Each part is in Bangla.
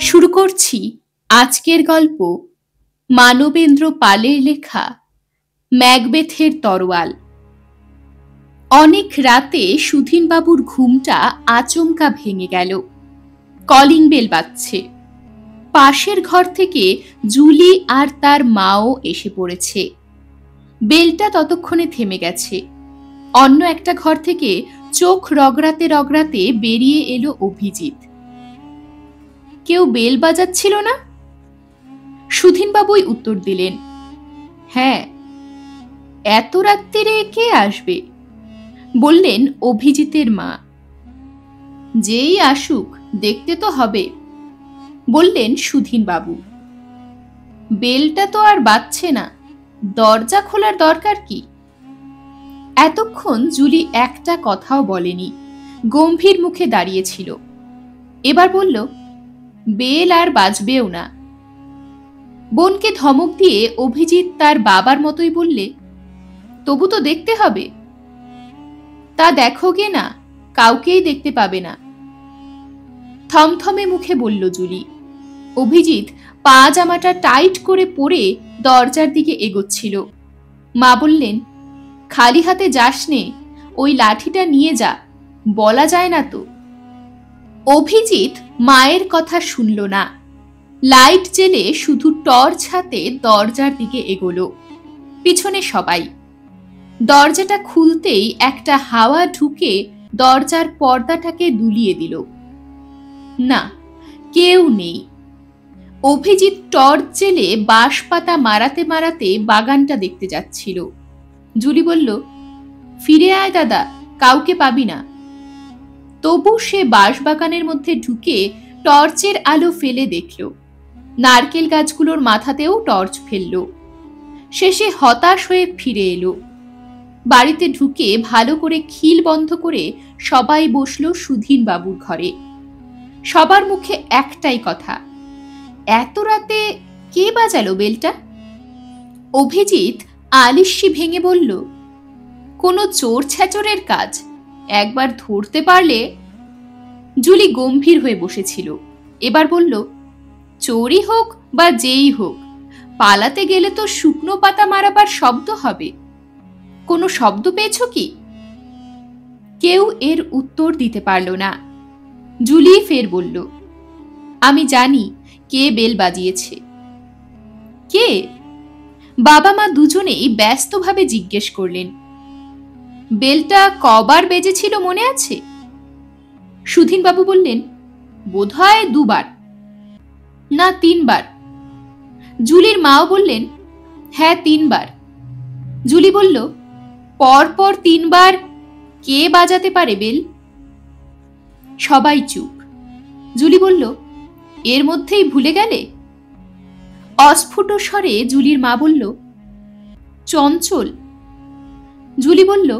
শুরু করছি আজকের গল্প মানবেন্দ্র পালের লেখা ম্যাকবেথের তরোয়াল। অনেক রাতে সুধীনবাবুর ঘুমটা আচমকা ভেঙে গেল। কলিং বেল বাজছে। পাশের ঘর থেকে জুলি আর তার মাও এসে পড়েছে। বেলটা ততক্ষণে থেমে গেছে। অন্য একটা ঘর থেকে চোখ রগড়াতে রগড়াতে বেরিয়ে এলো অভিজিৎ। কেউ বেল বাজাচ্ছিল না? সুধীনবাবুই উত্তর দিলেন, হ্যাঁ। এত রাত্রিরে কে আসবে? বললেন অভিজিতের মা। যেই আসুক দেখতে তো হবে, বললেন সুধীনবাবু। বেলটা তো আর বাজছে না, দরজা খোলার দরকার কি? এতক্ষণ জুলি একটা কথাও বলেনি, গম্ভীর মুখে দাঁড়িয়েছিল। এবার বলল, বেল আর বাজবেও না। বোনকে ধমক দিয়ে অভিজিৎ তার বাবার মতোই বললে, তবু তো দেখতে হবে। তা দেখোগে না, কাউকেই দেখতে পাবে না। থমথমে মুখে বলল জুলি। অভিজিৎ পা জামাটা টাইট করে পরে দরজার দিকে এগোচ্ছিল। মা বললেন, খালি হাতে যাস নে, ওই লাঠিটা নিয়ে যা, বলা যায় না তো। অভিজিৎ মায়ের কথা শুনল না। লাইট জেলে শুধু টর্চ হাতে দরজার দিকে এগোলো। পিছনে সবাই। দরজাটা খুলতেই একটা হাওয়া ঢুকে দরজার পর্দাটাকে দুলিয়ে দিল। না, কেউ নেই। অভিজিৎ টর্চ জেলে বাঁশপাতা মারাতে মারাতে বাগানটা দেখতে যাচ্ছিল। জুলি বলল, ফিরে আয় দাদা, কাউকে পাবি না। তবু সে বাঁশবাগানের মধ্যে ঢুকে টর্চের আলো ফেলে দেখল। নারকেল গাছগুলোর মাথাতেও টর্চ ফেলল। শেষে হতাশ হয়ে ফিরে এলো। বাড়িতে ঢুকে ভালো করে খিল বন্ধ করে সবাই বসল সুধীনবাবুর ঘরে। সবার মুখে একটাই কথা, এত রাতে কে বাজালো বেলটা? অভিজিৎ আলিস্যি ভেঙে বলল, কোনো চোর ছ্যাচরের কাজ, একবার ধরতে পারলে। জুলি গম্ভীর হয়ে বসেছিল। এবার বলল, চোরই হোক বা যেই হোক, পালাতে গেলে তো শুকনো পাতা মারাবার শব্দ হবে। কোনো শব্দ পেয়েছ কি? কেউ এর উত্তর দিতে পারল না। জুলি ফের বলল, আমি জানি কে বেল বাজিয়েছে। কে? বাবা মা দুজনেই ব্যস্তভাবে জিজ্ঞেস করলেন। বেলটা কবার বেজেছিল মনে আছে? সুধীনবাবু বললেন, বোধহয় 2 বার, না 3 বার। জুলির মাও বললেন, হ্যাঁ 3 বার। জুলি বলল, পরপর 3 বার কে বাজাতে পারে বেল? সবাই চুপ। জুলি বলল, এর মধ্যেই ভুলে গেলে? অস্ফুট স্বরে জুলির মা বলল, চঞ্চল। জুলি বলল,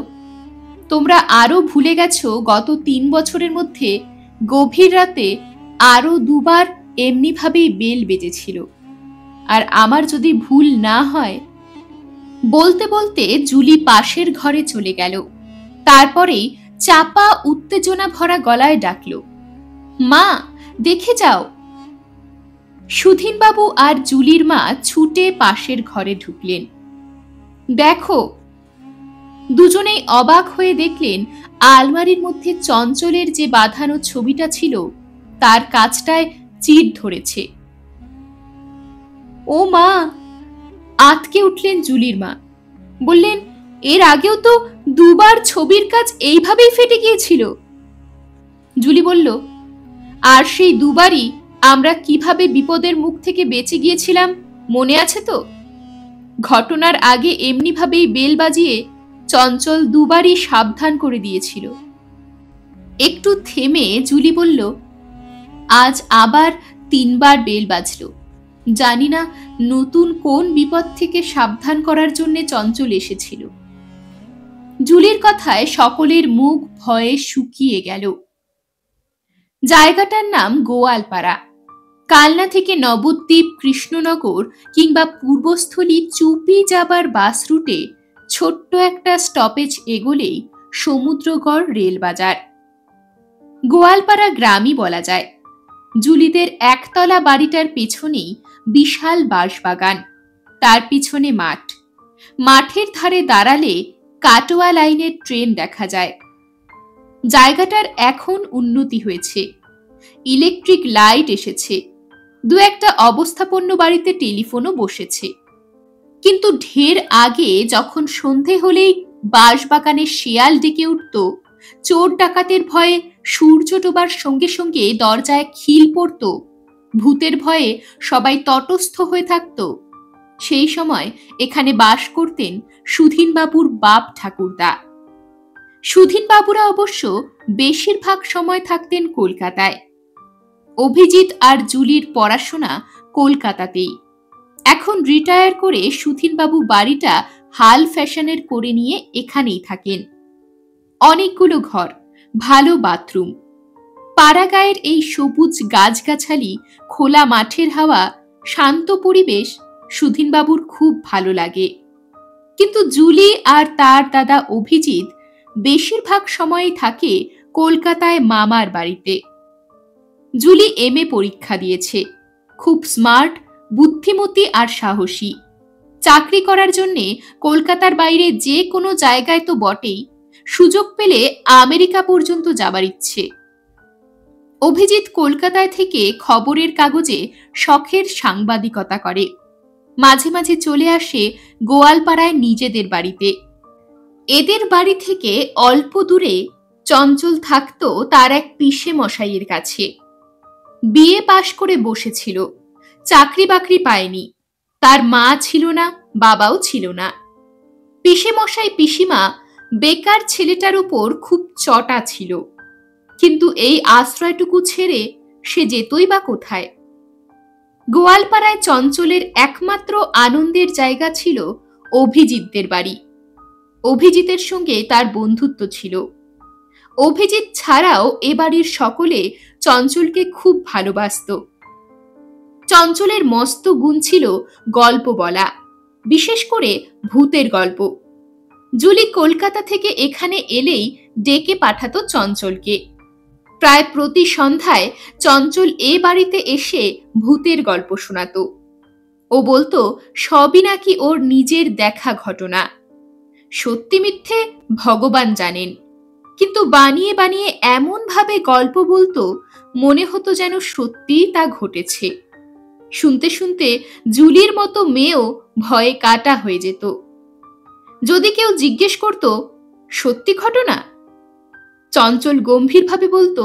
তোমরা আরো ভুলে গেছো গত 3 বছরের মধ্যে গভীর রাতে আরো 2 বার এমনিভাবেই বেল বেজেছিল। আর আমার যদি ভুল না হয়। বলতে বলতে জুলি পাশের ঘরে চলে গেল। তারপরেই চাপা উত্তেজনা ভরা গলায় ডাকল, মা, দেখে যাও। সুধীনবাবু আর জুলির মা ছুটে পাশের ঘরে ঢুকলেন। দেখো। দুজনেই অবাক হয়ে দেখলেন আলমারির মধ্যে চঞ্চলের যে বাঁধানো ছবিটা ছিল তার কাছটায় চির ধরেছে। ও মা! আঁতকে উঠলেন জুলির মা। বললেন, এর আগেও তো 2 বার ছবির কাজ এইভাবেই ফেটে গিয়েছিল। জুলি বলল, আর সেই 2 বারই আমরা কিভাবে বিপদের মুখ থেকে বেঁচে গিয়েছিলাম মনে আছে তো? ঘটনার আগে এমনিভাবেই বেল বাজিয়ে চঞ্চল 2 বারই সাবধান করে দিয়েছিল। একটু থেমে জুলি বলল, আজ আবার 3 বার বেল বাজলো। জানি না নতুন কোন বিপদ থেকে সাবধান করার জন্য চঞ্চল এসেছিল। জুলির কথায় সকলের মুখ ভয়ে শুকিয়ে গেল। জায়গাটার নাম গোয়ালপাড়া। কালনা থেকে নবদ্বীপ, কৃষ্ণনগর কিংবা পূর্বস্থলী চুপি যাবার বাস রুটে ছোট্ট একটা স্টপেজ এগোলেই সমুদ্রগড় রেল বাজার। গোয়ালপাড়া গ্রামই বলা যায়। জুলিদের একতলা বাড়িটার পেছনেই বিশাল বাঁশবাগান, তার পিছনে মাঠ। মাঠের ধারে দাঁড়ালে কাটোয়া লাইনের ট্রেন দেখা যায়। জায়গাটার এখন উন্নতি হয়েছে, ইলেকট্রিক লাইট এসেছে, দু একটা অবস্থাপন্ন বাড়িতে টেলিফোনও বসেছে। কিন্তু ঢের আগে যখন সন্ধে হলেই বাঁশবাগানে শিয়াল ডেকে উঠত, চোর ডাকাতের ভয়ে সূর্য ডোবার সঙ্গে সঙ্গে দরজায় খিল পড়ত, ভূতের ভয়ে সবাই তটস্থ হয়ে থাকত, সেই সময় এখানে বাস করতেন সুধীনবাবুর বাপ ঠাকুরদা। সুধীনবাবুরা অবশ্য বেশিরভাগ সময় থাকতেন কলকাতায়। অভিজিৎ আর জুলির পড়াশোনা কলকাতাতেই। এখন রিটায়ার করে সুধীনবাবু বাড়িটা হাল ফ্যাশনের করে নিয়ে এখানেই থাকেন। অনেকগুলো ঘর, ভালো বাথরুম। পাড়াগাঁয়ের এই সবুজ গাছগাছালি, খোলা মাঠের হাওয়া, শান্ত পরিবেশ সুধীনবাবুর খুব ভালো লাগে। কিন্তু জুলি আর তার দাদা অভিজিৎ বেশিরভাগ সময়ই থাকে কলকাতায় মামার বাড়িতে। জুলি এমএ পরীক্ষা দিয়েছে, খুব স্মার্ট, বুদ্ধিমতী আর সাহসী। চাকরি করার জন্যে কলকাতার বাইরে যে কোনো জায়গায় তো বটেই, সুযোগ পেলে আমেরিকা পর্যন্ত যাবার ইচ্ছে। অভিজিৎ কলকাতায় থেকে খবরের কাগজে শখের সাংবাদিকতা করে, মাঝে মাঝে চলে আসে গোয়ালপাড়ায় নিজেদের বাড়িতে। এদের বাড়ি থেকে অল্প দূরে চঞ্চল থাকত তার এক পিসে মশাইয়ের কাছে। বিএ পাশ করে বসেছিল, চাকরি বাকরি পায়নি, তার মা ছিল না, বাবাও ছিল না। পিসে মশাই পিসিমা বেকার ছেলেটার উপর খুব চটা ছিল, কিন্তু এই আশ্রয়টুকু ছেড়ে সে যেতই বা কোথায়। গোয়ালপাড়ায় চঞ্চলের একমাত্র আনন্দের জায়গা ছিল অভিজিৎদের বাড়ি। অভিজিতের সঙ্গে তার বন্ধুত্ব ছিল। অভিজিৎ ছাড়াও এ বাড়ির সকলে চঞ্চলকে খুব ভালোবাসত। চঞ্চলের মস্ত গুণ ছিল গল্প বলা, বিশেষ করে ভূতের গল্প। জুলি কলকাতা থেকে এখানে এলেই ডেকে পাঠাতো চঞ্চলকে। প্রায় প্রতি সন্ধ্যায় চঞ্চল এ বাড়িতে এসে ভূতের গল্প শোনাতো। ও বলতো সবই নাকি ওর নিজের দেখা ঘটনা। সত্যি মিথ্যে ভগবান জানেন, কিন্তু বানিয়ে বানিয়ে এমন ভাবে গল্প বলতো মনে হতো যেন সত্যিই তা ঘটেছে। শুনতে শুনতে জুলির মতো মেয়েও ভয়ে কাটা হয়ে যেত। যদি কেউ জিজ্ঞেস করত সত্যি ঘটনা, চঞ্চল গম্ভীরভাবে বলতো,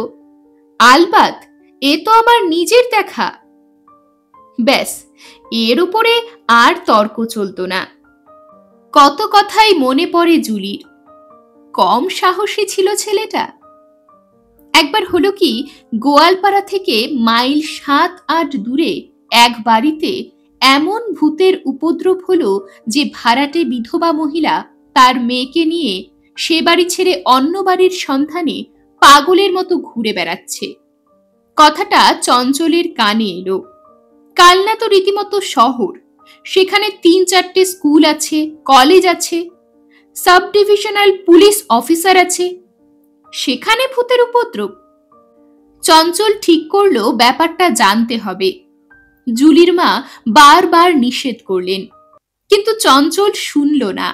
আলবাত, এ তো আমার নিজের দেখা। ব্যাস, এর উপরে আর তর্ক চলতো না। কত কথাই মনে পড়ে জুলির। কম সাহসী ছিল ছেলেটা। একবার হলো কি, গোয়ালপাড়া থেকে মাইল ৭-৮ দূরে এক বাড়িতে এমন ভূতের উপদ্রব হলো যে ভাড়াটে বিধবা মহিলা তার মেয়েকে নিয়ে সে বাড়ি ছেড়ে অন্য বাড়ির সন্ধানে পাগলের মতো ঘুরে বেড়াচ্ছে। কথাটা চঞ্চলের কানে এলো। কালনা তো রীতিমতো শহর, সেখানে ৩-৪টে স্কুল আছে, কলেজ আছে, সাব ডিভিশনাল পুলিশ অফিসার আছে, সেখানে ভূতের উপদ্রব। চঞ্চল ঠিক করলো ব্যাপারটা জানতে হবে। জুলির মা বারবার নিষেধ করলেন, কিন্তু চঞ্চল শুনল না।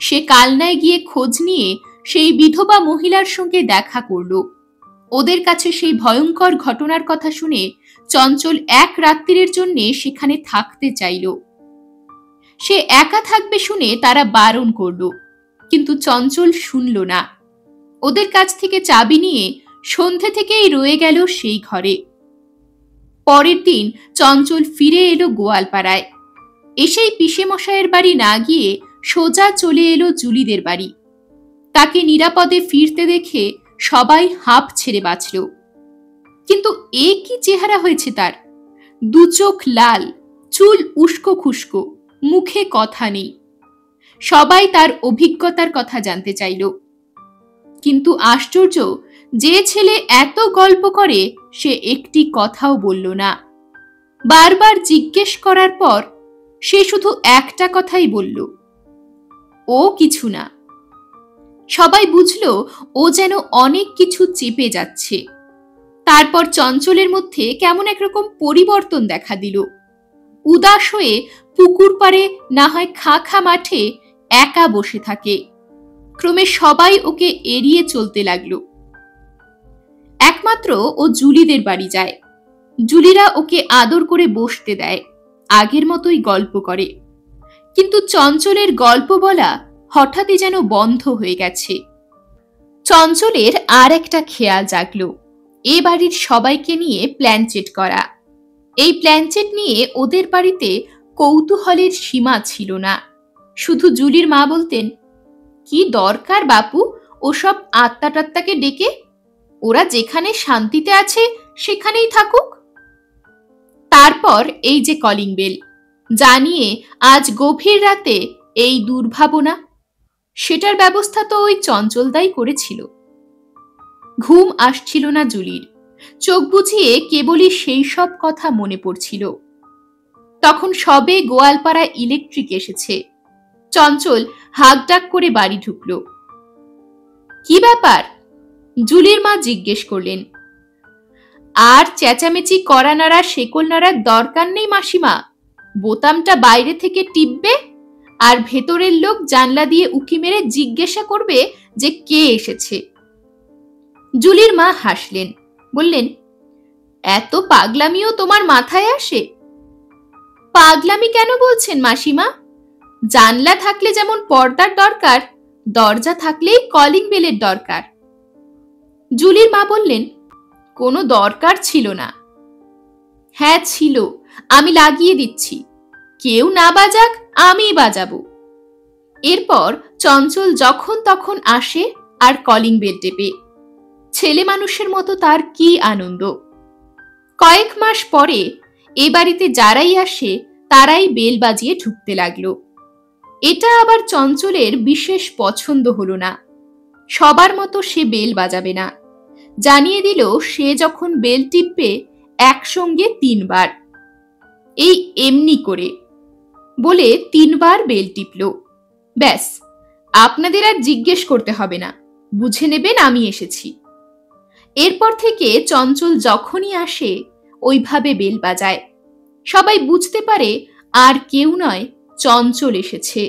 সে কালনায় গিয়ে খোঁজ নিয়ে সেই বিধবা মহিলার সঙ্গে দেখা করল। ওদের কাছে সেই ভয়ঙ্কর ঘটনার কথা শুনে চঞ্চল এক রাত্রির জন্য সেখানে থাকতে চাইল। সে একা থাকবে শুনে তারা বারণ করল, কিন্তু চঞ্চল শুনল না। ওদের কাছ থেকে চাবি নিয়ে সন্ধে থেকেই রয়ে গেল সেই ঘরে। পরের দিন চঞ্চল ফিরে এলো গোয়ালপাড়ায়। এসেই পিসে মশাইয়ের বাড়ি না গিয়ে সোজা চলে এলো জুলিদের বাড়ি। তাকে নিরাপদে ফিরতে দেখে সবাই হাঁপ ছেড়ে বাঁচল। কিন্তু এ কি চেহারা হয়েছে তার! দু চোখ লাল, চুল উস্কো খুস্কো, মুখে কথা নেই। সবাই তার অভিজ্ঞতার কথা জানতে চাইল। কিন্তু আশ্চর্য, যে ছেলে এত গল্প করে সে একটি কথাও বলল না। বারবার জিজ্ঞেস করার পর সে শুধু একটা কথাই বলল, ও কিছু না। সবাই বুঝল ও যেন অনেক কিছু চেপে যাচ্ছে। তারপর চঞ্চলের মধ্যে কেমন একরকম পরিবর্তন দেখা দিল। উদাস হয়ে পুকুর পাড়ে না হয় খা খা মাঠে একা বসে থাকে। ক্রমে সবাই ওকে এড়িয়ে চলতে লাগলো। একমাত্র ও জুলিদের বাড়ি যায়। জুলিরা ওকে আদর করে বসতে দেয়, আগের মতোই গল্প করে। কিন্তু চঞ্চলের গল্প বলা হঠাৎই যেন বন্ধ হয়ে গেছে। চঞ্চলের আর একটা খেয়াল জাগলো, এ বাড়ির সবাইকে নিয়ে প্ল্যানচেট করা। এই প্ল্যানচেট নিয়ে ওদের বাড়িতে কৌতূহলের সীমা ছিল না। শুধু জুলির মা বলতেন, কি দরকার বাপু ওসব আত্মা টাত্মাকে ডেকে, ওরা যেখানে শান্তিতে আছে সেখানেই থাকুক। তারপর এই যে কলিং বেল, জানিয়ে আজ গভীর রাতে এই দুর্ভাবনা, সেটার ব্যবস্থা তো ওই চঞ্চলদাই করেছিল। ঘুম আসছিল না জুলির, চোখ বুঝিয়ে কেবলই সেই সব কথা মনে পড়ছিল। তখন সবে গোয়ালপাড়া ইলেকট্রিক এসেছে। চঞ্চল হাঁকডাক করে বাড়ি ঢুকল। কি ব্যাপার? জুলির মা জিজ্ঞেস করলেন। আর চেঁচামেচি করা নাড়া শেকল নাড়ার দরকার নেই মাসিমা, বোতামটা বাইরে থেকে টিপবে আর ভেতরের লোক জানলা দিয়ে উঁকি মেরে জিজ্ঞাসা করবে যে কে এসেছে। জুলির মা হাসলেন, বললেন, এত পাগলামিও তোমার মাথায় আসে? পাগলামি কেন বলছেন মাসিমা? জানলা থাকলে যেমন পর্দার দরকার, দরজা থাকলেই কলিং বেলের দরকার। জুলির মা বললেন, কোনো দরকার ছিল না। হ্যাঁ ছিল, আমি লাগিয়ে দিচ্ছি, কেউ না বাজাক আমিই বাজাবো। এরপর চঞ্চল যখন তখন আসে আর কলিং বেল টেপে। ছেলে মানুষের মতো তার কি আনন্দ। কয়েক মাস পরে এ বাড়িতে যারাই আসে তারাই বেল বাজিয়ে ঢুকতে লাগলো। এটা আবার চঞ্চলের বিশেষ পছন্দ হলো না। সবার মতো সে বেল বাজাবে না। জানিয়ে দিল সে যখন বেল টিপবে একসঙ্গে 3 বার, এই এমনি করে বলে 3 বার বেল টিপল। ব্যাস, আপনাদের আর জিজ্ঞেস করতে হবে না, বুঝে নেবেন আমি এসেছি। এরপর থেকে চঞ্চল যখনই আসে ওইভাবে বেল বাজায়। সবাই বুঝতে পারে আর কেউ নয়, চঞ্চল এসেছে।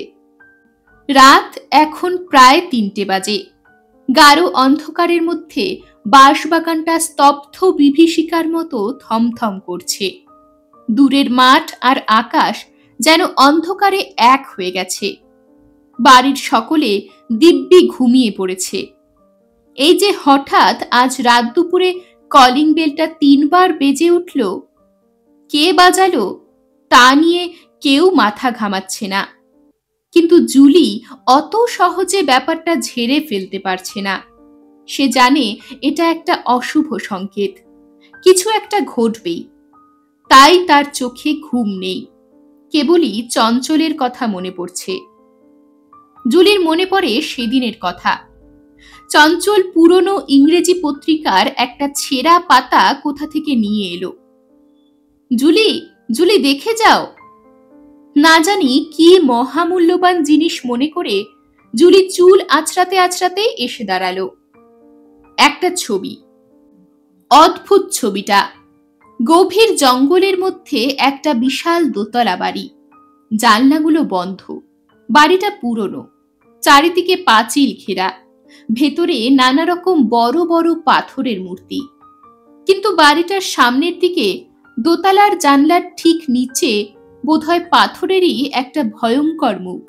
রাত এখন প্রায় 3টে বাজে। গাঢ় অন্ধকারের মধ্যে বাঁশবাগানটা স্তব্ধ বিভীষিকার মতো থমথম করছে। দূরের মাঠ আর আকাশ যেন অন্ধকারে এক হয়ে গেছে। বাড়ির সকলে দিব্যি ঘুমিয়ে পড়েছে। এই যে হঠাৎ আজ রাত দুপুরে কলিং বেলটা 3 বার বেজে উঠল, কে বাজালো তা নিয়ে কেউ মাথা ঘামাচ্ছে না। কিন্তু জুলি অত সহজে ব্যাপারটা ঝেড়ে ফেলতে পারছে না। সে জানে এটা একটা অশুভ সংকেত, কিছু একটা ঘটবেই। তাই তার চোখে ঘুম নেই, কেবলই চঞ্চলের কথা মনে পড়ছে। জুলির মনে পড়ে সেদিনের কথা। চঞ্চল পুরনো ইংরেজি পত্রিকার একটা ছেঁড়া পাতা কোথা থেকে নিয়ে এলো। জুলি, জুলি দেখে যাও। না জানি কি মহামূল্যবান জিনিস মনে করে জুলি চুল আঁচড়াতে আঁচড়াতে এসে দাঁড়ালো। একটা ছবি, অদ্ভুত ছবিটা। গভীর জঙ্গলের মধ্যে একটা বিশাল দোতলা বাড়ি, জানলাগুলো বন্ধ। বাড়িটা পুরনো, চারিদিকে পাঁচিল ঘেরা, ভেতরে নানা রকম বড় বড় পাথরের মূর্তি। কিন্তু বাড়িটার সামনের দিকে দোতলার জানলার ঠিক নিচে বোধহয় পাথরেরই একটা ভয়ঙ্কর মুখ।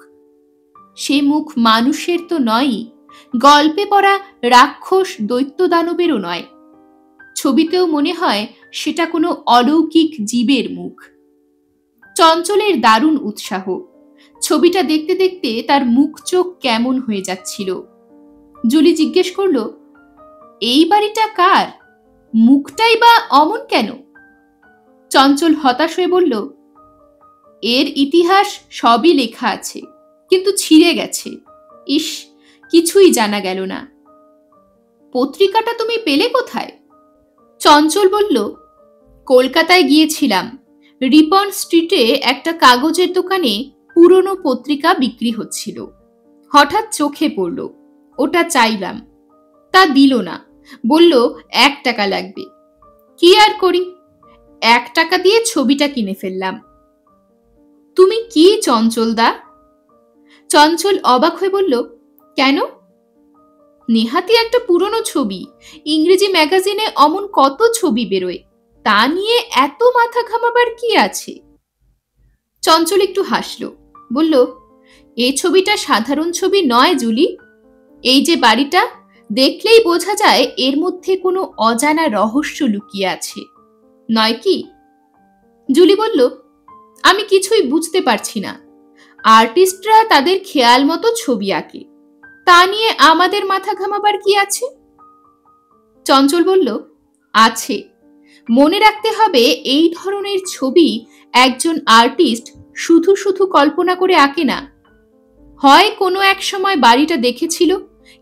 সে মুখ মানুষের তো নয়, গল্পে পড়া রাক্ষস দৈত্য দানবেরও নয়। ছবিতেও মনে হয় সেটা কোনো অলৌকিক জীবের মুখ। চঞ্চলের দারুণ উৎসাহ। ছবিটা দেখতে দেখতে তার মুখ চোখ কেমন হয়ে যাচ্ছিল। জুলি জিজ্ঞেস করল, এই বাড়িটা কার? মুখটাই বা অমন কেন? চঞ্চল হতাশ হয়ে বলল, এর ইতিহাস সবই লেখা আছে, কিন্তু ছিঁড়ে গেছে। ইস, কিছুই জানা গেল না। পত্রিকাটা তুমি পেলে কোথায়? চঞ্চল বলল, কলকাতায় গিয়েছিলাম। রিপন স্ট্রিটে একটা কাগজের দোকানে পুরনো পত্রিকা বিক্রি হচ্ছিল। হঠাৎ চোখে পড়ল, ওটা চাইলাম। তা দিল না, বলল 1 টাকা লাগবে। কি আর করি, 1 টাকা দিয়ে ছবিটা কিনে ফেললাম। তুমি কি চঞ্চলদা? চঞ্চল অবাক হয়ে বলল, কেন? নেহাতি একটা পুরনো ছবি, ইংরেজি ম্যাগাজিনে অমন কত ছবি বেরোয়, তা নিয়ে এত মাথা ঘামাবার কি আছে? চঞ্চল একটু হাসল, বলল, এই ছবিটা সাধারণ ছবি নয় জুলি। এই যে বাড়িটা, দেখলেই বোঝা যায় এর মধ্যে কোনো অজানা রহস্য লুকিয়ে আছে, নয় কি? জুলি বলল, আমি কিছুই বুঝতে পারছি না। আর্টিস্টরা তাদের খেয়াল মতো ছবি আঁকে, তা নিয়ে আমাদের মাথা ঘামাবার কি আছে? চঞ্চল বলল, আছে। মনে রাখতে হবে এই ধরনের ছবি একজন আর্টিস্ট শুধু শুধু কল্পনা করে আঁকে না। হয় কোনো এক সময় বাড়িটা দেখেছিল,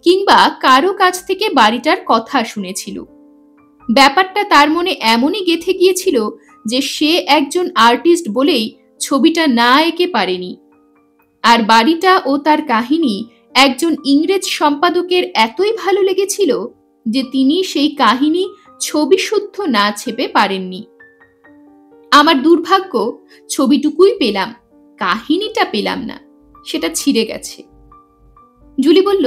কিংবা কারো কাছ থেকে বাড়িটার কথা শুনেছিল। ব্যাপারটা তার মনে এমনই গেঁথে গিয়েছিল যে সে একজন আর্টিস্ট বলেই ছবিটা না এঁকে পারেনি। আর বাড়িটা ও তার কাহিনী একজন ইংরেজ সম্পাদকের এতই ভালো লেগেছিল যে তিনি সেই কাহিনী ছবি শুদ্ধ না ছেপে পারেননি। আমার দুর্ভাগ্য, ছবিটুকুই পেলাম, কাহিনীটা পেলাম না, সেটা ছিঁড়ে গেছে। জুলি বলল,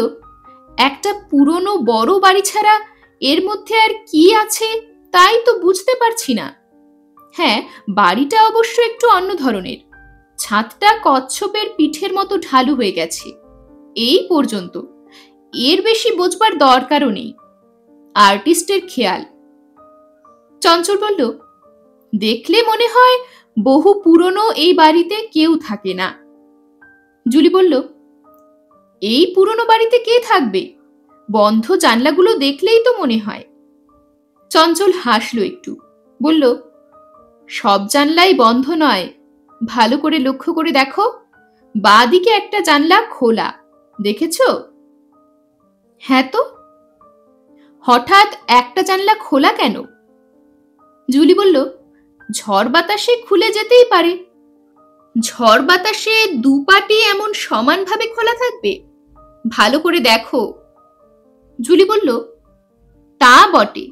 একটা পুরনো বড় বাড়ি ছাড়া এর মধ্যে আর কি আছে তাই তো বুঝতে পারছি না। হ্যাঁ, বাড়িটা অবশ্য একটু অন্য ধরনের, ছাদটা কচ্ছপের পিঠের মতো ঢালু হয়ে গেছে, এই পর্যন্ত। এর বেশি বোঝবার দরকারও নেই, আর্টিস্টের খেয়াল। চঞ্চল বলল, দেখলে মনে হয় বহু পুরনো এই বাড়িতে কেউ থাকে না। জুলি বলল, এই পুরনো বাড়িতে কে থাকবে? বন্ধ জানলাগুলো দেখলেই তো মনে হয়। চঞ্চল হাসল একটু, বলল, সব জানলাই বন্ধ নয়, ভালো করে লক্ষ্য করে দেখো, বাঁদিকে একটা জানলা খোলা, দেখেছ? হ্যাঁ তো। হঠাৎ একটা জানলা খোলা কেন? জুলি বলল, ঝড় বাতাসে খুলে যেতেই পারে। ঝড় বাতাসে দুপাটি এমন সমানভাবে খোলা থাকবে? ভালো করে দেখো। জুলি বলল, তা বটে,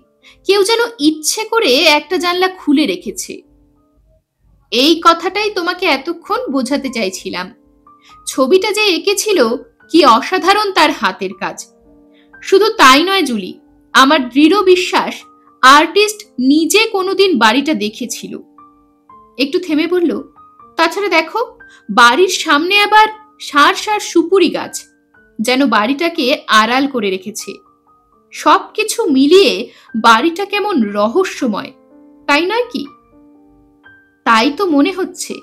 কেউ যেন ইচ্ছে করে একটা জানলা খুলে রেখেছে। এই কথাটাই তোমাকে এতক্ষণ বোঝাতে চাইছিলাম। ছবিটা যে এঁকেছিল, কি অসাধারণ তার হাতের কাজ। শুধু তাই নয় জুলি, আমার দৃঢ় বিশ্বাস আর্টিস্ট নিজে কোনোদিন বাড়িটা দেখেছিল। একটু থেমে বলল, তাছাড়া দেখো, বাড়ির সামনে আবার সার সার সুপুরি গাছ, যেন বাড়িটাকে আড়াল করে রেখেছে। সবকিছু মিলিয়ে বাড়িটা কেমন রহস্যময়, তাই নয় কি? তাই তো মনে হচ্ছে।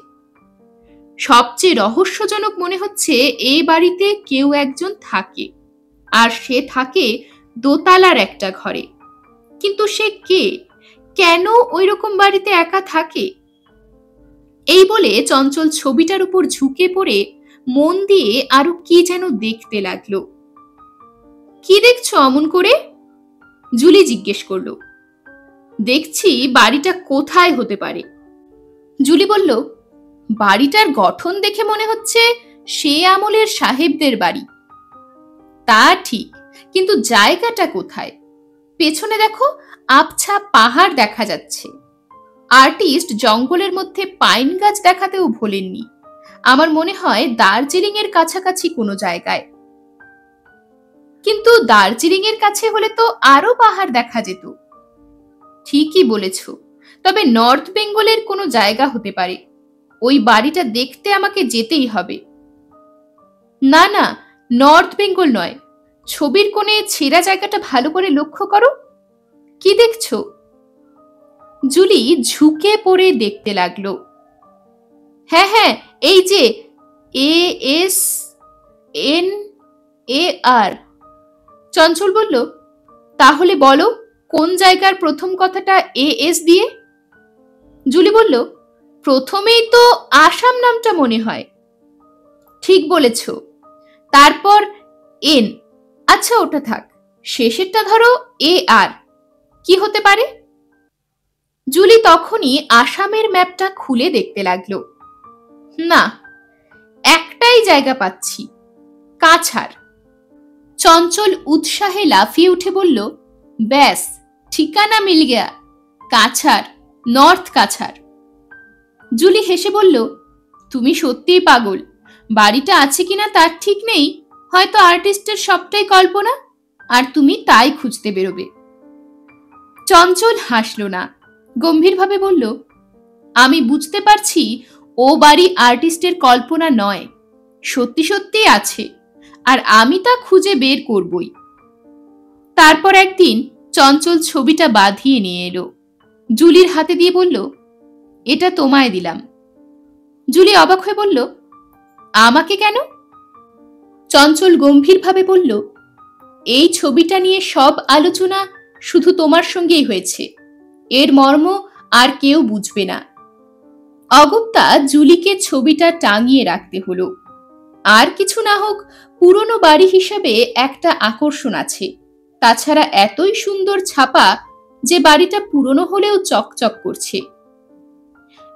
সবচেয়ে রহস্যজনক মনে হচ্ছে এই বাড়িতে কেউ একজন থাকে, আর সে থাকে দোতলার একটা ঘরে। কিন্তু সে কে, কেন ওই রকম বাড়িতে একা থাকে? এই বলে চঞ্চল ছবিটার উপর ঝুঁকে পড়ে মন দিয়ে আরো কি যেন দেখতে লাগলো। কি দেখছো অমন করে? জুলি জিজ্ঞেস করলো। দেখছি বাড়িটা কোথায় হতে পারে। জুলি বলল, বাড়িটার গঠন দেখে মনে হচ্ছে সে আমলের সাহেবদের বাড়ি। তা ঠিক, কিন্তু জায়গাটা কোথায়? পেছনে দেখো, আবছা পাহাড় দেখা যাচ্ছে। আর্টিস্ট জঙ্গলের মধ্যে পাইন গাছ দেখাতেও ভোলেননি। আমার মনে হয় দার্জিলিং এর কাছাকাছি কোনো জায়গায়। কিন্তু দার্জিলিং এর কাছে হলে তো আরো পাহাড় দেখা যেত। ঠিকই বলেছ, তবে নর্থ বেঙ্গলের কোনো জায়গা হতে পারে। ওই বাড়িটা দেখতে আমাকে যেতেই হবে। না না, নর্থ বেঙ্গল নয়, ছবির কোণে ছেঁড়া জায়গাটা ভালো করে লক্ষ্য করো। কি দেখছো? জুলি ঝুঁকে পড়ে দেখতে লাগলো। হ্যাঁ হ্যাঁ, এই যে ASNAR। চঞ্চল বলল, তাহলে বলো কোন জায়গার প্রথম কথাটা AS দিয়ে? জুলি বলল, প্রথমেই তো আসাম নামটা মনে হয়। ঠিক বলেছ, তারপর N। আচ্ছা ওটা থাক, শেষেরটা ধরো AR। কি হতে পারে? জুলি তখনই আসামের ম্যাপটা খুলে দেখতে লাগলো। না, একটাই জায়গা পাচ্ছি, কাছাড়। চঞ্চল উৎসাহে লাফিয়ে উঠে বলল, ব্যাস, ঠিকানা মিল গেয়া। কাছাড়, নর্থ কাছাড়। জুলি হেসে বলল, তুমি সত্যিই পাগল। বাড়িটা আছে কিনা তার ঠিক নেই, হয়তো আর্টিস্টের সবটাই কল্পনা, আর তুমি তাই খুঁজতে বেরোবে। চঞ্চল হাসল না, গম্ভীরভাবে বলল, আমি বুঝতে পারছি ও বাড়ি আর্টিস্টের কল্পনা নয়, সত্যি সত্যি আছে, আর আমি তা খুঁজে বের করবই। তারপর একদিন চঞ্চল ছবিটা বাঁধিয়ে নিয়ে এলো, জুলির হাতে দিয়ে বলল, এটা তোমায় দিলাম। জুলি অবাক হয়ে বলল, আমাকে কেন? চঞ্চল গম্ভীরভাবে বলল, এই ছবিটা নিয়ে সব আলোচনা শুধু তোমার সঙ্গেই হয়েছে, এর মর্ম আর কেউ বুঝবে না। অগত্যা জুলিকে ছবিটা টাঙিয়ে রাখতে হলো। আর কিছু না হোক, পুরনো বাড়ি হিসেবে একটা আকর্ষণ আছে, তাছাড়া এতই সুন্দর ছাপা যে বাড়িটা পুরনো হলেও চকচক করছে।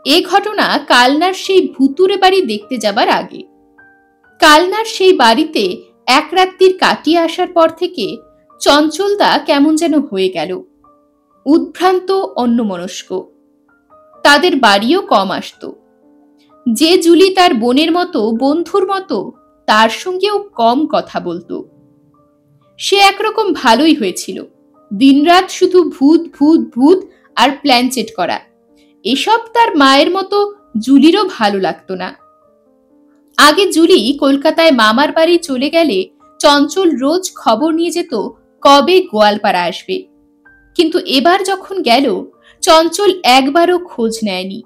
এ ঘটনা কালনার সেই ভুতুরে বাড়ি দেখতে যাবার আগে। কালনার সেই বাড়িতে এক রাত্রির কাটিয়ে আসার পর থেকে চঞ্চলদা কেমন যেন হয়ে গেল, উদ্ভ্রান্ত, অন্যমনস্ক। তাদের বাড়িও কম আসত। যে জুলি তার বোনের মতো, বন্ধুর মতো, তার সঙ্গেও কম কথা বলতো। সে একরকম ভালোই হয়েছিল, দিনরাত শুধু ভূত ভূত ভূত আর প্ল্যানচেট করা, এসব তার মায়ের মতো জুলিরও ভালো লাগতো না। আগে জুলি কলকাতায় মামার বাড়ি চলে গেলে চঞ্চল রোজ খবর নিয়ে যেত কবে গোয়ালপাড়া আসবে, কিন্তু এবার যখন গেল চঞ্চল একবারও খোঁজ নেয়নি।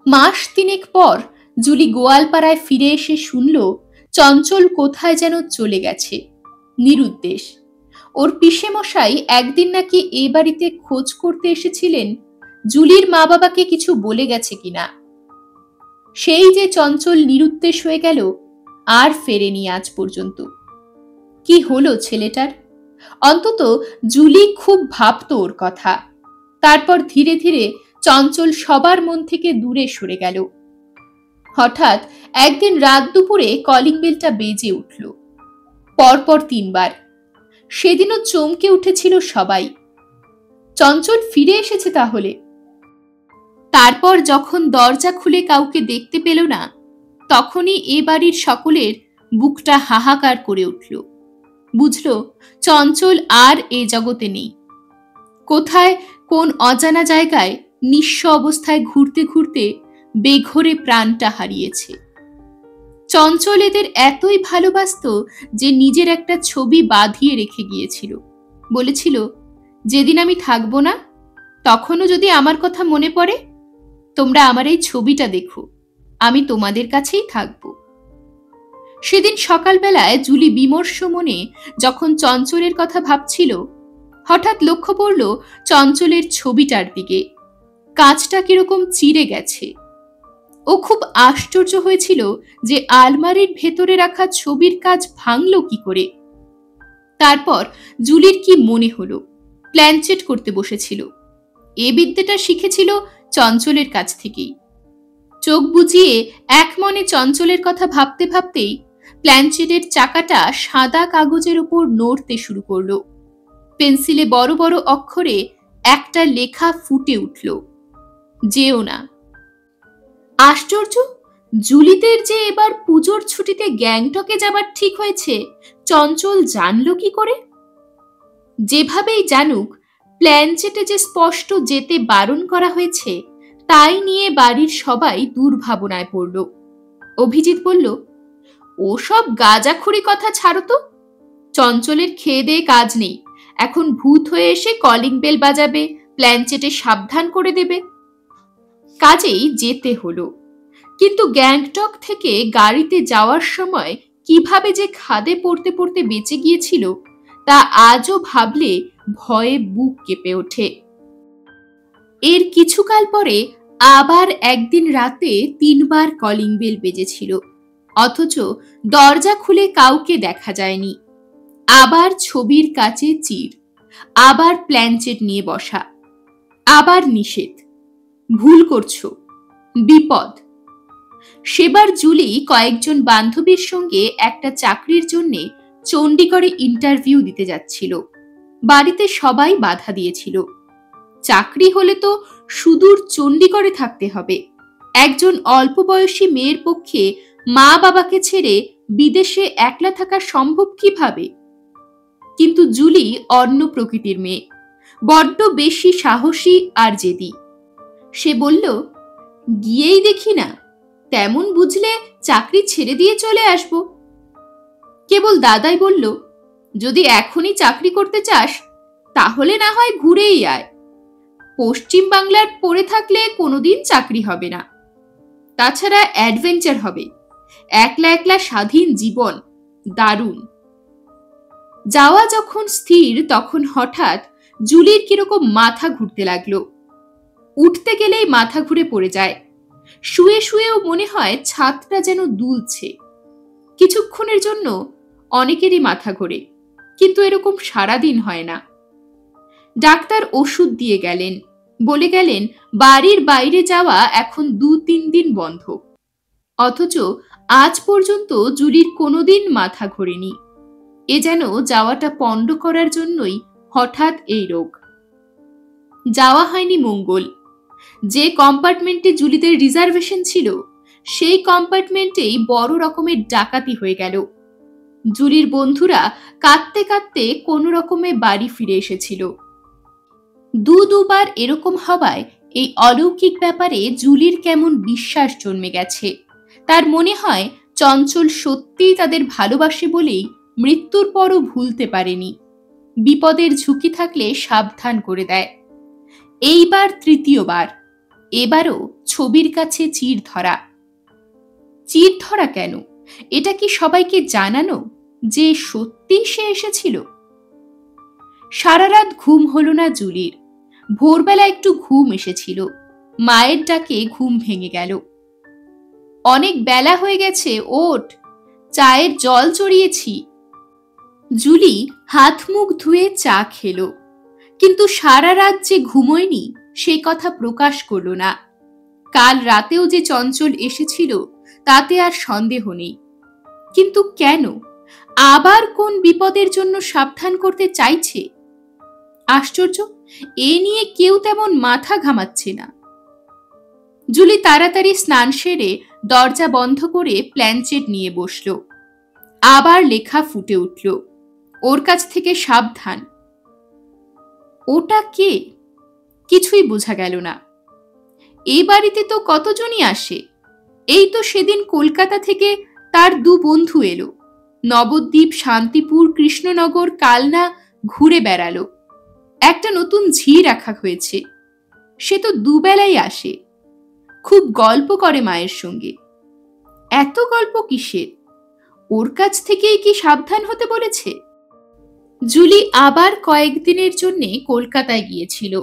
মাস তিনেক পর জুলি গোয়ালপাড়ায় ফিরে এসে শুনল চঞ্চল কোথায় যেন চলে গেছে, নিরুদ্দেশ। ওর পিসেমশাই একদিন নাকি এ বাড়িতে খোঁজ করতে এসেছিলেন জুলির মা বাবাকে কিছু বলে গেছে কিনা। সেই যে চঞ্চল নিরুদ্দেশ হয়ে গেল, আর ফেরেনি আজ পর্যন্ত। কি হলো ছেলেটার? অন্তত জুলি খুব ভাবত ওর কথা। তারপর ধীরে ধীরে চঞ্চল সবার মন থেকে দূরে সরে গেল। হঠাৎ একদিন রাত দুপুরে কলিং বেলটা বেজে উঠল, পরপর 3 বার। সেদিনও চমকে উঠেছিল সবাই। চঞ্চল ফিরে এসেছে তাহলে। তারপর যখন দরজা খুলে কাউকে দেখতে পেল না, তখনই এ বাড়ির সকলের বুকটা হাহাকার করে উঠল। বুঝল চঞ্চল আর এ জগতে নেই। কোথায় কোন অজানা জায়গায় নিঃস্ব অবস্থায় ঘুরতে ঘুরতে বেঘরে প্রাণটা হারিয়েছে। চঞ্চল এদের এতই ভালোবাসত যে নিজের একটা ছবি বাঁধিয়ে রেখে গিয়েছিল। বলেছিল, যেদিন আমি থাকবো না, তখনও যদি আমার কথা মনে পড়ে, তোমরা আমার এই ছবিটা দেখো, আমি তোমাদের কাছেই থাকব। সেদিন সকালবেলায় জুলি বিমর্ষ মনে যখন চঞ্চলের কথা ভাবছিল, হঠাৎ লক্ষ্য পড়ল চঞ্চলের ছবিটার দিকে। কাঁচটা কিরকম চিরে গেছে। ও খুব আশ্চর্য হয়েছিল যে আলমারির ভেতরে রাখা ছবির কাজ ভাঙল কি করে। তারপর জুলির কি মনে হলো, প্ল্যানচেট করতে বসেছিল। এ বিদ্যাটা শিখেছিল চঞ্চলের কাছ থেকেই। চোখ বুজিয়ে এক মনে চঞ্চলের কথা ভাবতে ভাবতেই প্ল্যানচেটের চাকাটা সাদা কাগজের উপর নড়তে শুরু করলো। পেন্সিলে বড় বড় অক্ষরে একটা লেখা ফুটে উঠল, যেও না। আশ্চর্য, জুলিদের যে এবার পুজোর ছুটিতে গ্যাংটকে যাবার ঠিক হয়েছে, চঞ্চল জানলো কি করে? যেভাবেই জানুক, প্ল্যানচেটে যে স্পষ্ট যেতে বারণ করা হয়েছে, তাই নিয়ে বাড়ির সবাই দুর্ভাবনায় পড়ল। অভিজিৎ বলল, ওসব গাঁজাখুরি কথা ছাড়ো তো, চঞ্চলের খেয়ে দেয়ে কাজ নেই, এখন ভূত হয়ে এসে কলিং বেল বাজাবে, প্ল্যানচেটে সাবধান করে দেবে। কাজেই যেতে হলো। কিন্তু গ্যাংটক থেকে গাড়িতে যাওয়ার সময় কিভাবে যে খাদে পড়তে পড়তে বেঁচে গিয়েছিল, তা আজও ভাবলে ভয়ে বুক কেঁপে ওঠে। এর কিছুকাল পরে আবার একদিন রাতে 3 বার কলিং বেল বেজেছিল, অথচ দরজা খুলে কাউকে দেখা যায়নি। আবার ছবির কাছে চির, আবার প্ল্যানচেট নিয়ে বসা, আবার নিষেধ, ভুল করছো, বিপদ। সেবার জুলি কয়েকজন বান্ধবীর সঙ্গে একটা চাকরির জন্যে চণ্ডীগড়ে ইন্টারভিউ দিতে যাচ্ছিল। বাড়িতে সবাই বাধা দিয়েছিল। চাকরি হলে তো সুদূর চণ্ডীগড়ে থাকতে হবে। একজন অল্প বয়সী মেয়ের পক্ষে মা বাবাকে ছেড়ে বিদেশে একলা থাকা সম্ভব কিভাবে? কিন্তু জুলি অন্য প্রকৃতির মেয়ে, বড্ড বেশি সাহসী আর জেদি। সে বলল, গিয়েই দেখি না, তেমন বুঝলে চাকরি ছেড়ে দিয়ে চলে আসব। কেবল দাদাই বলল, যদি এখনই চাকরি করতে চাস তাহলে না হয় ঘুরেই আয়। পশ্চিম বাংলার পড়ে থাকলে কোনোদিন চাকরি হবে না। তাছাড়া অ্যাডভেঞ্চার হবে, একলা একলা স্বাধীন জীবন, দারুণ। যাওয়া যখন স্থির তখন হঠাৎ জুলির কিরকম মাথা ঘুরতে লাগলো। উঠতে গেলেই মাথা ঘুরে পড়ে যায়। শুয়ে শুয়েও মনে হয় ছাদটা যেন দুলছে। কিছুক্ষণের জন্য অনেকেরই মাথা ঘোরে, কিন্তু এরকম সারাদিন হয় না। ডাক্তার ওষুধ দিয়ে গেলেন, বলে গেলেন বাড়ির বাইরে যাওয়া এখন 2-3 দিন বন্ধ। অথচ আজ পর্যন্ত জুলির কোনোদিন মাথা ঘোরেনি। এ যেন যাওয়াটা পণ্ড করার জন্যই হঠাৎ এই রোগ। যাওয়া হয়নি মঙ্গল। যে কম্পার্টমেন্টে জুলিদের রিজার্ভেশন ছিল সেই কম্পার্টমেন্টেই বড় রকমের ডাকাতি হয়ে গেল। জুলির বন্ধুরা কাঁদতে কাঁদতে কোনো রকমে বাড়ি ফিরে এসেছিল। দুবার এরকম হওয়ায় এই অলৌকিক ব্যাপারে জুলির কেমন বিশ্বাস জন্মে গেছে। তার মনে হয় চঞ্চল সত্যিই তাদের ভালোবাসে বলেই মৃত্যুর পরও ভুলতে পারেনি। বিপদের ঝুঁকি থাকলে সাবধান করে দেয়। এইবার তৃতীয়বার, এবারও ছবির কাছে চির ধরা। চির ধরা কেন? এটা কি সবাইকে জানানো যে সত্যি সে এসেছিল? সারা রাত ঘুম হলো না জুলির। ভোরবেলা একটু ঘুম এসেছিল, মায়ের ডাকে ঘুম ভেঙে গেল। অনেক বেলা হয়ে গেছে, ওঠ, চায়ের জল চড়িয়েছি। জুলি হাত মুখ ধুয়ে চা খেলো, কিন্তু সারা রাত যে ঘুমোয়নি সে কথা প্রকাশ করল না। কাল রাতেও যে চঞ্চল এসেছিল তাতে আর সন্দেহ নেই। কিন্তু কেন? আবার কোন বিপদের জন্য সাবধান করতে চাইছে? আশ্চর্য, এ নিয়ে কেউ তেমন মাথা ঘামাচ্ছে না। জুলি তাড়াতাড়ি স্নান সেরে দরজা বন্ধ করে প্ল্যানচেট নিয়ে বসল। আবার লেখা ফুটে উঠল, ওর কাছ থেকে সাবধান। ওটা কে? কিছুই বোঝা গেল না। এই বাড়িতে তো কতজনই আসে। এই তো সেদিন কলকাতা থেকে তার 2 বন্ধু এলো। নবদ্বীপ, শান্তিপুর, কৃষ্ণনগর, কালনা ঘুরে বেড়ালো। একটা নতুন ঝি রাখা হয়েছে, সে তো 2 বেলাই আসে। খুব গল্প করে মায়ের সঙ্গে। এত গল্প কিসের? ওর কাছ থেকেই কি সাবধান হতে বলেছে? জুলি আবার কয়েকদিনের জন্য কলকাতায় গিয়েছিল।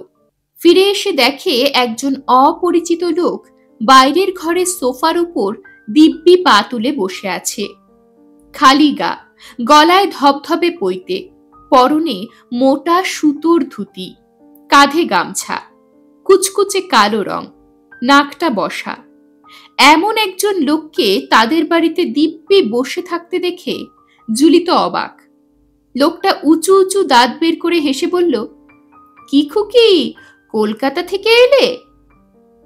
ফিরে এসে দেখে একজন অপরিচিত লোক বাইরের ঘরে সোফার উপর দিব্যি পা তুলে বসে আছে। খালি গা, গলায় ধবধবে পৈতে, পরনে মোটা সুতোর ধুতি, কাঁধে গামছা, কুচকুচে কালো রং, নাকটা বসা। এমন একজন লোককে তাদের বাড়িতে দিব্যি বসে থাকতে দেখে জুলি তো অবাক। লোকটা উঁচু উঁচু দাঁত বের করে হেসে বলল, কি খুকি, কলকাতা থেকে এলে?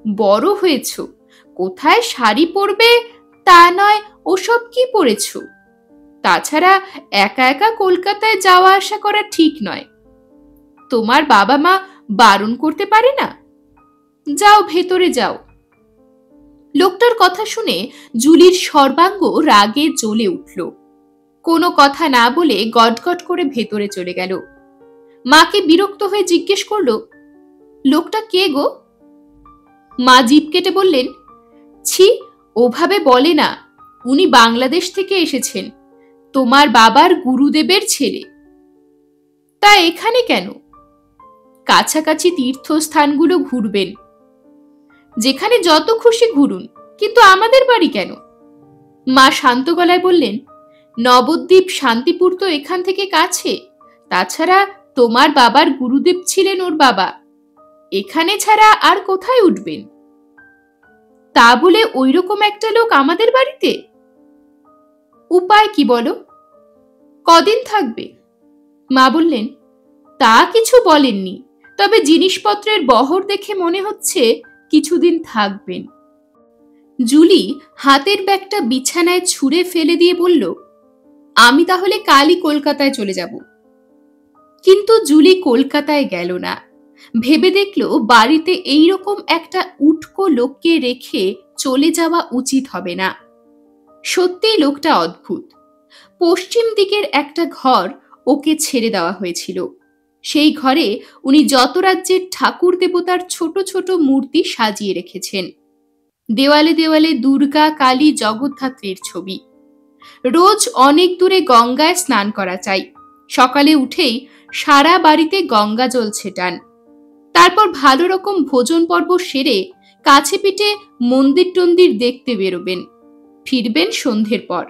বড় হয়েছ, কোথায় শাড়ি পরবে তা নয়, ওসব কি পরেছ? তাছাড়া একা একা কলকাতায় যাওয়া আসা করা ঠিক নয়। তোমার বাবা মা বারণ করতে পারে না? যাও, ভেতরে যাও। লোকটার কথা শুনে জুলির সর্বাঙ্গ রাগে জ্বলে উঠল। কোনো কথা না বলে গটগট করে ভেতরে চলে গেল। মাকে বিরক্ত হয়ে জিজ্ঞেস করল, লোকটা কে গো? মা জিভ কেটে বললেন, ছি, ওভাবে বলে না, উনি বাংলাদেশ থেকে এসেছেন, তোমার বাবার গুরুদেবের ছেলে। তা এখানে কেন? কাছাকাছি তীর্থস্থানগুলো ঘুরবেন, যেখানে যত খুশি ঘুরুন, কিন্তু আমাদের বাড়ি কেন? মা শান্ত গলায় বললেন, নবদ্বীপ, শান্তিপুর তো এখান থেকে কাছে। তাছাড়া তোমার বাবার গুরুদেব ছিলেন ওর বাবা, এখানে ছাড়া আর কোথায় উঠবেন? তা বলে ওইরকম একটা লোক আমাদের বাড়িতে? উপায় কি বলো? কদিন থাকবে? মা বললেন, তা কিছু বলেননি, তবে জিনিসপত্রের বহর দেখে মনে হচ্ছে কিছুদিন থাকবেন। জুলি হাতের ব্যাগটা বিছানায় ছুঁড়ে ফেলে দিয়ে বলল, আমি তাহলে কালই কলকাতায় চলে যাব। কিন্তু জুলি কলকাতায় গেল না। ভেবে দেখল বাড়িতে এইরকম একটা উটকো লোককে রেখে চলে যাওয়া উচিত হবে না। সত্যিই লোকটা অদ্ভুত। পশ্চিম দিকের একটা ঘর ওকে ছেড়ে দেওয়া হয়েছিল। সেই ঘরে উনি যত রাজ্যের ঠাকুর দেবতার ছোট ছোট মূর্তি সাজিয়ে রেখেছেন। দেওয়ালে দেওয়ালে দুর্গা, কালী, জগদ্ধাত্রীর ছবি। রোজ অনেক দূরে গঙ্গায় স্নান করা চাই। সকালে উঠেই সারা বাড়িতে গঙ্গা জল ছেটান। তারপর ভালো রকম ভোজন পর্ব সেরে কাছে পিঠে মন্দির টন্দির দেখতে বেরোবেন। ফিরবেন সন্ধ্যের পর।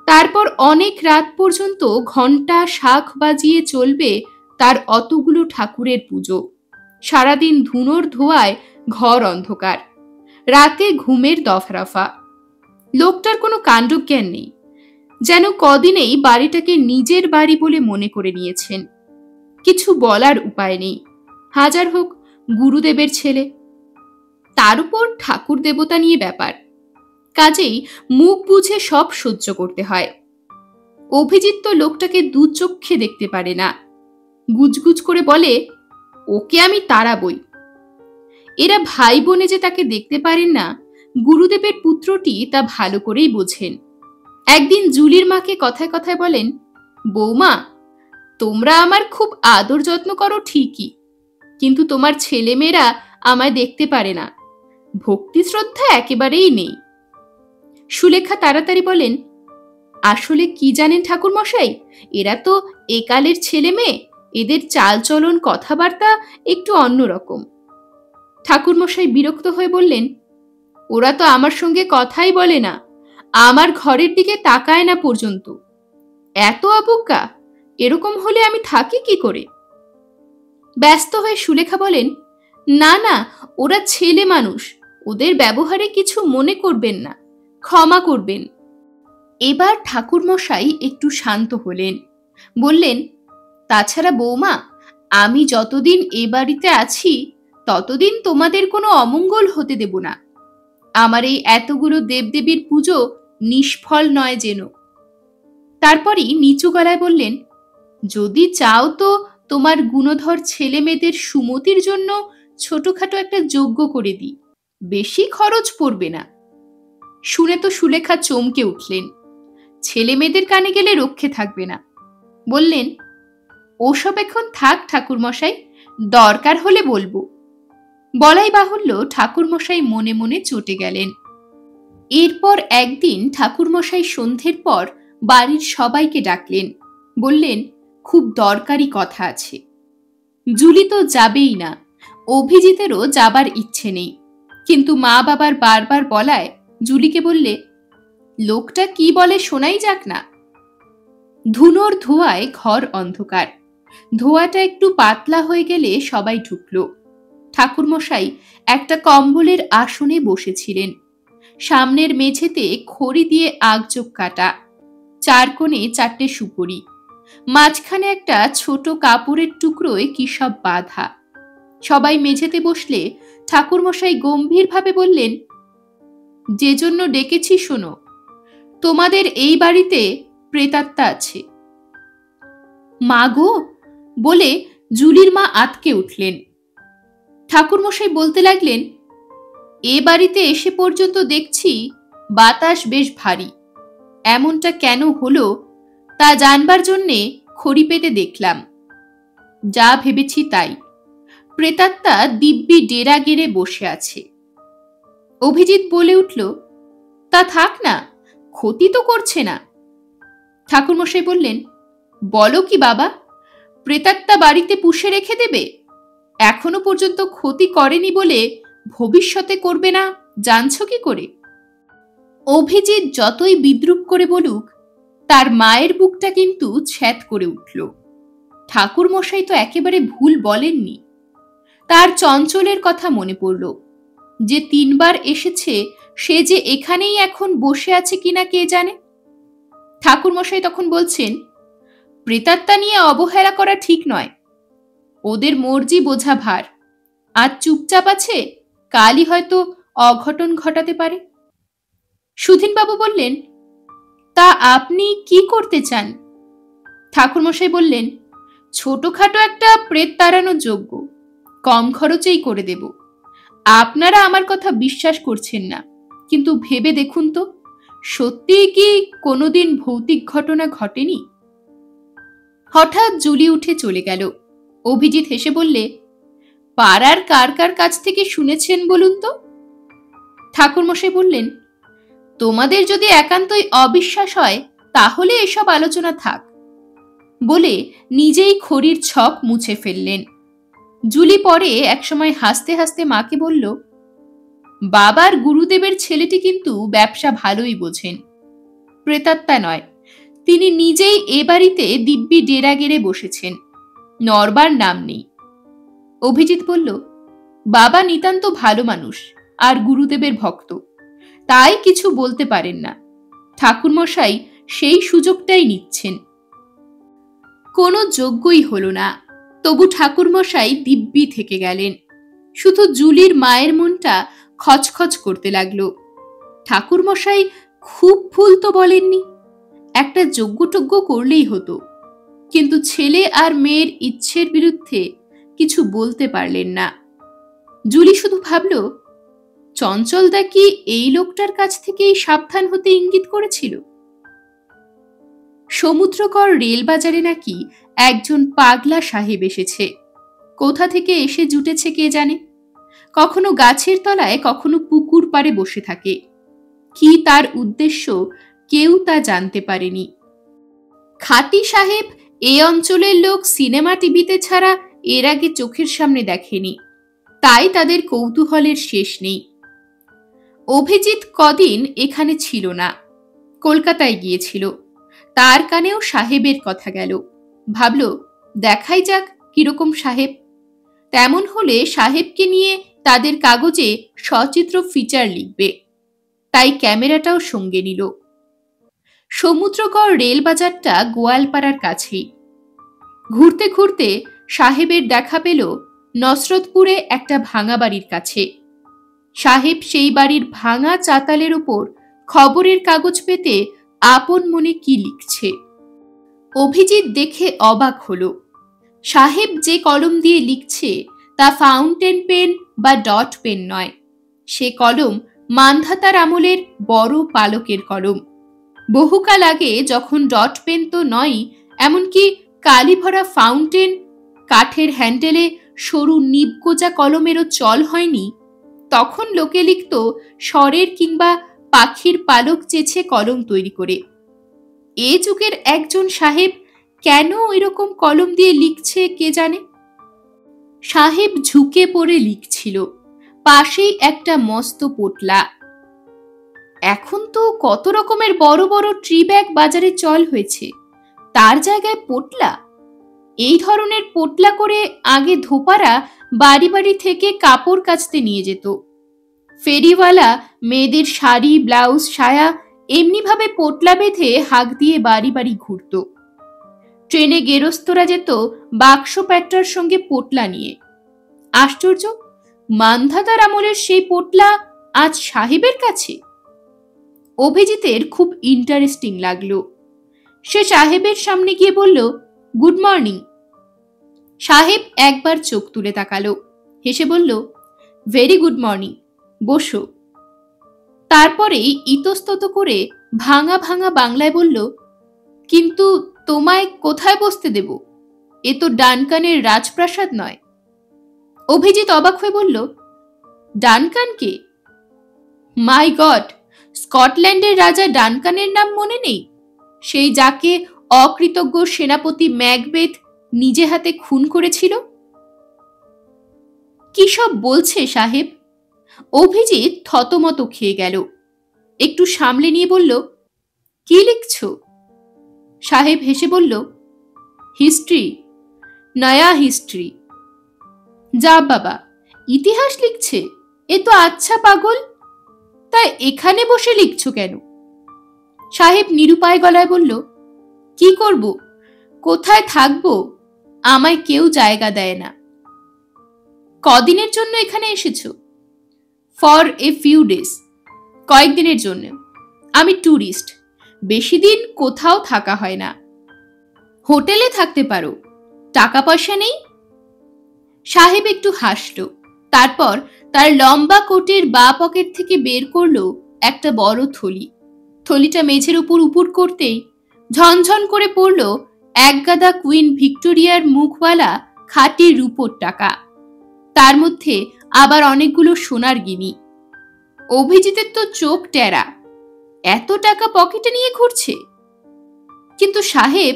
তারপর অনেক রাত পর্যন্ত ঘণ্টা শাঁখ বাজিয়ে চলবে তার অতগুলো ঠাকুরের পুজো। সারাদিন ধুনোর ধোঁয়ায় ঘর অন্ধকার, রাতে ঘুমের দফারফা। লোকটার কোনো কাণ্ডজ্ঞান নেই, যেন কদিনেই বাড়িটাকে নিজের বাড়ি বলে মনে করে নিয়েছেন। কিছু বলার উপায় নেই, হাজার হোক গুরুদেবের ছেলে। তার উপর ঠাকুর দেবতা নিয়ে ব্যাপার, কাজেই মুখ বুঝে সব সহ্য করতে হয়। অভিজিৎ তো লোকটাকে দু চক্ষে দেখতে পারে না। গুজগুজ করে বলে, ওকে আমি তাড়াবই। এরা ভাই বোনে যে তাকে দেখতে পারেন না, গুরুদেবের পুত্রটি তা ভালো করেই বোঝেন। একদিন জুলির মাকে কথায় কথায় বলেন, বৌমা, তোমরা আমার খুব আদর যত্ন করো ঠিকই, কিন্তু তোমার ছেলেমেয়েরা আমায় দেখতে পারে না, ভক্তি শ্রদ্ধা একেবারেই নেই। সুলেখা তাড়াতাড়ি বলেন, আসলে কি জানেন ঠাকুর মশাই, এরা তো একালের ছেলে মেয়ে, এদের চালচলন কথাবার্তা একটু অন্যরকম। ঠাকুর মশাই বিরক্ত হয়ে বললেন, ওরা তো আমার সঙ্গে কথাই বলে না, আমার ঘরের দিকে তাকায় না পর্যন্ত। এত অবজ্ঞা! এরকম হলে আমি থাকি কি করে? ব্যস্ত হয়ে সুলেখা বলেন, না না, ওরা ছেলে মানুষ, ওদের ব্যবহারে কিছু মনে করবেন না, ক্ষমা করবেন। এবার ঠাকুর মশাই একটু শান্ত হলেন। বললেন, তাছাড়া বৌমা, আমি যতদিন এ বাড়িতে আছি ততদিন তোমাদের কোনো অমঙ্গল হতে দেব না। আমার এই এতগুলো দেবদেবীর পুজো নিষ্ফল নয় যেন। তারপরই নিচু গলায় বললেন, যদি চাও তো তোমার গুণধর ছেলে মেয়েদের সুমতির জন্য ছোটখাটো একটা যজ্ঞ করে দিই, বেশি খরচ পড়বে না। শুনে তো সুলেখা চমকে উঠলেন। ছেলে মেয়েদের কানে গেলে রক্ষে থাকবে না। বললেন, ওসব এখন থাক ঠাকুর মশাই, দরকার হলে বলবো। বলাই বাহুল্য ঠাকুর মশাই মনে মনে চটে গেলেন। এরপর একদিন ঠাকুর মশাই সন্ধ্যের পর বাড়ির সবাইকে ডাকলেন। বললেন, খুব দরকারি কথা আছে। জুলি তো যাবেই না, অভিজিতেরও যাবার ইচ্ছে নেই, কিন্তু মা বাবার বারবার বলায় জুলিকে বললে, লোকটা কি বলে শোনাই যাক না। ধুনোর ধোঁয়ায় ঘর অন্ধকার। ধোঁয়াটা একটু পাতলা হয়ে গেলে সবাই ঢুকল। ঠাকুরমশাই একটা কম্বলের আসনে বসেছিলেন। সামনের মেঝেতে খড়ি দিয়ে আগযোগ কাটা, চার কোণে চারটে সুপুরি, মাঝখানে একটা ছোট কাপড়ের টুকরোয় কি সব বাঁধা। সবাই মেঝেতে বসলে ঠাকুরমশাই গম্ভীরভাবে বললেন, যে জন্য ডেকেছি শোনো, তোমাদের এই বাড়িতে প্রেতাত্মা আছে। মা গো বলে জুলির মা আঁতকে উঠলেন। ঠাকুরমশাই বলতে লাগলেন, এ বাড়িতে এসে পর্যন্ত দেখছি বাতাস বেশ ভারী। এমনটা কেন হলো তা জানবার জন্যে খড়ি পেতে দেখলাম। যা ভেবেছি তাই, প্রেতাত্মা দিব্যি ডেরা গেড়ে বসে আছে। অভিজিৎ বলে উঠল, তা থাক না, ক্ষতি তো করছে না। ঠাকুরমশাই বললেন, বলো কি বাবা, প্রেতাত্মা বাড়িতে পুষে রেখে দেবে? এখনো পর্যন্ত ক্ষতি করেনি বলে ভবিষ্যতে করবে না জানছ কি করে? অভিজিৎ যতই বিদ্রুপ করে বলুক, তার মায়ের বুকটা কিন্তু ছ্যাঁত করে উঠল। ঠাকুর মশাই তো একেবারে ভুল বলেননি। তার চঞ্চলের কথা মনে পড়ল। যে 3 বার এসেছে সে যে এখানেই এখন বসে আছে কিনা কে জানে। ঠাকুর মশাই তখন বলছেন, প্রেতাত্মা নিয়ে অবহেলা করা ঠিক নয়। ওদের মর্জি বোঝা ভার। আজ চুপচাপ আছে, কালই হয়তো অঘটন ঘটাতে পারে। সুধীনবাবু বললেন, তা আপনি কি করতে চান? ঠাকুরমশাই বললেন, ছোটখাটো একটা প্রেত তাড়ানোর যজ্ঞ, কম খরচেই করে দেব। আপনারা আমার কথা বিশ্বাস করছেন না, কিন্তু ভেবে দেখুন তো, সত্যিই কি কোনোদিন ভৌতিক ঘটনা ঘটেনি? হঠাৎ জুলি উঠে চলে গেল। অভিজিৎ হেসে বললে, পাড়ার কার কার কাছ থেকে শুনেছেন বলুন তো? ঠাকুরমশাই বললেন, তোমাদের যদি একান্তই অবিশ্বাস হয় তাহলে এসব আলোচনা থাক, বলে নিজেই খড়ির ছক মুছে ফেললেন। জুলি পরে একসময় হাসতে হাসতে মাকে বলল, বাবার গুরুদেবের ছেলেটি কিন্তু ব্যবসা ভালোই বোঝেন। প্রেতাত্মা নয়, তিনি নিজেই এ বাড়িতে দিব্যি ডেরা গেড়ে বসেছেন, নড়বার নাম নেই। অভিজিৎ বলল, বাবা নিতান্ত ভালো মানুষ আর গুরুদেবের ভক্ত, তাই কিছু বলতে পারেন না। ঠাকুরমশাই সেই সুযোগটাই নিচ্ছেন। কোনো যজ্ঞই হলো না, তবু ঠাকুরমশাই দিব্যি থেকে গেলেন। শুধু জুলির মায়ের মনটা খচখচ করতে লাগলো। ঠাকুরমশাই খুব ভুল তো বলেননি, একটা যজ্ঞটজ্ঞ করলেই হতো। কিন্তু ছেলে আর মেয়ের ইচ্ছের বিরুদ্ধে কিছু বলতে পারলেন না। জুলি শুধু ভাবল, চঞ্চলদা কি এই লোকটার কাছ থেকেই সাবধান হতে ইঙ্গিত করেছিল? সমুদ্রকর রেলবাজারে নাকি একজন পাগলা সাহেব এসেছে। কোথা থেকে এসে জুটেছে কে জানে। কখনো গাছের তলায়, কখনো পুকুর পাড়ে বসে থাকে। কি তার উদ্দেশ্য কেউ তা জানতে পারেনি। খাটি সাহেব এই অঞ্চলের লোক সিনেমা টিভিতে ছাড়া এর আগে চোখের সামনে দেখেনি, তাই তাদের কৌতূহলের শেষ নেই। অভিজিৎ কদিন এখানে ছিল না, কলকাতায় গিয়েছিল। তার কানেও সাহেবের কথা গেল। ভাবল, দেখাই যাক কিরকম সাহেব। তেমন হলে সাহেবকে নিয়ে তাদের কাগজে সচিত্র ফিচার লিখবে। তাই ক্যামেরাটাও সঙ্গে নিল। সমুদ্রকর রেলবাজারটা গোয়ালপাড়ার কাছেই। ঘুরতে ঘুরতে সাহেবের দেখা পেল নসরতপুরে একটা ভাঙা বাড়ির কাছে। সাহেব সেই বাড়ির ভাঙা চাতালের উপর খবরের কাগজ পেতে আপন মনে কি লিখছে। অভিজিৎ দেখে অবাক হলো। সাহেব যে কলম দিয়ে লিখছে তা ফাউন্টেন পেন বা ডট পেন নয়, সে কলম মান্ধাতার আমলের বড় পালকের কলম। বহুকাল আগে যখন ডট পেন তো নয়, এমনকি কালি ভরা ফাউন্টেন, কাঠের হ্যান্ডেলে সরু নিবগোজা কলমেরও চল হয়নি, তখন লোকে লিখত স্বরের কিংবা পাখির পালক চেছে কলম তৈরি করে। এ যুগের একজন সাহেব কেন ওইরকম কলম দিয়ে লিখছে কে জানে। সাহেব ঝুঁকে পড়ে লিখছিল, পাশেই একটা মস্ত পোটলা। এখন তো কত রকমের বড় বড় ট্রি ব্যাগ বাজারে চল হয়েছে, তার জায়গায় পোটলা। এই ধরনের পোটলা করে আগে ধোপারা বাড়ি বাড়ি থেকে কাপড় কাচতে নিয়ে যেত। ফেরিওয়ালা মেয়েদের শাড়ি, ব্লাউজ, সায়া এমনিভাবে পোটলা বেঁধে হাঁক দিয়ে বাড়ি বাড়ি ঘুরত। ট্রেনে গেরস্তরা যেত বাক্স প্যাট্রার সঙ্গে পোটলা নিয়ে। আশ্চর্য, মান্ধাতার আমলের সেই পোটলা আজ সাহেবের কাছে। অভিজিতের খুব ইন্টারেস্টিং লাগলো। সে সাহেবের সামনে গিয়ে বলল, গুড মর্নিং। সাহেব একবার চোখ তুলে তাকালো, হেসে বলল, ভেরি গুড মর্নিং, বসো। তারপরেই ইতস্তত করে ভাঙা ভাঙা বাংলায় বলল, কিন্তু তোমায় কোথায় বসতে দেব? এ তো ডানকানের রাজপ্রাসাদ নয়। অভিজিৎ অবাক হয়ে বলল, ডানকান কে? মাই গড, স্কটল্যান্ডের রাজা ডানকানের নাম মনে নেই? সেই যাকে অকৃতজ্ঞ সেনাপতি ম্যাকবেথ নিজে হাতে খুন করেছিল। কি সব বলছে সাহেব? অভিজিৎ থতমত খেয়ে গেল। একটু সামলে নিয়ে বলল, কি লিখছ? সাহেব হেসে বলল, হিস্ট্রি, নয়া হিস্ট্রি। যা বাবা, ইতিহাস লিখছে? এ তো আচ্ছা পাগল, তাই এখানে বসে লিখছ কেন? সাহেব নিরুপায় গলায় বলল, কি করব, কোথায় থাকবো? আমায় কেউ জায়গা দেয় না। কদিনের জন্য এখানে এসেছো? ফর এ ফিউ ডেজ, কয়েকদিনের জন্য। আমি ট্যুরিস্ট, বেশি দিন কোথাও থাকা হয় না। হোটেলে থাকতে পারো, টাকা পয়সা নেই? সাহেব একটু হাসল, তারপর তার লম্বা কোটের বাঁ পকেট থেকে বের করলো একটা বড় থলি। থলিটা মেঝের উপর উপুড় করতেই ঝনঝন করে পড়ল একগাদা কুইন ভিক্টোরিয়ার মুখওয়ালা খাঁটি রূপোর টাকা, তার মধ্যে আবার অনেকগুলো সোনার গিনি। অভিজিতের তো চোখ টেরা, এত টাকা পকেটে নিয়ে ঘুরছে। কিন্তু সাহেব,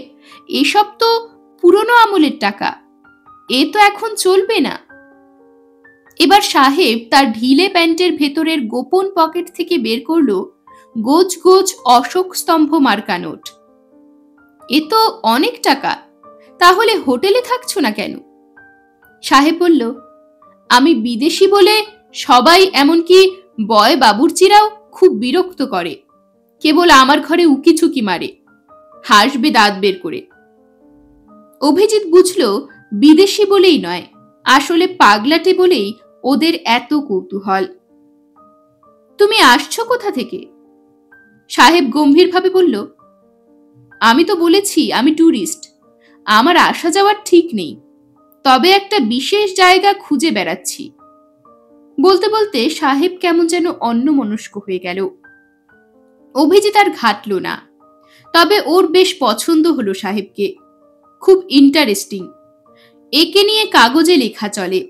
এসব তো পুরনো আমলের টাকা, এ তো এখন চলবে না। এবার সাহেব তার ঢিলে প্যান্টের ভেতরের গোপন পকেট থেকে বের করলো গোজ গোজ অশোক স্তম্ভ মার্কা নোট। এ তো অনেক টাকা, তাহলে হোটেলে থাকছো না কেন? সাহেব বলল, আমি বিদেশি বলে সবাই, এমনকি বয় বাবুর্চিরাও খুব বিরক্ত করে, কেবল আমার ঘরে উকিঝুঁকি মারে, হাসবে দাঁত বের করে। অভিজিৎ বুঝল বিদেশি বলেই নয়, আসলে পাগলাটে বলেই ওদের এত কৌতূহল। তুমি আসছো কোথা থেকে? সাহেব গম্ভীরভাবে বলল, আমি তো বলেছি আমি ট্যুরিস্ট, আমার আসা যাওয়ার ঠিক নেই, তবে একটা বিশেষ জায়গা খুঁজে বেড়াচ্ছি। বলতে বলতে সাহেব কেমন যেন অন্যমনস্ক হয়ে গেল। অভিজিৎ আর ঘাটল না, তবে ওর বেশ পছন্দ হলো সাহেবকে, খুব ইন্টারেস্টিং। একে নিয়ে কাগজে লেখা চলে।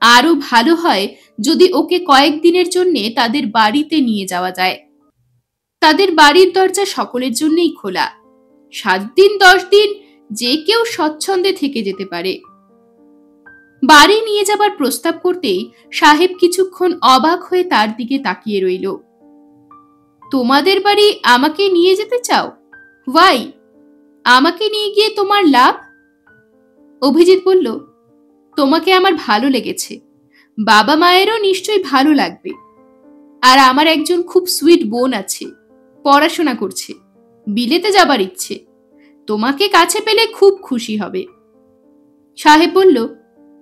আরো ভালো হয় যদি ওকে কয়েকদিনের জন্য তাদের বাড়িতে নিয়ে যাওয়া যায়। তাদের বাড়ির দরজা সকলের জন্যই খোলা, 7 দিন 10 দিন যে কেউ স্বচ্ছন্দে থেকে যেতে পারে। বাড়ি নিয়ে যাবার প্রস্তাব করতেই সাহেব কিছুক্ষণ অবাক হয়ে তার দিকে তাকিয়ে রইল। তোমাদের বাড়ি আমাকে নিয়ে যেতে চাও? ওয়াই? আমাকে নিয়ে গিয়ে তোমার লাভ? অভিজিৎ বলল, তোমাকে আমার ভালো লেগেছে, বাবা মায়েরও নিশ্চয়ই ভালো লাগবে। আর আমার একজন খুব সুইট বোন আছে, পড়াশোনা করছে, বিলেতে যাবার ইচ্ছে, তোমাকে কাছে পেলে খুব খুশি হবে। সাহেব বলল,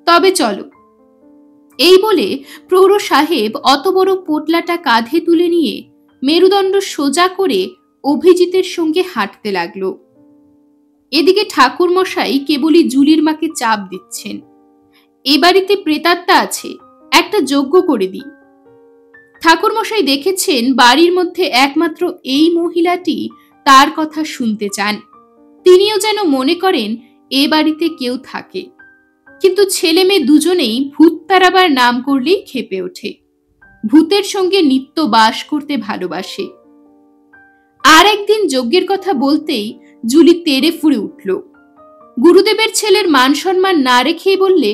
তবে চলো। এই বলে প্রৌঢ় সাহেব অত বড় পোটলাটা কাঁধে তুলে নিয়ে মেরুদণ্ড সোজা করে অভিজিতের সঙ্গে হাঁটতে লাগলো। এদিকে ঠাকুর মশাই কেবলই জুলির মাকে চাপ দিচ্ছেন, এ বাড়িতে প্রেতাত্মা আছে, একটা যজ্ঞ করে দিই। ঠাকুর মশাই দেখেছেন বাড়ির মধ্যে একমাত্র এই মহিলাটি তার কথা শুনতে চান। তিনিও যেন মনে করেন এ বাড়িতে কেউ থাকে, কিন্তু ছেলে মেয়ে দুজনেই ভূত তাড়াবার নাম করলেই ক্ষেপে ওঠে। ভূতের সঙ্গে নিত্য বাস করতে ভালোবাসে। আর একদিন যজ্ঞের কথা বলতেই জুলি তেড়ে ফুঁড়ে উঠল। গুরুদেবের ছেলের মান সম্মান না রেখেই বললে,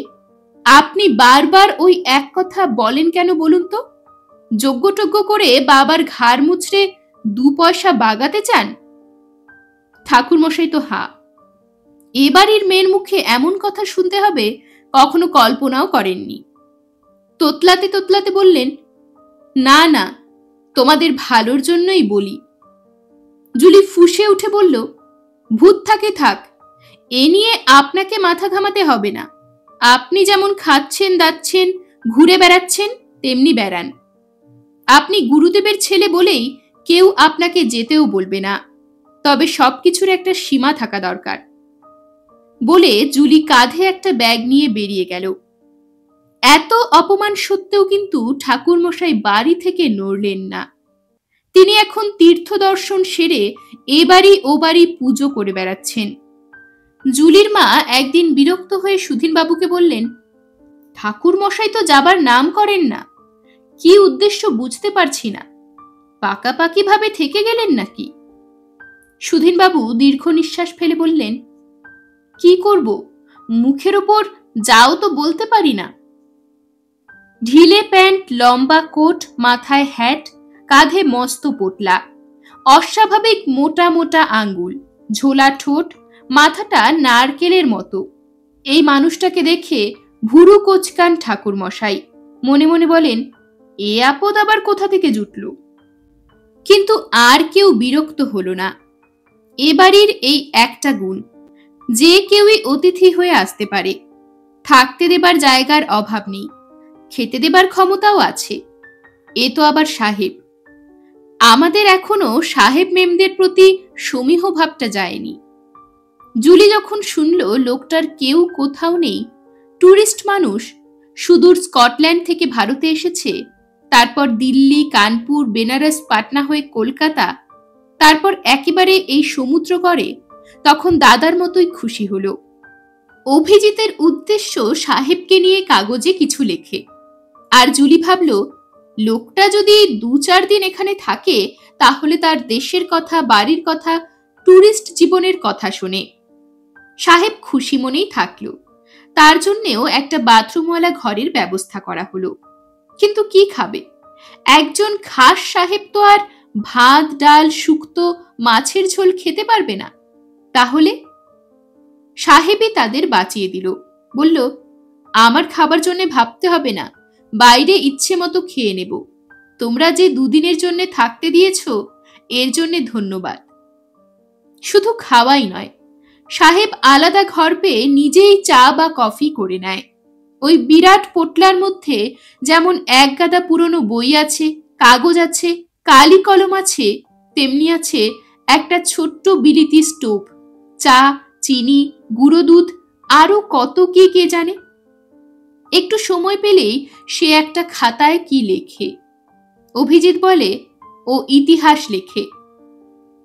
আপনি বারবার ওই এক কথা বলেন কেন বলুন তো? যজ্ঞটজ্ঞ করে বাবার ঘাড় মুচড়ে 2 পয়সা বাগাতে চান? ঠাকুর মশাই তো হা। এ বাড়ির মেয়ের মুখে এমন কথা শুনতে হবে কখনো কল্পনাও করেননি। তোতলাতে তোতলাতে বললেন, না না, তোমাদের ভালোর জন্যই বলি। জুলি ফুঁসে উঠে বলল, ভূত থাকে থাক, এ নিয়ে আপনাকে মাথা ঘামাতে হবে না। আপনি যেমন খাচ্ছেন দাচ্ছেন ঘুরে বেড়াচ্ছেন তেমনি বেড়ান। আপনি গুরুদেবের ছেলে বলেই কেউ আপনাকে যেতেও বলবে না, তবে সবকিছুর একটা সীমা থাকা দরকার। বলে জুলি কাঁধে একটা ব্যাগ নিয়ে বেরিয়ে গেল। এত অপমান সত্ত্বেও কিন্তু ঠাকুর মশাই বাড়ি থেকে নড়লেন না। তিনি এখন তীর্থ দর্শন সেরে এ বাড়ি ও বাড়ি পুজো করে বেড়াচ্ছেন। জুলির মা একদিন বিরক্ত হয়ে সুধীনবাবুকে বললেন, ঠাকুর মশাই তো যাবার নাম করেন না, কি উদ্দেশ্য বুঝতে পারছি না, পাকাপাকি ভাবে থেকে গেলেন নাকি? সুধীনবাবু দীর্ঘ নিঃশ্বাস ফেলে বললেন, কি করব, মুখের ওপর যাও তো বলতে পারি না। ঢিলে প্যান্ট, লম্বা কোট, মাথায় হ্যাট, কাঁধে মস্ত পোটলা, অস্বাভাবিক মোটা মোটা আঙ্গুল, ঝোলা ঠোঁট, মাথাটা নারকেলের মতো। এই মানুষটাকে দেখে ভুরু কোচকান ঠাকুর মশাই। মনে মনে বলেন, এ আপদ আবার কোথা থেকে জুটল? কিন্তু আর কেউ বিরক্ত হলো না। এ বাড়ির এই একটা গুণ, যে কেউই অতিথি হয়ে আসতে পারে, থাকতে দেবার জায়গার অভাব নেই, খেতে দেবার ক্ষমতাও আছে। এ তো আবার সাহেব। আমাদের এখনো সাহেব মেমদের প্রতি সমীহ ভাবটা যায়নি। জুলি যখন শুনল লোকটার কেউ কোথাও নেই, টুরিস্ট মানুষ, সুদূর স্কটল্যান্ড থেকে ভারতে এসেছে, তারপর দিল্লি, কানপুর, বেনারস, পাটনা হয়ে কলকাতা, তারপর একেবারে এই সমুদ্র করে, তখন দাদার মতোই খুশি হলো। অভিজিতের উদ্দেশ্য সাহেবকে নিয়ে কাগজে কিছু লেখে, আর জুলি ভাবল লোকটা যদি 2-4 দিন এখানে থাকে তাহলে তার দেশের কথা, বাড়ির কথা, টুরিস্ট জীবনের কথা শোনে। সাহেব খুশি মনেই থাকলো। তার জন্যেও একটা বাথরুমওয়ালা ঘরের ব্যবস্থা করা হলো। কিন্তু কি খাবে? একজন খাস সাহেব তো আর ভাত, ডাল, শুক্তো, মাছের ঝোল খেতে পারবে না। তাহলে সাহেবই তাদের বাঁচিয়ে দিল। বলল, আমার খাবার জন্য ভাবতে হবে না, বাইরে ইচ্ছে মতো খেয়ে নেব। তোমরা যে 2 দিনের জন্য থাকতে দিয়েছ, এর জন্য ধন্যবাদ। শুধু খাওয়াই নয়, সাহেব আলাদা ঘর পেয়ে নিজেই চা বা কফি করে নেয়। ওই বিরাট পোটলার মধ্যে যেমন এক গাদা পুরনো বই আছে, কাগজ আছে, কালি কলম আছে, তেমনি আছে একটা ছোট্ট বিলিতি স্টোভ, চা, চিনি, গুঁড়ো দুধ, আরো কত কি কে জানে। একটু সময় পেলেই সে একটা খাতায় কি লেখে। অভিজিৎ বলে ও ইতিহাস লেখে।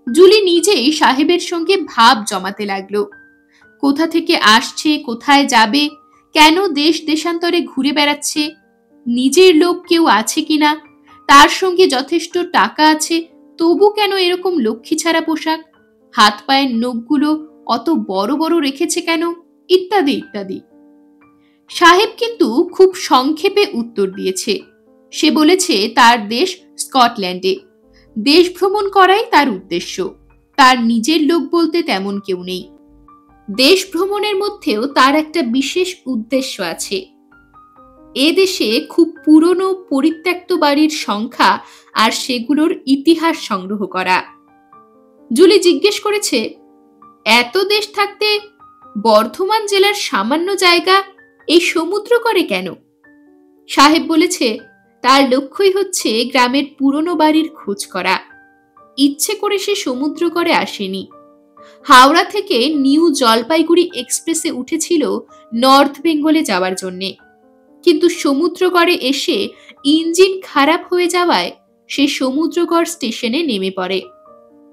জুলি নিজেই সাহেবের সঙ্গে ভাব জমাতে লাগলো। কোথা থেকে আসছে, কোথায় যাবে, কেন দেশ দেশান্তরে ঘুরে বেড়াচ্ছে, নিজের লোক কেউ আছে কিনা, তার সঙ্গে যথেষ্ট টাকা আছে, তবু কেন এরকম লক্ষ্মী ছাড়া পোশাক, হাত পায়ের নখগুলো অত বড় বড় রেখেছে কেন, ইত্যাদি ইত্যাদি। সাহেব কিন্তু খুব সংক্ষেপে উত্তর দিয়েছে। সে বলেছে তার দেশ স্কটল্যান্ডে, দেশ ভ্রমণ করাই তার উদ্দেশ্য, তার নিজের লোক বলতে তেমন কেউ নেই। দেশ ভ্রমণের মধ্যেও তার একটা বিশেষ উদ্দেশ্য আছে। এ দেশে খুব পুরনো পরিত্যক্ত বাড়ির সংখ্যা আর সেগুলোর ইতিহাস সংগ্রহ করা। জুলি জিজ্ঞেস করেছে, এত দেশ থাকতে বর্ধমান জেলার সামান্য জায়গা এই সমুদ্র করে কেন? সাহেব বলেছে তার লক্ষ্যই হচ্ছে গ্রামের পুরনো বাড়ির খোঁজ করা। ইচ্ছে করে সে সমুদ্র করে আসেনি। হাওড়া থেকে নিউ জলপাইগুড়ি এক্সপ্রেসে উঠেছিল নর্থ বেঙ্গলে যাওয়ার জন্যে, কিন্তু সমুদ্রগড়ে এসে ইঞ্জিন খারাপ হয়ে যাওয়ায় সে সমুদ্রগড় স্টেশনে নেমে পড়ে।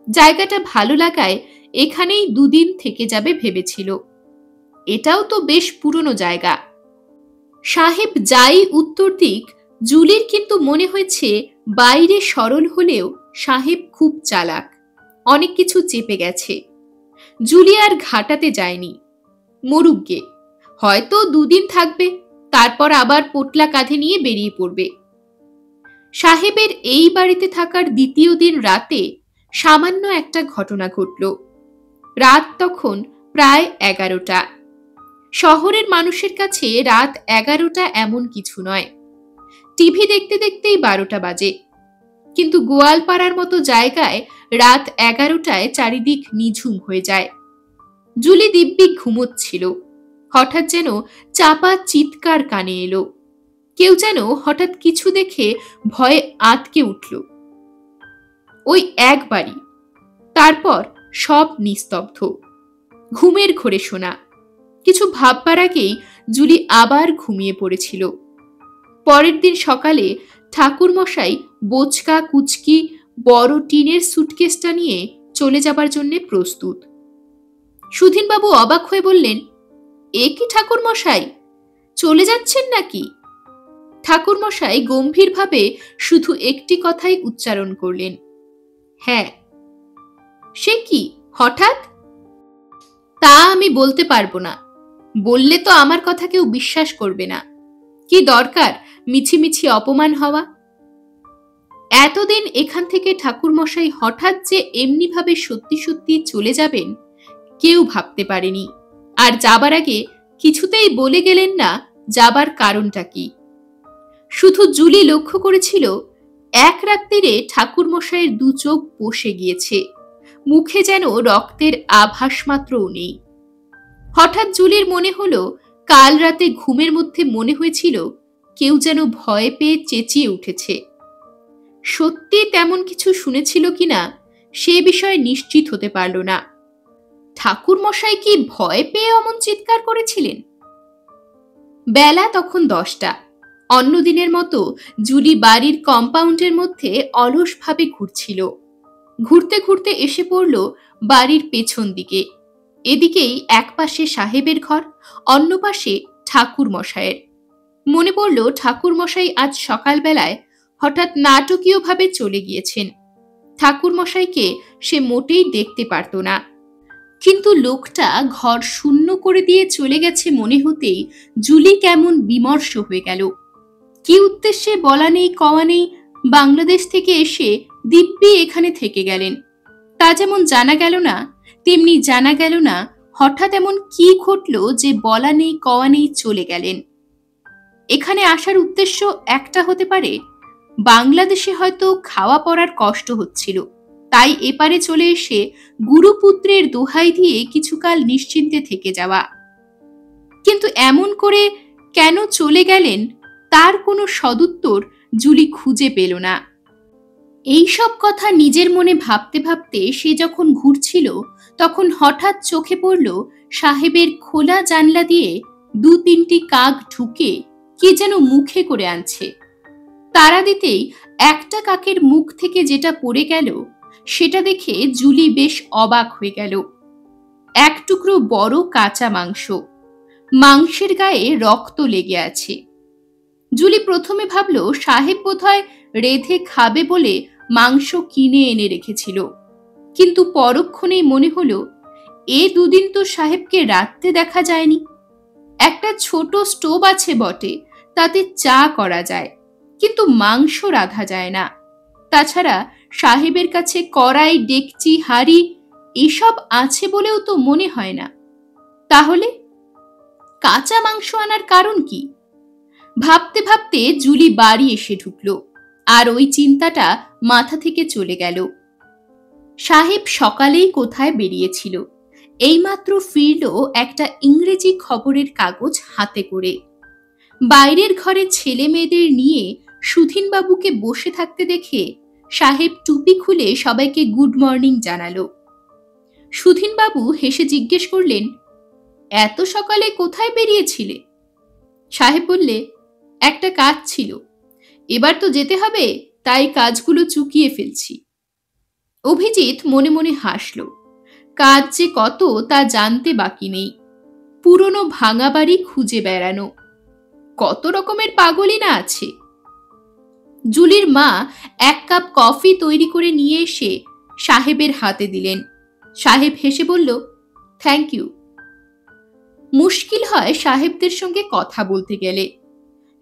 জায়গাটা ভালো লাগায় এখানেই 2 দিন থেকে যাবে ভেবেছিল। এটাও তো বেশ পুরনো জায়গা। সাহেব যাই উত্তর দিক, জুলির কিন্তু মনে হয়েছে বাইরে সরল হলেও সাহেব খুব চালাক, অনেক কিছু চেপে গেছে। জুলি আর ঘাটাতে যায়নি। মরুগ্গে, হয়তো 2 দিন থাকবে, তারপর আবার পোটলা কাঁধে নিয়ে বেরিয়ে পড়বে। সাহেবের এই বাড়িতে থাকার 2য় দিন রাতে সামান্য একটা ঘটনা ঘটল। রাত তখন প্রায় 11টা। শহরের মানুষের কাছে রাত 11টা এমন কিছু নয়। টিভি দেখতে দেখতেই 12টা বাজে। কিন্তু গোয়ালপাড়ার মতো জায়গায় রাত 11টায় চারিদিক নিঝুম হয়ে যায়। জুলি দিব্যি ঘুমোচ্ছিল। হঠাৎ যেন চাপা চিৎকার কানে এলো। কেউ যেন হঠাৎ কিছু দেখে ভয়ে আঁতকে উঠল। ওই একবারই, তারপর সব নিস্তব্ধ, ঘুমের ঘোরে শোনা। কিছু ভাববার আগেই জুলি আবার ঘুমিয়ে পড়েছিল। পরের দিন সকালে ঠাকুরমশাই বোচকা কুচকি বড় টিনের সুটকেসটা নিয়ে চলে যাবার জন্য প্রস্তুত। সুধীনবাবু অবাক হয়ে বললেন, এ কি ঠাকুরমশাই, চলে যাচ্ছেন নাকি? ঠাকুরমশাই গম্ভীরভাবে শুধু একটি কথাই উচ্চারণ করলেন, হ্যাঁ। সে কি হঠাৎ? তা আমি বলতে পারবো না। বললে তো আমার কথা কেউ বিশ্বাস করবে না। কি দরকার মিছিমিছি অপমান হওয়া? এতদিন এখান থেকে ঠাকুরমশাই হঠাৎ যে এমনিভাবে সত্যি সত্যি চলে যাবেন কেউ ভাবতে পারেনি। আর যাবার আগে কিছুতেই বলে গেলেন না যাবার কারণটা কি। শুধু জুলি লক্ষ্য করেছিল এক রাত্রিরে ঠাকুরমশাইয়ের 2 চোখ বসে গিয়েছে, মুখে যেন রক্তের আভাস মাত্রও নেই। হঠাৎ জুলির মনে হলো কাল রাতে ঘুমের মধ্যে মনে হয়েছিল কেউ যেন ভয় পেয়ে চেঁচিয়ে উঠেছে। সত্যি তেমন কিছু শুনেছিল কিনা সে বিষয়ে নিশ্চিত হতে পারল না। ঠাকুর মশাই কি ভয় পেয়ে অমন চিৎকার করেছিলেন? বেলা তখন 10টা। অন্যদিনের মতো জুলি বাড়ির কম্পাউন্ডের মধ্যে অলসভাবে ঘুরছিল। ঘুরতে ঘুরতে এসে পড়ল বাড়ির পেছন দিকে। এদিকেই এক পাশে সাহেবের ঘর, অন্য পাশে ঠাকুর মশাইয়ের। মনে পড়ল ঠাকুর মশাই আজ সকালবেলায় হঠাৎ নাটকীয়ভাবে চলে গিয়েছেন। ঠাকুর মশাইকে সে মোটেই দেখতে পারত না, কিন্তু লোকটা ঘর শূন্য করে দিয়ে চলে গেছে মনে হতেই জুলি কেমন বিমর্ষ হয়ে গেল। কি উদ্দেশ্যে বলা নেই কওয়া নেই বাংলাদেশ থেকে এসে দিব্যি এখানে থেকে গেলেন, তা যেমন জানা গেল না, তেমনি জানা গেল না হঠাৎ এমন কি ঘটল যে বলা নেই কওয়া নেই চলে গেলেন। এখানে আসার উদ্দেশ্য একটা হতে পারে, বাংলাদেশে হয়তো খাওয়া পড়ার কষ্ট হচ্ছিল, তাই এপারে চলে এসে গুরুপুত্রের দোহাই দিয়ে কিছুকাল নিশ্চিন্তে থেকে যাওয়া। কিন্তু এমন করে কেন চলে গেলেন তার কোনো সদুত্তর জুলি খুঁজে পেল না। এইসব কথা নিজের মনে ভাবতে ভাবতে সে যখন ঘুরছিল তখন হঠাৎ চোখে পড়ল সাহেবের খোলা জানলা দিয়ে 2-3টি কাক ঢুকে কে যেন মুখে করে আনছে। তারা দিতেই একটা কাকের মুখ থেকে যেটা পড়ে গেল সেটা দেখে জুলি বেশ অবাক হয়ে গেল। এক টুকরো বড় কাঁচা মাংস, মাংসের গায়ে রক্ত লেগে আছে। জুলি প্রথমে ভাবল সাহেব বোধহয় রেঁধে খাবে বলে মাংস কিনে এনে রেখেছিল, কিন্তু পরক্ষণেই মনে হলো এ দুদিন তো সাহেবকে রাত্রে দেখা যায়নি। একটা ছোট স্টোভ আছে বটে, তাতে চা করা যায়, কিন্তু মাংস রাঁধা যায় না। তাছাড়া সাহেবের কাছে কড়াই, ডেকচি, হাঁড়ি এসব আছে বলেও তো মনে হয় না। তাহলে কাঁচা মাংস আনার কারণ কি? ভাবতে ভাবতে জুলি বাড়ি এসে ঢুকল, আর ওই চিন্তাটা মাথা থেকে চলে গেল। সাহেব সকালেই কোথায় বেরিয়েছিল, এইমাত্র ফিরল একটা ইংরেজি খবরের কাগজ হাতে করে। বাইরের ঘরে ছেলে মেয়েদের নিয়ে সুধীনবাবুকে বসে থাকতে দেখে সাহেব টুপি খুলে সবাইকে গুড মর্নিং জানালো। সুধীনবাবু হেসে জিজ্ঞেস করলেন, এত সকালে কোথায় বেরিয়েছিলে? সাহেব বললে, একটা কাজ ছিল, এবার তো যেতে হবে, তাই কাজগুলো চুকিয়ে ফেলছি। অভিজিৎ মনে মনে হাসল। কাজ যে কত তা জানতে বাকি নেই। পুরনো ভাঙা বাড়ি খুঁজে বেড়ানো, কত রকমের পাগলই না আছে। জুলির মা 1 কাপ কফি তৈরি করে নিয়ে এসে সাহেবের হাতে দিলেন। সাহেব হেসে বলল, থ্যাংক ইউ। মুশকিল হয় সাহেবদের সঙ্গে কথা বলতে গেলে।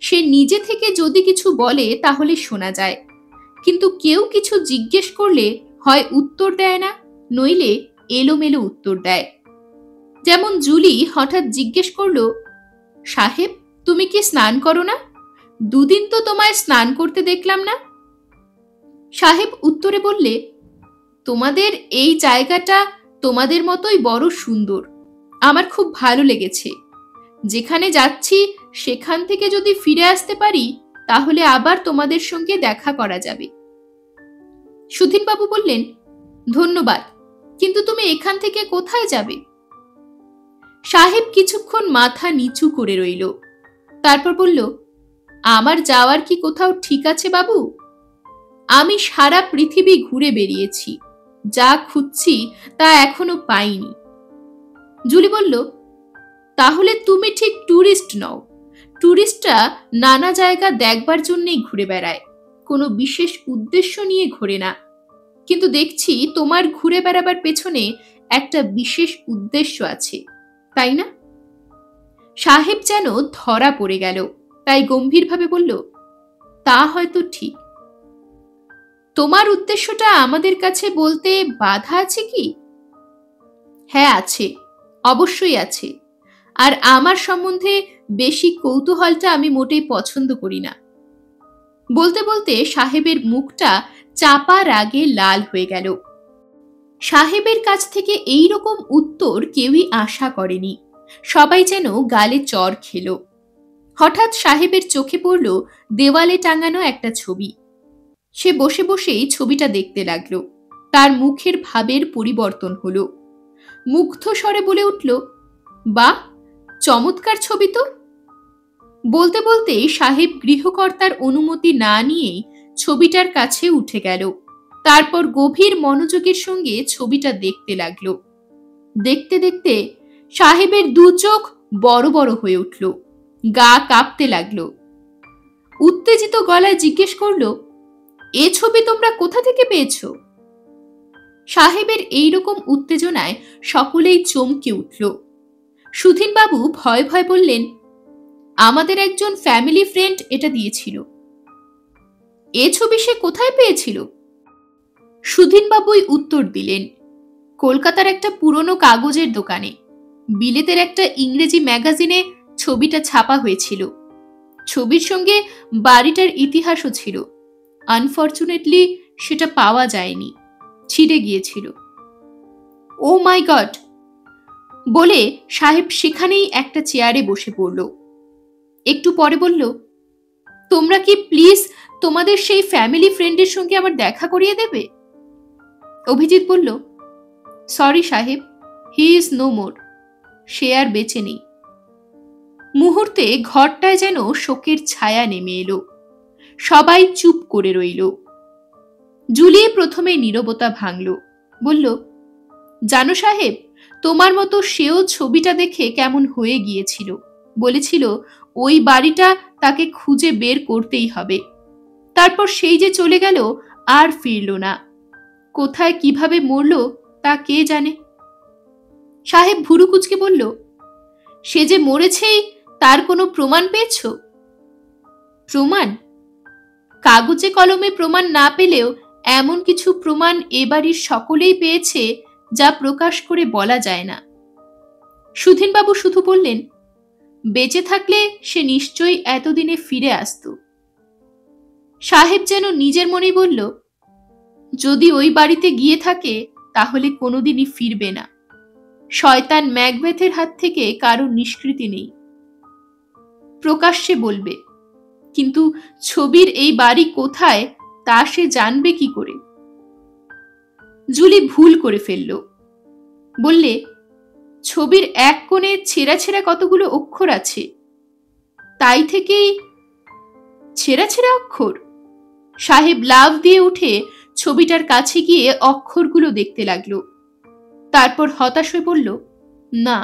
সে নিজে থেকে যদি কিছু বলে তাহলে শোনা যায়, কিন্তু কেউ কিছু জিজ্ঞেস করলে হয় উত্তর দেয় না, নইলে এলোমেলো উত্তর দেয়। যেমন জুলি হঠাৎ জিজ্ঞেস করল, সাহেব তুমি কি স্নান করো না? 2 দিন তো তোমায় স্নান করতে দেখলাম না। সাহেব উত্তরে বললে, তোমাদের এই জায়গাটা তোমাদের মতোই বড় সুন্দর, আমার খুব ভালো লেগেছে। যেখানে যাচ্ছি সেখান থেকে যদি ফিরে আসতে পারি তাহলে আবার তোমাদের সঙ্গে দেখা করা যাবে। সুধীনবাবু বললেন, ধন্যবাদ, কিন্তু তুমি এখান থেকে কোথায় যাবে? সাহেব কিছুক্ষণ মাথা নিচু করে রইল, তারপর বলল, আমার যাওয়ার কি কোথাও ঠিক আছে বাবু? আমি সারা পৃথিবী ঘুরে বেরিয়েছি, যা খুঁজছি তা এখনো পাইনি। জুলি বলল, তাহলে তুমি ঠিক ট্যুরিস্ট নও। ট্যুরিস্টরা নানা জায়গা দেখবার জন্যই ঘুরে বেড়ায়, কোনো বিশেষ উদ্দেশ্য নিয়ে ঘোরে না। কিন্তু দেখছি তোমার ঘুরে বেড়াবার পেছনে একটা বিশেষ উদ্দেশ্য আছে, তাই না? সাহেব যেন ধরা পড়ে গেল, তাই গম্ভীরভাবে বলল, তা হয়তো ঠিক। তোমার উদ্দেশ্যটা আমাদের কাছে বলতে বাধা আছে কি? হ্যাঁ আছে, অবশ্যই আছে। আর আমার সম্বন্ধে বেশি কৌতূহলটা আমি মোটেই পছন্দ করি না। বলতে বলতে সাহেবের মুখটা চাপা রাগে লাল হয়ে গেল। সাহেবের কাছ থেকে এই রকম উত্তর কেউই আশা করেনি। সবাই যেন গালে চড় খেল। হঠাৎ সাহেবের চোখে পড়ল দেওয়ালে টাঙানো একটা ছবি। সে বসে বসেই ছবিটা দেখতে লাগলো। তার মুখের ভাবের পরিবর্তন হলো। মুগ্ধ স্বরে বলে উঠল, বাহ, চমৎকার ছবি তো। বলতে বলতে সাহেব গৃহকর্তার অনুমতি না নিয়েই ছবিটার কাছে উঠে গেল। তারপর গভীর মনোযোগের সঙ্গে ছবিটা দেখতে লাগলো। দেখতে দেখতে সাহেবের দু চোখ বড় বড় হয়ে উঠল, গা কাঁপতে লাগলো। উত্তেজিত গলায় জিজ্ঞেস করলো, এ ছবি তোমরা কোথা থেকে পেয়েছো? সাহেবের এইরকম উত্তেজনায় সকলেই চমকে উঠল। সুধীনবাবু ভয় ভয় বললেন, আমাদের একজন ফ্যামিলি ফ্রেন্ড এটা দিয়েছিল। এ ছবি সে কোথায় পেয়েছিল? সুধীনবাবুই উত্তর দিলেন, কলকাতার একটা পুরনো কাগজের দোকানে। বিলেতের একটা ইংরেজি ম্যাগাজিনে ছবিটা ছাপা হয়েছিল। ছবির সঙ্গে বাড়িটার ইতিহাসও ছিল। আনফরচুনেটলি সেটা পাওয়া যায়নি, ছিঁড়ে গিয়েছিল। ও মাই গড বলে সাহেব সেখানেই একটা চেয়ারে বসে পড়ল। একটু পরে বলল, তোমরা কি প্লিজ তোমাদের সেই ফ্যামিলি ফ্রেন্ডের সঙ্গে আমার দেখা করিয়ে দেবে? অভিজিৎ বলল, সরি সাহেব, হি ইজ নো মোর। সে আর বেঁচে নেই। মুহূর্তে ঘরটায় যেন শোকের ছায়া নেমে এলো। সবাই চুপ করে রইল। জুলি প্রথমে নীরবতা ভাঙল, বলল, জানো সাহেব, তোমার মতো সেও ছবিটা দেখে কেমন হয়ে গিয়েছিল। বলেছিল ওই বাড়িটা তাকে খুঁজে বের করতেই হবে। তারপর সেই যে চলে গেল, আর ফিরল না। কোথায় কিভাবে মরল তা কে জানে। সাহেব ভুরু কুঁচকে বলল, সে যে মরেছেই তার কোনো প্রমাণ পেয়েছ? প্রমাণ? কাগজে কলমে প্রমাণ না পেলেও এমন কিছু প্রমাণ এ বাড়ির সকলেই পেয়েছে যা প্রকাশ করে বলা যায় না। সুধীনবাবু শুধু বললেন, বেঁচে থাকলে সে নিশ্চয়ই এতদিনে ফিরে আসত। সাহেব যেন নিজের মনেই বলল, যদি ওই বাড়িতে গিয়ে থাকে তাহলে কোনোদিনই ফিরবে না। শয়তান ম্যাকবেথের হাত থেকে কারো নিষ্কৃতি নেই। প্রকাশ্যে বলবে, কিন্তু ছবির এই বাড়ি কোথায় তা সে জানবে কি করে? জুলি ভুল করে ফেলল। বললে, ছবির এক কোণে ছেঁড়া ছেঁড়া কতগুলো অক্ষর আছে, তাই থেকেই। ছেঁড়া ছেঁড়া অক্ষর? সাহেব লাফ দিয়ে উঠে ছবিটার কাছে গিয়ে অক্ষরগুলো দেখতে লাগলো। তারপর হতাশ হয়ে বলল, না,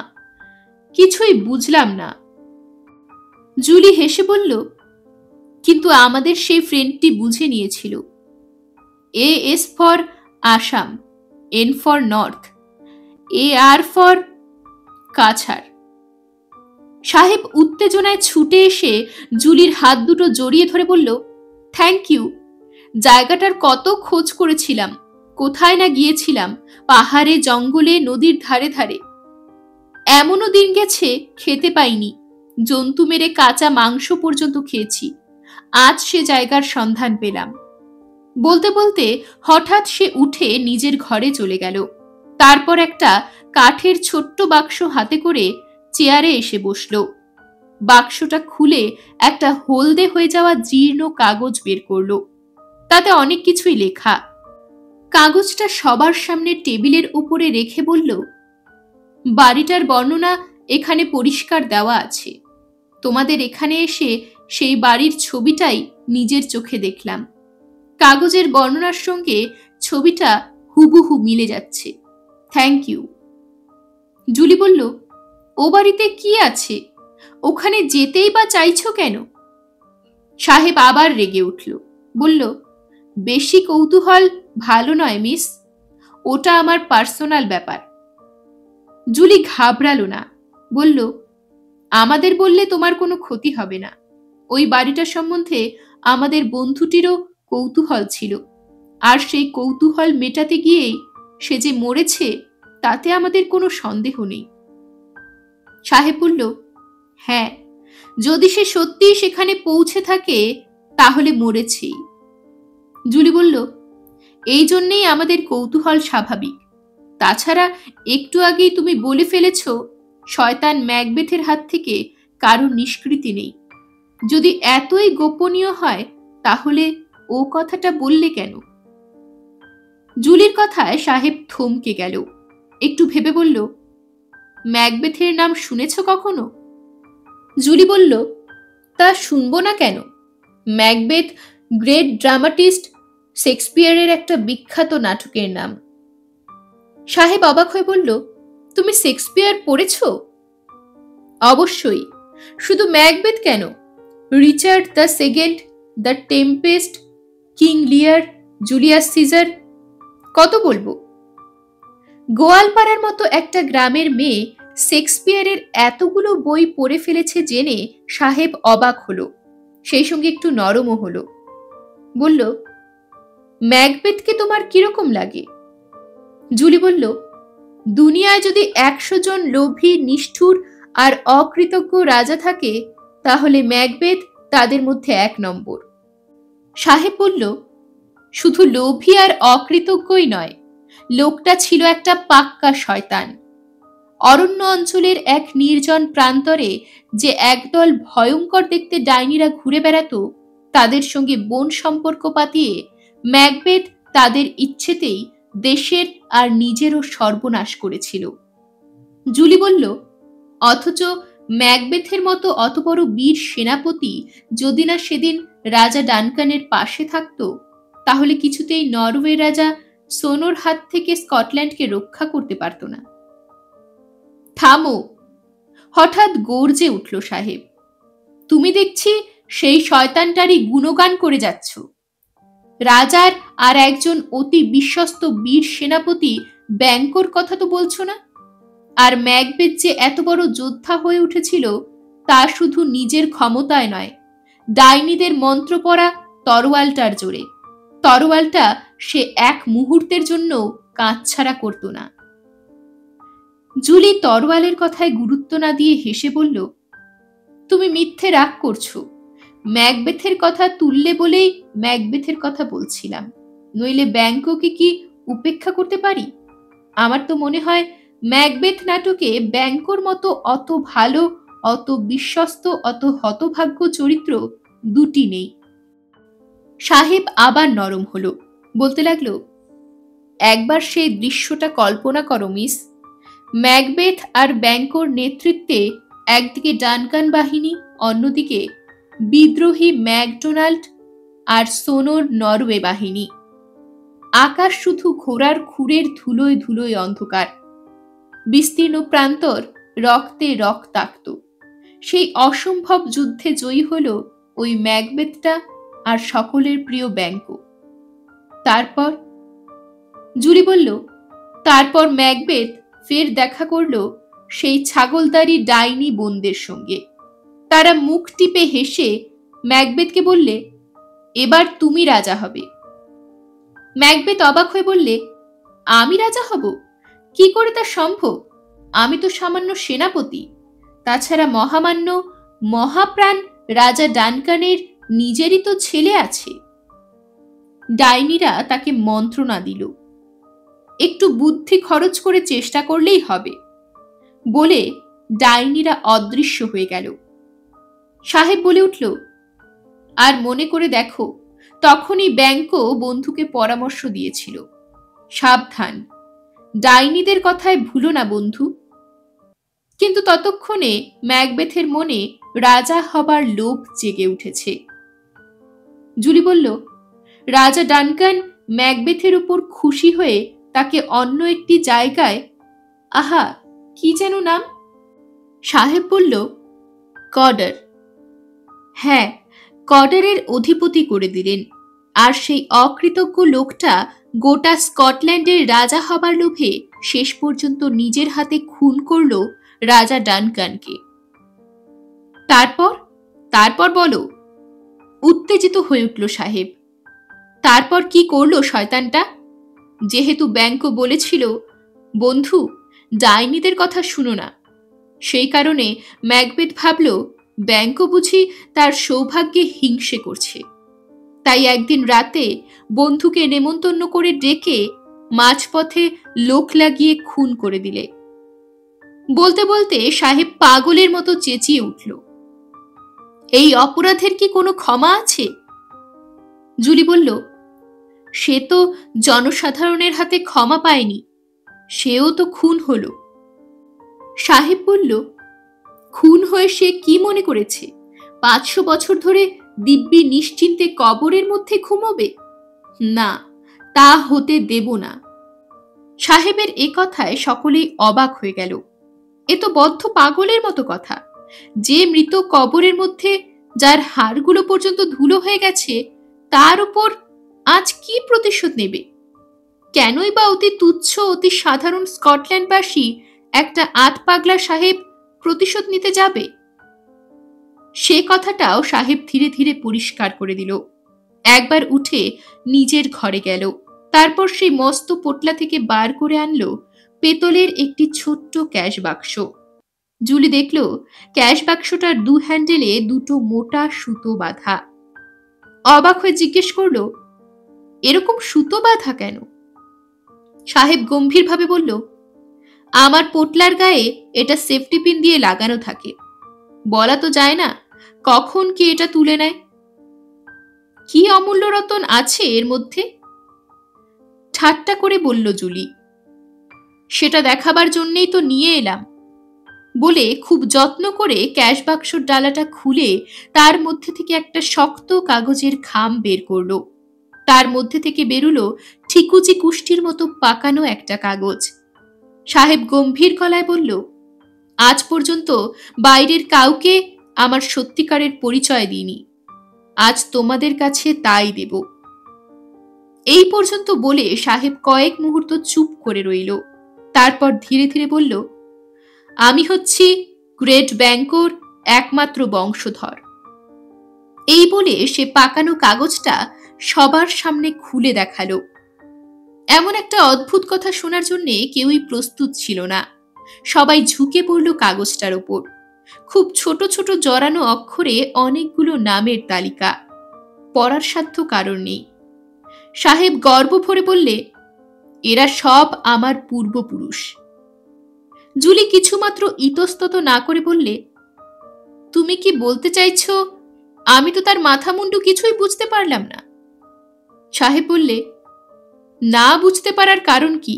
কিছুই বুঝলাম না। জুলি হেসে বলল, কিন্তু আমাদের সেই ফ্রেন্ডটি বুঝে নিয়েছিল। A S for Assam, N for north, A R for Cachar. সাহেব উত্তেজনায় ছুটে এসে জুলির হাত দুটো জড়িয়ে ধরে বলল, থ্যাংক ইউ। জায়গাটার কত খোঁজ করেছিলাম, কোথায় না গিয়েছিলাম, পাহাড়ে, জঙ্গলে, নদীর ধারে ধারে। এমনও দিন গেছে খেতে পাইনি, জন্তু মেরে কাঁচা মাংস পর্যন্ত খেয়েছি। আজ সে জায়গার সন্ধান পেলাম। বলতে বলতে হঠাৎ সে উঠে নিজের ঘরে চলে গেল। তারপর একটা কাঠের ছোট্ট বাক্স হাতে করে চেয়ারে এসে বসল। বাক্সটা খুলে একটা হলদে হয়ে যাওয়া জীর্ণ কাগজ বের করল। তাতে অনেক কিছুই লেখা। কাগজটা সবার সামনে টেবিলের উপরে রেখে বলল, বাড়িটার বর্ণনা এখানে পরিষ্কার দেওয়া আছে। তোমাদের এখানে এসে সেই বাড়ির ছবিটাই নিজের চোখে দেখলাম। কাগজের বর্ণনার সঙ্গে ছবিটা হুবহু মিলে যাচ্ছে। Thank you. জুলি বলল, ও বাড়িতে কি আছে? ওখানে যেতেই বা চাইছো কেন? সাহেব আবার রেগে উঠল, বলল, বেশি কৌতূহল ভালো নয় মিস, ওটা আমার পার্সোনাল ব্যাপার। জুলি ঘাবড়ালো না, বলল, আমাদের বললে তোমার কোনো ক্ষতি হবে না। ওই বাড়িটা সম্বন্ধে আমাদের বন্ধুটিরও কৌতূহল ছিল, আর সেই কৌতূহল মেটাতে গিয়েই সে যে মরেছে তাতে আমাদের কোনো সন্দেহ নেই। সাহেব বলল, হ্যাঁ, যদি সে সত্যিই সেখানে পৌঁছে থাকে তাহলে মরেছেই। জুলি বলল, এই জন্যেই আমাদের কৌতূহল স্বাভাবিক। তাছাড়া একটু আগেই তুমি বলে ফেলেছ শয়তান ম্যাকবেথের হাত থেকে কারো নিষ্কৃতি নেই। যদি এতই গোপনীয় হয় তাহলে ও কথাটা বললে কেন? জুলির কথায় সাহেব থমকে গেল। একটু ভেবে বলল, ম্যাকবেথের নাম শুনেছ কখনো? জুলি বলল, তা শুনবো না কেন? ম্যাকবেথ গ্রেট ড্রামাটিস্ট শেক্সপিয়ারের একটা বিখ্যাত নাটকের নাম। সাহেব অবাক হয়ে বলল, তুমি শেক্সপিয়ার পড়েছ? অবশ্যই। শুধু ম্যাকবেথ কেন, Richard the second, the Tempest, king লিয়ার, জুলিয়াস সিজার, কত বলবো? গোয়ালপাড়ার মতো একটা গ্রামের মেয়ে শেক্সপিয়ারের এতগুলো বই পড়ে ফেলেছে জেনে সাহেব অবাক হলো, সেই সঙ্গে একটু নরমও হলো। বলল, ম্যাকবেথকে তোমার কিরকম লাগে? জুলি বলল, দুনিয়ায় যদি 100 জন লোভী, নিষ্ঠুর আর অকৃতজ্ঞ রাজা থাকে তাহলে ম্যাকবেথ তাদের মধ্যে 1 নম্বর। সাহেব বলল, শুধু লোভী আর অকৃতজ্ঞই নয়, লোকটা ছিল একটা পাক্কা শয়তান। অরণ্য অঞ্চলের এক নির্জন প্রান্তরে যে একদল ভয়ঙ্কর দেখতে ডাইনিরা ঘুরে বেড়াতো, তাদের সঙ্গে বোন সম্পর্ক পাতিয়ে ম্যাকবেথ তাদের ইচ্ছেতেই দেশের আর নিজেরও সর্বনাশ করেছিল। জুলি বলল, অথচ ম্যাকবেথের মতো অত বড় বীর সেনাপতি যদি না সেদিন রাজা ডানকানের পাশে থাকতো, তাহলে কিছুতেই নরওয়ে রাজা সোনোর হাত থেকে স্কটল্যান্ডকে রক্ষা করতে পারত না। থামো, হঠাৎ গর্জে উঠল সাহেব। তুমি দেখছি সেই শয়তানটারই গুণগান করে যাচ্ছ। রাজার আর একজন অতি বিশ্বস্ত বীর সেনাপতি ব্যাংকোর কথা তো বলছো না? আর ম্যাকবেথ যে এত বড় যোদ্ধা হয়ে উঠেছিল তা শুধু নিজের ক্ষমতায় নয়, ডাইনিদের মন্ত্র পড়া তরোয়ালটার জোরে। তরোয়ালটা সে এক মুহূর্তের জন্য কাঁচ ছাড়া করত না। জুলি তরোয়ালের কথায় গুরুত্ব না দিয়ে হেসে বলল, তুমি মিথ্যে রাগ করছো। ম্যাকবেথের কথা তুললে বলেই ম্যাকবেথের কথা বলছিলাম, নইলে ব্যাংককে কি উপেক্ষা করতে পারি? আমার তো মনে হয় ম্যাকবেথ নাটকে ব্যাংকোর মতো অত ভালো, অত বিশ্বস্ত, অত হতভাগ্য চরিত্র দুটি নেই। সাহেব আবার নরম হলো, বলতে লাগলো, একবার সেই দৃশ্যটা কল্পনা করো মিস। ম্যাকবেথ আর ব্যাংকোর নেতৃত্বে একদিকে ডানকান বাহিনী, অন্যদিকে বিদ্রোহী ম্যাকডোনাল্ড আর সোনোর নরওয়ে বাহিনী। আকাশ শুধু ঘোড়ার খুরের ধুলোয় ধুলোয় অন্ধকার। বিস্তীর্ণ প্রান্তর রক্তে রক্তাক্ত। সেই অসম্ভব যুদ্ধে জয়ী হলো ওই ম্যাকবেথটা আর সকলের প্রিয় ব্যাংকো। তারপর? জুলি বলল, তারপর ম্যাকবেথ ফের দেখা করল সেই ছাগলদারি ডাইনি বোনদের সঙ্গে। তারা মুখ টিপে হেসে ম্যাকবেথকে বললে, এবার তুমি রাজা হবে। ম্যাকবেথ অবাক হয়ে বললে, আমি রাজা হব? কি করে তা সম্ভব? আমি তো সামান্য সেনাপতি। তাছাড়া মহামান্য মহাপ্রাণ রাজা ডানকানের নিজেরই তো ছেলে আছে। ডাইনিরা তাকে মন্ত্রণা দিল, একটু বুদ্ধি খরচ করে চেষ্টা করলেই হবে বলে ডাইনিরা অদৃশ্য হয়ে গেল। সাহেব বলে উঠল, আর মনে করে দেখো, তখনই ব্যাংকো বন্ধুকে পরামর্শ দিয়েছিল, সাবধান, ডাইনিদের কথায় ভুলো না বন্ধু। কিন্তু ততক্ষণে ম্যাকবেথের মনে রাজা হবার লোভ জেগে উঠেছে। জুলি বলল, রাজা ডানকান ম্যাকবেথের উপর খুশি হয়ে তাকে অন্য একটি জায়গায়, আহা কি যেন নাম? সাহেব বলল, কডার। হ্যাঁ, কডারের অধিপতি করে দিলেন। আর সেই অকৃতজ্ঞ লোকটা গোটা স্কটল্যান্ডের রাজা হবার লোভে শেষ পর্যন্ত নিজের হাতে খুন করল রাজা ডানকানকে। তারপর? তারপর বলো, উত্তেজিত হয়ে উঠল সাহেব। তারপর কি করলো শয়তানটা? যেহেতু ব্যাংকো বলেছিল, বন্ধু, ডাইনিদের কথা শুনো না, সেই কারণে ম্যাকবেথ ভাবল ব্যাংকো বুঝি তার সৌভাগ্যে হিংসে করছে। তাই একদিন রাতে বন্ধুকে নেমন্তন্ন করে ডেকে মাঝপথে লোক লাগিয়ে খুন করে দিলে। বলতে বলতে সাহেব পাগলের মতো চেঁচিয়ে উঠল, এই অপরাধের কি কোনো ক্ষমা আছে? জুলি বলল, সে তো জনসাধারণের হাতে ক্ষমা পায়নি, সেও তো খুন হলো। সাহেব বলল, খুন হয়ে সে কি মনে করেছে 500 বছর ধরে দিব্যি নিশ্চিন্তে কবরের মধ্যে ঘুমোবে? না, তা হতে দেব না। সাহেবের এ কথায় সকলেই অবাক হয়ে গেল। এ তো বদ্ধ পাগলের মতো কথা। যে মৃত কবরের মধ্যে, যার হাড়গুলো পর্যন্ত ধুলো হয়ে গেছে, তার উপর আজ কি প্রতিশোধ নেবে? কেনই বা অতি তুচ্ছ অতি সাধারণ স্কটল্যান্ডবাসী একটা আট পাগলা সাহেব প্রতিশোধ নিতে যাবে? সে কথাটাও সাহেব ধীরে ধীরে পরিষ্কার করে দিল। একবার উঠে নিজের ঘরে গেল। তারপর সেই মস্ত পোটলা থেকে বার করে আনলো পেতলের একটি ছোট্ট ক্যাশ বাক্স। জুলি দেখল ক্যাশ বাক্সটার 2 হ্যান্ডেলে দুটো মোটা সুতো বাঁধা। অবাক হয়ে জিজ্ঞেস করলো, এরকম সুতো বাঁধা কেন? সাহেব গম্ভীরভাবে বলল, আমার পোটলার গায়ে এটা সেফটি পিন দিয়ে লাগানো থাকে। বলা তো যায় না কখন কে এটা তুলে নেয়। কি অমূল্য রতন আছে এর মধ্যে? ঠাট্টা করে বলল জুলি। সেটা দেখাবার জন্যই তো নিয়ে এলাম। বলে খুব যত্ন করে ক্যাশ বাক্সর ডালাটা খুলে তার মধ্যে থেকে একটা শক্ত কাগজের খাম বের করল। তার মধ্যে থেকে বেরুলো ঠিকুচি কুষ্টির মতো পাকানো একটা কাগজ। সাহেব গম্ভীর গলায় বলল, আজ পর্যন্ত বাইরের কাউকে আমার সত্যিকারের পরিচয় দিইনি, আজ তোমাদের কাছে তাই দেব। এই পর্যন্ত বলে সাহেব কয়েক মুহূর্ত চুপ করে রইল। তারপর ধীরে ধীরে বলল, আমি হচ্ছি গ্রেট ব্যাংকোর একমাত্র বংশধর। এই বলে সে পাকানো কাগজটা সবার সামনে খুলে দেখালো। এমন একটা অদ্ভুত কথা শোনার জন্য কেউই প্রস্তুত ছিল না। সবাই ঝুঁকে পড়ল কাগজটার ওপর। খুব ছোট ছোট জড়ানো অক্ষরে অনেকগুলো নামের তালিকা। পড়ার সাধ্য কারণ নেই। সাহেব গর্ব ভরে বললে, এরা সব আমার পূর্বপুরুষ। জুলি কিছুমাত্র ইতস্তত না করে বললে, তুমি কি বলতে চাইছো? আমি তো তার মাথা মুন্ডু কিছুই বুঝতে পারলাম না। সাহেব বললে, না বুঝতে পারার কারণ কি?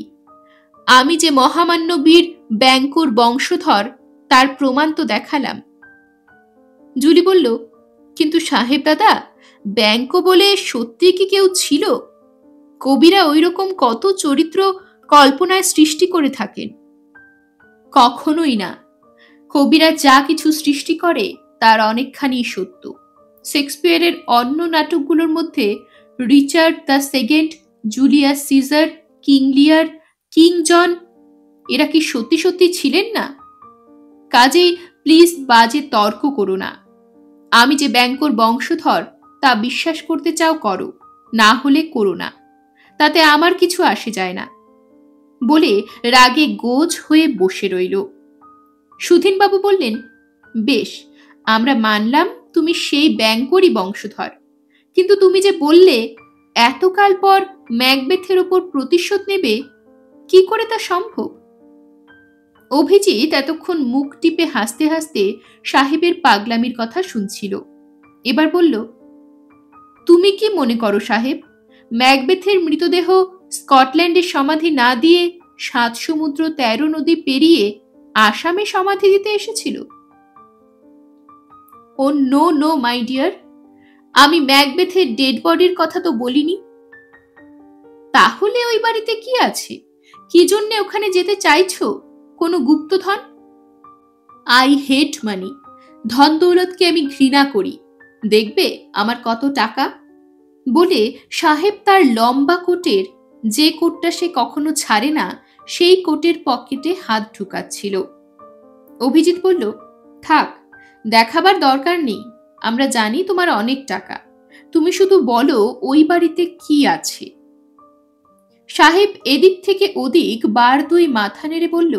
আমি যে মহামান্য বীর ব্যাংকোর বংশধর তার প্রমাণ তো দেখালাম। জুলি বলল, কিন্তু সাহেব দাদা, ব্যাংকো বলে সত্যি কি কেউ ছিল? কবিরা ওই রকম কত চরিত্র কল্পনায় সৃষ্টি করে থাকেন। কখনোই না। কবিরা যা কিছু সৃষ্টি করে তার অনেকখানি সত্য। শেক্সপিয়ারের অন্য নাটকগুলোর মধ্যে Richard the second, Julius Caesar, King Lear, King John, এরা কি সত্যি সত্যি ছিলেন না? কাজেই প্লিজ বাজে তর্ক করো না। আমি যে ব্যাংকোর বংশধর তা বিশ্বাস করতে চাও করো, না হলে করো না, তাতে আমার কিছু আসে যায় না। বলে রাগে গোজ হয়ে বসে রইল। সুধীনবাবু বললেন, বেশ, আমরা মানলাম তুমি সেই ব্যাংকোরই বংশধর, কিন্তু তুমি যে বললে এতকাল পর ম্যাকবেথের ওপর প্রতিশোধ নেবে, কি করে তা সম্ভব? অভিজিৎ এতক্ষণ মুখ টিপে হাসতে হাসতে সাহেবের পাগলামির কথা শুনছিল। এবার বলল, তুমি কি মনে করো সাহেব, ম্যাকবেথের মৃতদেহ স্কটল্যান্ডে সমাধি না দিয়ে 7 সমুদ্র 13 নদী পেরিয়ে আসামে সমাধি দিতে এসেছিল? ও নো নো মাই ডিয়ার, আমি ম্যাকবেথের ডেড বডির কথা তো বলিনি। তাহলে ওই বাড়িতে কি আছে? কি জন্য ওখানে যেতে চাইছো? কোনো গুপ্তধন? আই হেট মানি। ধন দৌলতকে আমি ঘৃণা করি। দেখবে আমার কত টাকা। বলে সাহেব তার লম্বা কোটের, যে কোটটা সে কখনো ছাড়ে না, সেই কোটের পকেটে হাত ঢুকাচ্ছিল। অভিজিৎ বলল, থাক, দেখাবার দরকার নেই। আমরা জানি তোমার অনেক টাকা। তুমি শুধু বলো ওই বাড়িতে কি আছে। সাহেব এদিক থেকে ওদিক বার দুই মাথা নেড়ে বলল,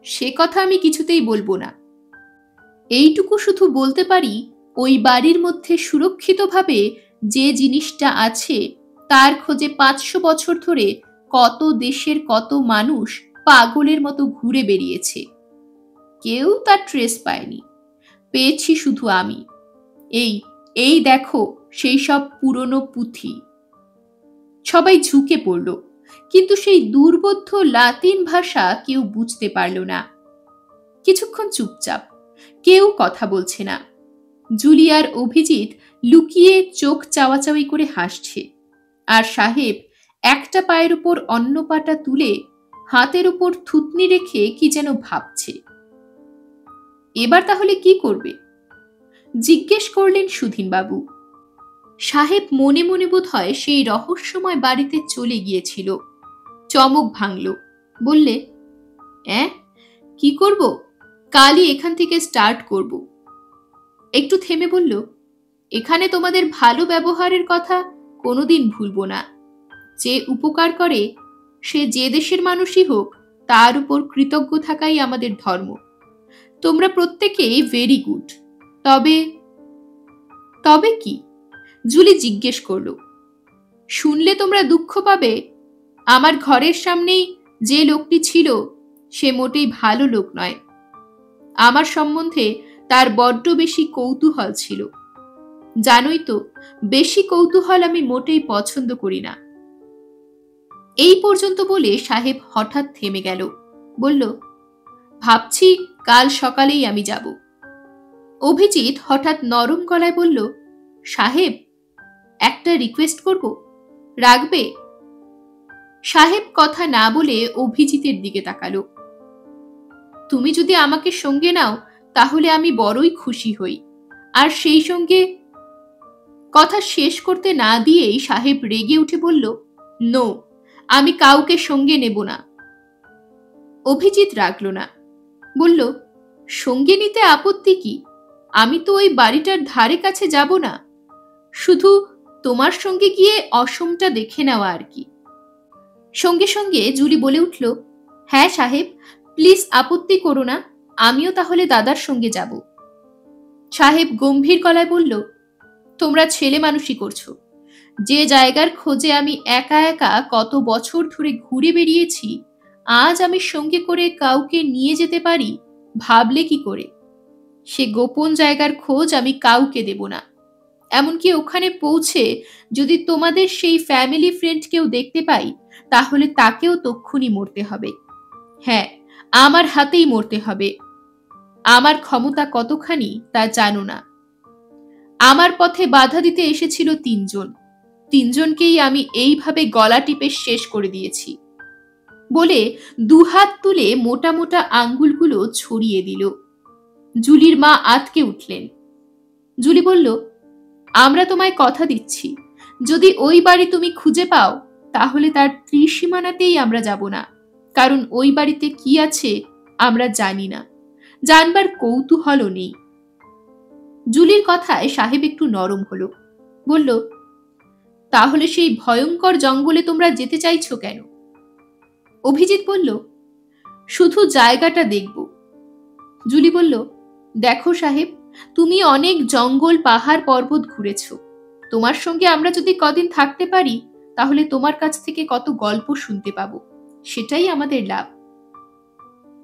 সে কথা আমি কিছুতেই বলবো না। এইটুকু শুধু বলতে পারি, ওই বাড়ির মধ্যে সুরক্ষিতভাবে যে জিনিসটা আছে তার খোঁজে 500 বছর ধরে কত দেশের কত মানুষ পাগলের মতো ঘুরে বেরিয়েছে। কেউ তার ট্রেস পায়নি, পেয়েছি শুধু আমি। এই এই দেখো সেই সব পুরনো পুঁথি। সবাই ঝুঁকে পড়ল, কিন্তু সেই দুর্বোধ্য লাতিন ভাষা কেউ বুঝতে পারল না। কিছুক্ষণ চুপচাপ, কেউ কথা বলছে না। জুলিয়ার অভিজিৎ লুকিয়ে চোখ চাওয়াচাওয়ি করে হাসছে, আর সাহেব একটা পায়ের উপর অন্য পাটা তুলে হাতের উপর থুতনি রেখে কি যেন ভাবছে। এবার তাহলে কি করবে? জিজ্ঞেস করলেন সুধীনবাবু। সাহেব মনে মনে বোধ হয় সেই রহস্যময় বাড়িতে চলে গিয়েছিল। চমক ভাঙল, বললে, কি করব? কালই এখান থেকে স্টার্ট করব। একটু থেমে বলল, এখানে তোমাদের ভালো ব্যবহারের কথা কোনোদিন ভুলব না। যে উপকার করে সে যে দেশের মানুষই হোক, তার উপর কৃতজ্ঞ থাকাই আমাদের ধর্ম। তোমরা প্রত্যেকেই ভেরি গুড। তবে তবে কি? জুলি জিজ্ঞেস করল। শুনলে তোমরা দুঃখ পাবে। আমার ঘরের সামনেই যে লোকটি ছিল সে মোটেই ভালো লোক নয়। আমার সম্বন্ধে তার বড্ড বেশি কৌতূহল ছিল। জানোই তো, বেশি কৌতূহল আমি মোটেই পছন্দ করি না। এই পর্যন্ত বলে সাহেব হঠাৎ থেমে গেল, বলল, ভাবছি কাল সকালেই আমি যাব। অভিজিৎ হঠাৎ নরম গলায় বলল, সাহেব, একটা রিকোয়েস্ট করব, রাখবে? সাহেব কথা না বলে অভিজিতের দিকে তাকালো। তুমি যদি আমাকে সঙ্গে নাও তাহলে আমি বড়ই খুশি হই। আর সেই সঙ্গে। কথা শেষ করতে না দিয়েই সাহেব রেগে উঠে বলল, নো, আমি কাউকে সঙ্গে নেব না। অভিজিৎ রাগল না, বলল, সঙ্গে নিতে আপত্তি কি? আমি তো ওই বাড়িটার ধারে কাছে যাব না, শুধু তোমার সঙ্গে গিয়ে অসমটা দেখে নেওয়া আর কি। সঙ্গে সঙ্গে জুলি বলে উঠল, হ্যাঁ সাহেব, প্লিজ আপত্তি করো না, আমিও তাহলে দাদার সঙ্গে যাব। সাহেব গম্ভীর গলায় বলল, তোমরা ছেলে মানুষই করছো। যে জায়গার খোঁজে আমি একা একা কত বছর ধরে ঘুরে বেরিয়েছি, আজ আমি সঙ্গে করে কাউকে নিয়ে যেতে পারি ভাবলে কি করে? সে গোপন জায়গার খোঁজ আমি কাউকে দেব না। এমনকি ওখানে পৌঁছে যদি তোমাদের সেই ফ্যামিলি ফ্রেন্ড কেউ দেখতে পাই, তাহলে তাকেও তক্ষুনি মরতে হবে। হ্যাঁ, আমার হাতেই মরতে হবে। আমার ক্ষমতা কতখানি তা জানো না। আমার পথে বাধা দিতে এসেছিল তিনজনকেই আমি এইভাবে গলা টিপে শেষ করে দিয়েছি। বলে দুহাত তুলে মোটা মোটা আঙ্গুলগুলো ছড়িয়ে দিল। জুলির মা আঁতকে উঠলেন। জুলি বলল, আমরা তোমায় কথা দিচ্ছি, যদি ওই বাড়ি তুমি খুঁজে পাও তাহলে তার ত্রিসীমানাতেই আমরা যাব না, কারণ ওই বাড়িতে কি আছে আমরা জানি না, জানবার কৌতূহলও নেই। জুলির কথায় সাহেব একটু নরম হলো, বলল, তাহলে সেই ভয়ঙ্কর জঙ্গলে তোমরা যেতে চাইছো কেন? অভিজিৎ বলল, শুধু জায়গাটা দেখব। জুলি বলল, দেখো সাহেব, তুমি অনেক জঙ্গল পাহাড় পর্বত ঘুরেছ। তোমার সঙ্গে আমরা যদি কদিন থাকতে পারি তাহলে তোমার কাছ থেকে কত গল্প শুনতে পাবো, সেটাই আমাদের লাভ।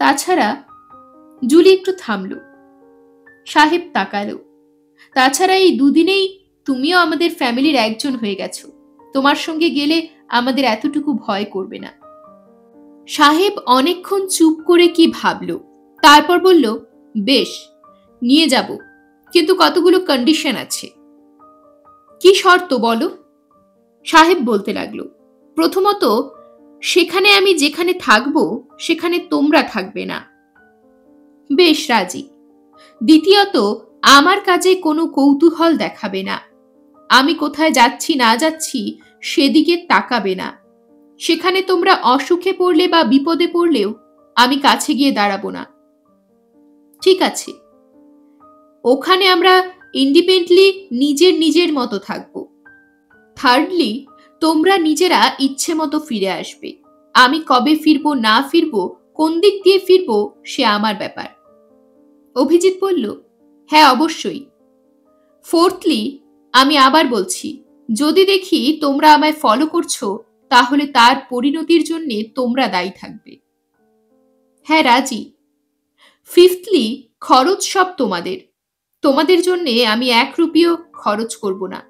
তাছাড়া। জুলি একটু থামল। সাহেব তাকালো। তাছাড়া এই দুদিনেই তুমিও আমাদের ফ্যামিলির একজন হয়ে গেছো। তোমার সঙ্গে গেলে আমাদের এতটুকু ভয় করবে না। সাহেব অনেকক্ষণ চুপ করে কি ভাবল, তারপর বলল, বেশ, নিয়ে যাব, কিন্তু কতগুলো কন্ডিশন আছে। কি শর্ত বলো? সাহেব বলতে লাগলো, প্রথমত, সেখানে আমি যেখানে থাকবো সেখানে তোমরা থাকবে না। বেশ, রাজি। দ্বিতীয়ত, আমার কাজে কোনো কৌতূহল দেখাবে না। আমি কোথায় যাচ্ছি না যাচ্ছি সেদিকে তাকাবে না। সেখানে তোমরা অসুখে পড়লে বা বিপদে পড়লেও আমি কাছে গিয়ে দাঁড়াবো না। ঠিক আছে? ওখানে আমরা ইন্ডিপেন্ডেন্টলি নিজের মতো থাকবো। থার্ডলি, তোমরা নিজেরা ইচ্ছে মতো ফিরে আসবে। আমি কবে ফিরবো না ফিরবো, কোন দিক দিয়ে ফিরবো, সে আমার ব্যাপার। অভিজিৎ বলল, হ্যাঁ অবশ্যই। ফোর্থলি, আমি আবার বলছি, যদি দেখি তোমরা আমায় ফলো করছো তাহলে তার পরিণতির জন্য তোমরা দায়ী থাকবে। হ্যাঁ, রাজি। ফিফথলি, খরচ সব তোমাদের। তোমাদের জন্য আমি 1 রুপিও খরচ করব না।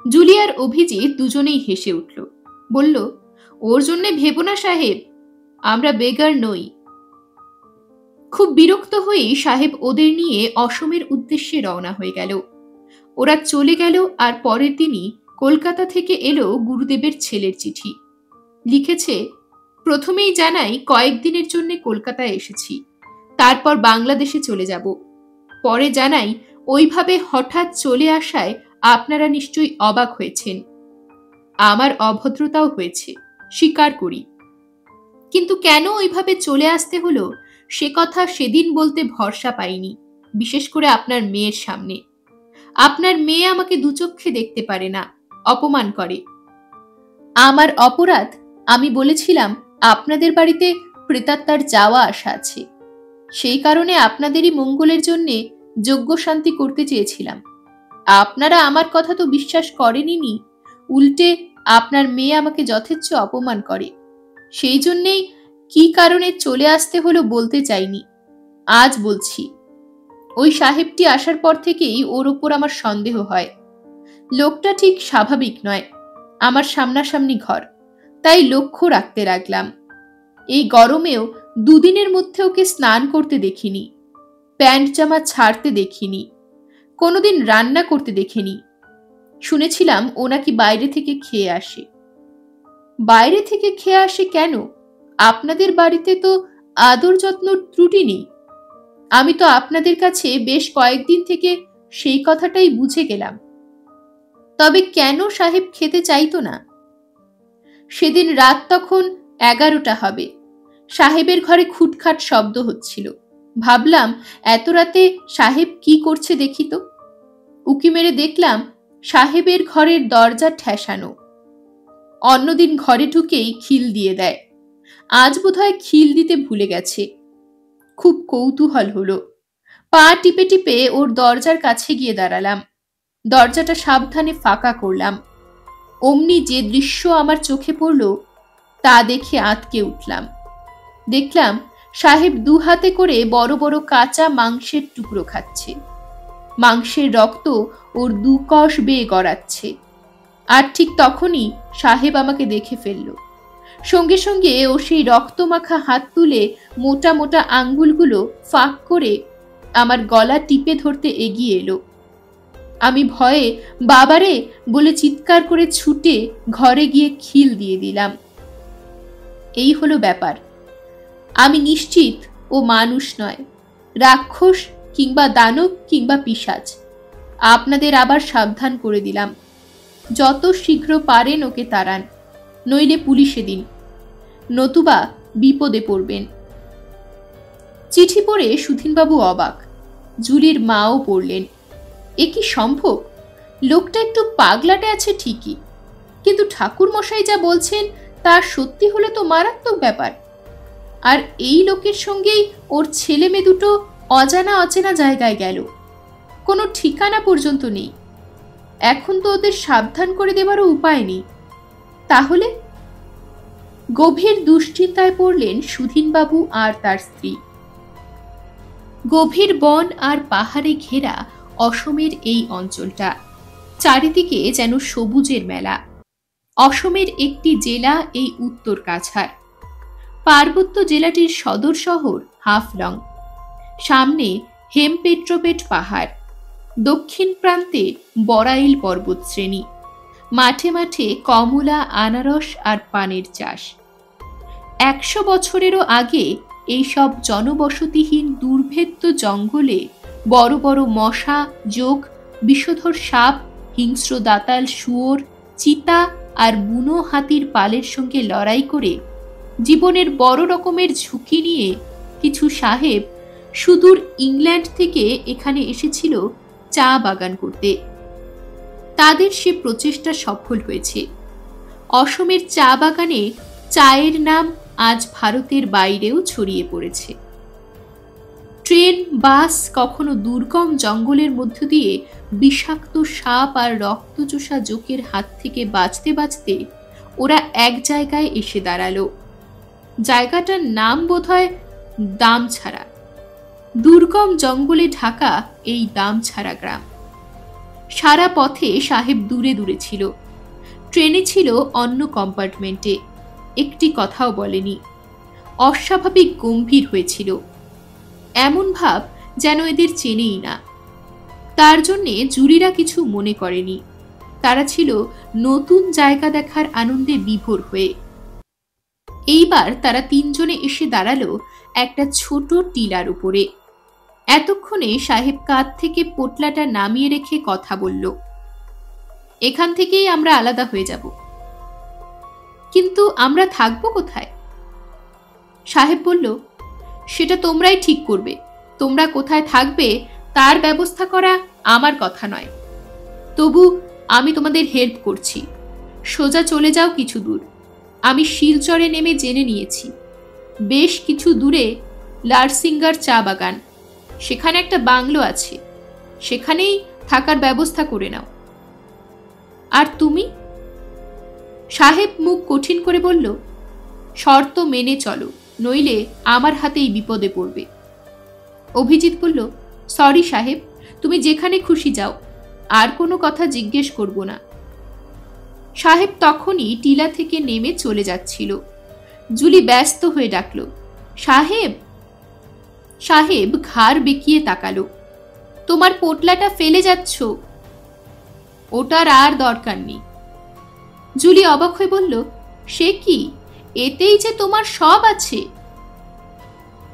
জুলিয়ার অভিজিৎ দুজনেই হেসে উঠল। বলল, ওর জন্য ভেবো না সাহেব, আমরা বেগার নই। খুব বিরক্ত হয়েই সাহেব ওদের নিয়ে অসমের উদ্দেশ্যে রওনা হয়ে গেল। ওরা চলে গেল আর পরের দিনই কলকাতা থেকে এলো গুরুদেবের ছেলের চিঠি। লিখেছে, প্রথমেই জানাই কয়েকদিনের জন্য কলকাতায় এসেছি, তারপর বাংলাদেশে চলে যাব। পরে জানাই ওইভাবে হঠাৎ চলে আসায় আপনারা নিশ্চয়ই অবাক হয়েছেন। আমার অভদ্রতাও হয়েছে, স্বীকার করি। কিন্তু কেন ওইভাবে চলে আসতে হলো সে কথা সেদিন বলতে ভরসা পাইনি, বিশেষ করে আপনার মেয়ের সামনে। আপনার মেয়ে আমাকে দুচক্ষে দেখতে পারে না, অপমান করে। আমার অপরাধ, আমি বলেছিলাম আপনাদের বাড়িতে প্রেতাত্মার যাওয়া আসা আছে, সেই কারণে আপনাদেরই মঙ্গলের জন্যে যজ্ঞ শান্তি করতে চেয়েছিলাম। আপনারা আমার কথা তো বিশ্বাস করেনই, উল্টে আপনার মেয়ে আমাকে যথেচ্ছ অপমান করে। সেই জন্যেই কি কারণে চলে আসতে হলো বলতে চাইনি, আজ বলছি। ওই সাহেবটি আসার পর থেকেই ওর ওপর আমার সন্দেহ হয়। লোকটা ঠিক স্বাভাবিক নয়। আমার সামনাসামনি ঘর, তাই লক্ষ্য রাখতে লাগলাম। এই গরমেও দুদিনের মধ্যে ওকে স্নান করতে দেখিনি, প্যান্ট জামা ছাড়তে দেখিনি, কোনোদিন রান্না করতে দেখিনি। শুনেছিলাম ও নাকি বাইরে থেকে খেয়ে আসে। বাইরে থেকে খেয়ে আসে কেন? আপনাদের বাড়িতে তো আদর যত্ন ত্রুটি নেই। আমি তো আপনাদের কাছে বেশ কয়েকদিন থেকে সেই কথাটাই বুঝে গেলাম। তবে কেন সাহেব খেতে চাইতো না? সেদিন রাত তখন 11টা হবে। সাহেবের ঘরে খুটখাট শব্দ হচ্ছিল। ভাবলাম এত রাতে সাহেব কি করছে দেখি তো। উকি মেরে দেখলাম সাহেবের ঘরের দরজা ঠেসানো। অন্যদিন ঘরে ঢুকেই খিল দিয়ে দেয়, আজ বোধহয় খিল দিতে ভুলে গেছে। খুব কৌতূহল হলো। পা টিপে টিপে ওর দরজার কাছে গিয়ে দাঁড়ালাম। দরজাটা সাবধানে ফাঁকা করলাম। অমনি যে দৃশ্য আমার চোখে পড়ল তা দেখে আঁতকে উঠলাম। দেখলাম সাহেব 2 হাতে করে বড় বড় কাঁচা মাংসের টুকরো খাচ্ছে। মাংসের রক্ত ওর 2 কষ বেয়ে গড়াচ্ছে। আর ঠিক তখনই সাহেব আমাকে দেখে ফেলল। সঙ্গে সঙ্গে ও সেই রক্তমাখা হাত তুলে মোটা মোটা আঙ্গুলগুলো ফাঁক করে আমার গলা টিপে ধরতে এগিয়ে এলো। আমি ভয়ে বাবারে বলে চিৎকার করে ছুটে ঘরে গিয়ে খিল দিয়ে দিলাম। এই হলো ব্যাপার। আমি নিশ্চিত ও মানুষ নয়, রাক্ষস কিংবা দানব কিংবা পিশাচ। আপনাদের আবার সাবধান করে দিলাম, যত শীঘ্র পারেন ওকে তাড়ান, নইলে পুলিশে দিন, নতুবা বিপদে পড়বেন। চিঠি পড়ে সুধীনবাবু অবাক, জুলির মাও পড়লেন। এ কি সম্ভব? লোকটা একটু পাগলাটে আছে ঠিকই, কিন্তু ঠাকুর মশাই যা বলছেন তা সত্যি হলে তো মারাত্মক ব্যাপার। আর এই লোকের সঙ্গেই ওর ছেলে মেয়ে দুটো অজানা অচেনা জায়গায় গেল, কোনো ঠিকানা পর্যন্ত নেই। এখন তো ওদের সাবধান করে দেবারও উপায় নেই। তাহলে? গভীর দুশ্চিন্তায় পড়লেন সুধীনবাবু আর তার স্ত্রী। গভীর বন আর পাহাড়ে ঘেরা অসমের এই অঞ্চলটা, চারিদিকে যেন সবুজের মেলা। অসমের একটি জেলা এই উত্তর কাছাড়। পার্বত্য জেলাটির সদর শহর হাফলং। সামনে হেমপেট্রোপেট পাহাড়, দক্ষিণ প্রান্তে বরাইল পর্বতশ্রেণী, মাঠে মাঠে কমলা, আনারস আর পানের চাষ। 100 বছরেরও আগে এইসব জনবসতিহীন দুর্ভেদ্য জঙ্গলে বড় বড় মশা, জোক, বিষধর সাপ, হিংস্র দাতাল শুয়োর, চিতা আর বুনো হাতির পালের সঙ্গে লড়াই করে জীবনের বড় রকমের ঝুঁকি নিয়ে কিছু সাহেব সুদূর ইংল্যান্ড থেকে এখানে এসেছিল চা বাগান করতে। তাদের সে প্রচেষ্টা সফল হয়েছে। অসমের চা বাগানে চায়ের নাম আজ ভারতের বাইরেও ছড়িয়ে পড়েছে। ট্রেন, বাস কখনো দুর্গম জঙ্গলের মধ্য দিয়ে বিষাক্ত সাপ আর রক্তচোষা জোকের হাত থেকে বাঁচতে বাঁচতে ওরা এক জায়গায় এসে দাঁড়ালো। জায়গাটার নাম বোধহয় দামছাড়া। দুর্গম জঙ্গলে ঢাকা এই দামছাড়া গ্রাম। সারা পথে সাহেব দূরে দূরে ছিল। ট্রেনে ছিল অন্য কম্পার্টমেন্টে, একটি কথাও বলেনি। অস্বাভাবিক গম্ভীর হয়েছিল, এমন ভাব যেন এদের চেনেই না। তার জন্যে জুরিরা কিছু মনে করেনি। তারা ছিল নতুন জায়গা দেখার আনন্দে বিভোর হয়ে। এইবার তারা তিনজনে এসে দাঁড়ালো একটা ছোট টিলার উপরে। এতক্ষণে সাহেব কাঁধ থেকে পোটলাটা নামিয়ে রেখে কথা বলল, এখান থেকেই আমরা আলাদা হয়ে যাব। কিন্তু আমরা থাকবো কোথায়? সাহেব বলল, সেটা তোমরাই ঠিক করবে। তোমরা কোথায় থাকবে তার ব্যবস্থা করা আমার কথা নয়। তবু আমি তোমাদের হেল্প করছি। সোজা চলে যাও কিছু দূর। আমি শিলচরে নেমে জেনে নিয়েছি, বেশ কিছু দূরে লারসিঙ্গার চা বাগান, সেখানে একটা বাংলো আছে। সেখানেই থাকার ব্যবস্থা করে নাও। আর তুমি? সাহেব মুখ কঠিন করে বলল, শর্ত মেনে চলো, নইলে আমার হাতেই বিপদে পড়বে। অভিজিৎ বলল, সরি সাহেব, তুমি যেখানে খুশি যাও, আর কোনো কথা জিজ্ঞেস করব না। সাহেব তখনই টিলা থেকে নেমে চলে যাচ্ছিল। জুলি ব্যস্ত হয়ে ডাকল, সাহেব। সাহেব ঘাড় বেঁকিয়ে তাকালো, তোমার পোটলাটা ফেলে যাচ্ছ। ওটার আর দরকার নেই। জুলি অবাক হয়ে বলল, সে কি, এতেই যে তোমার সব আছে।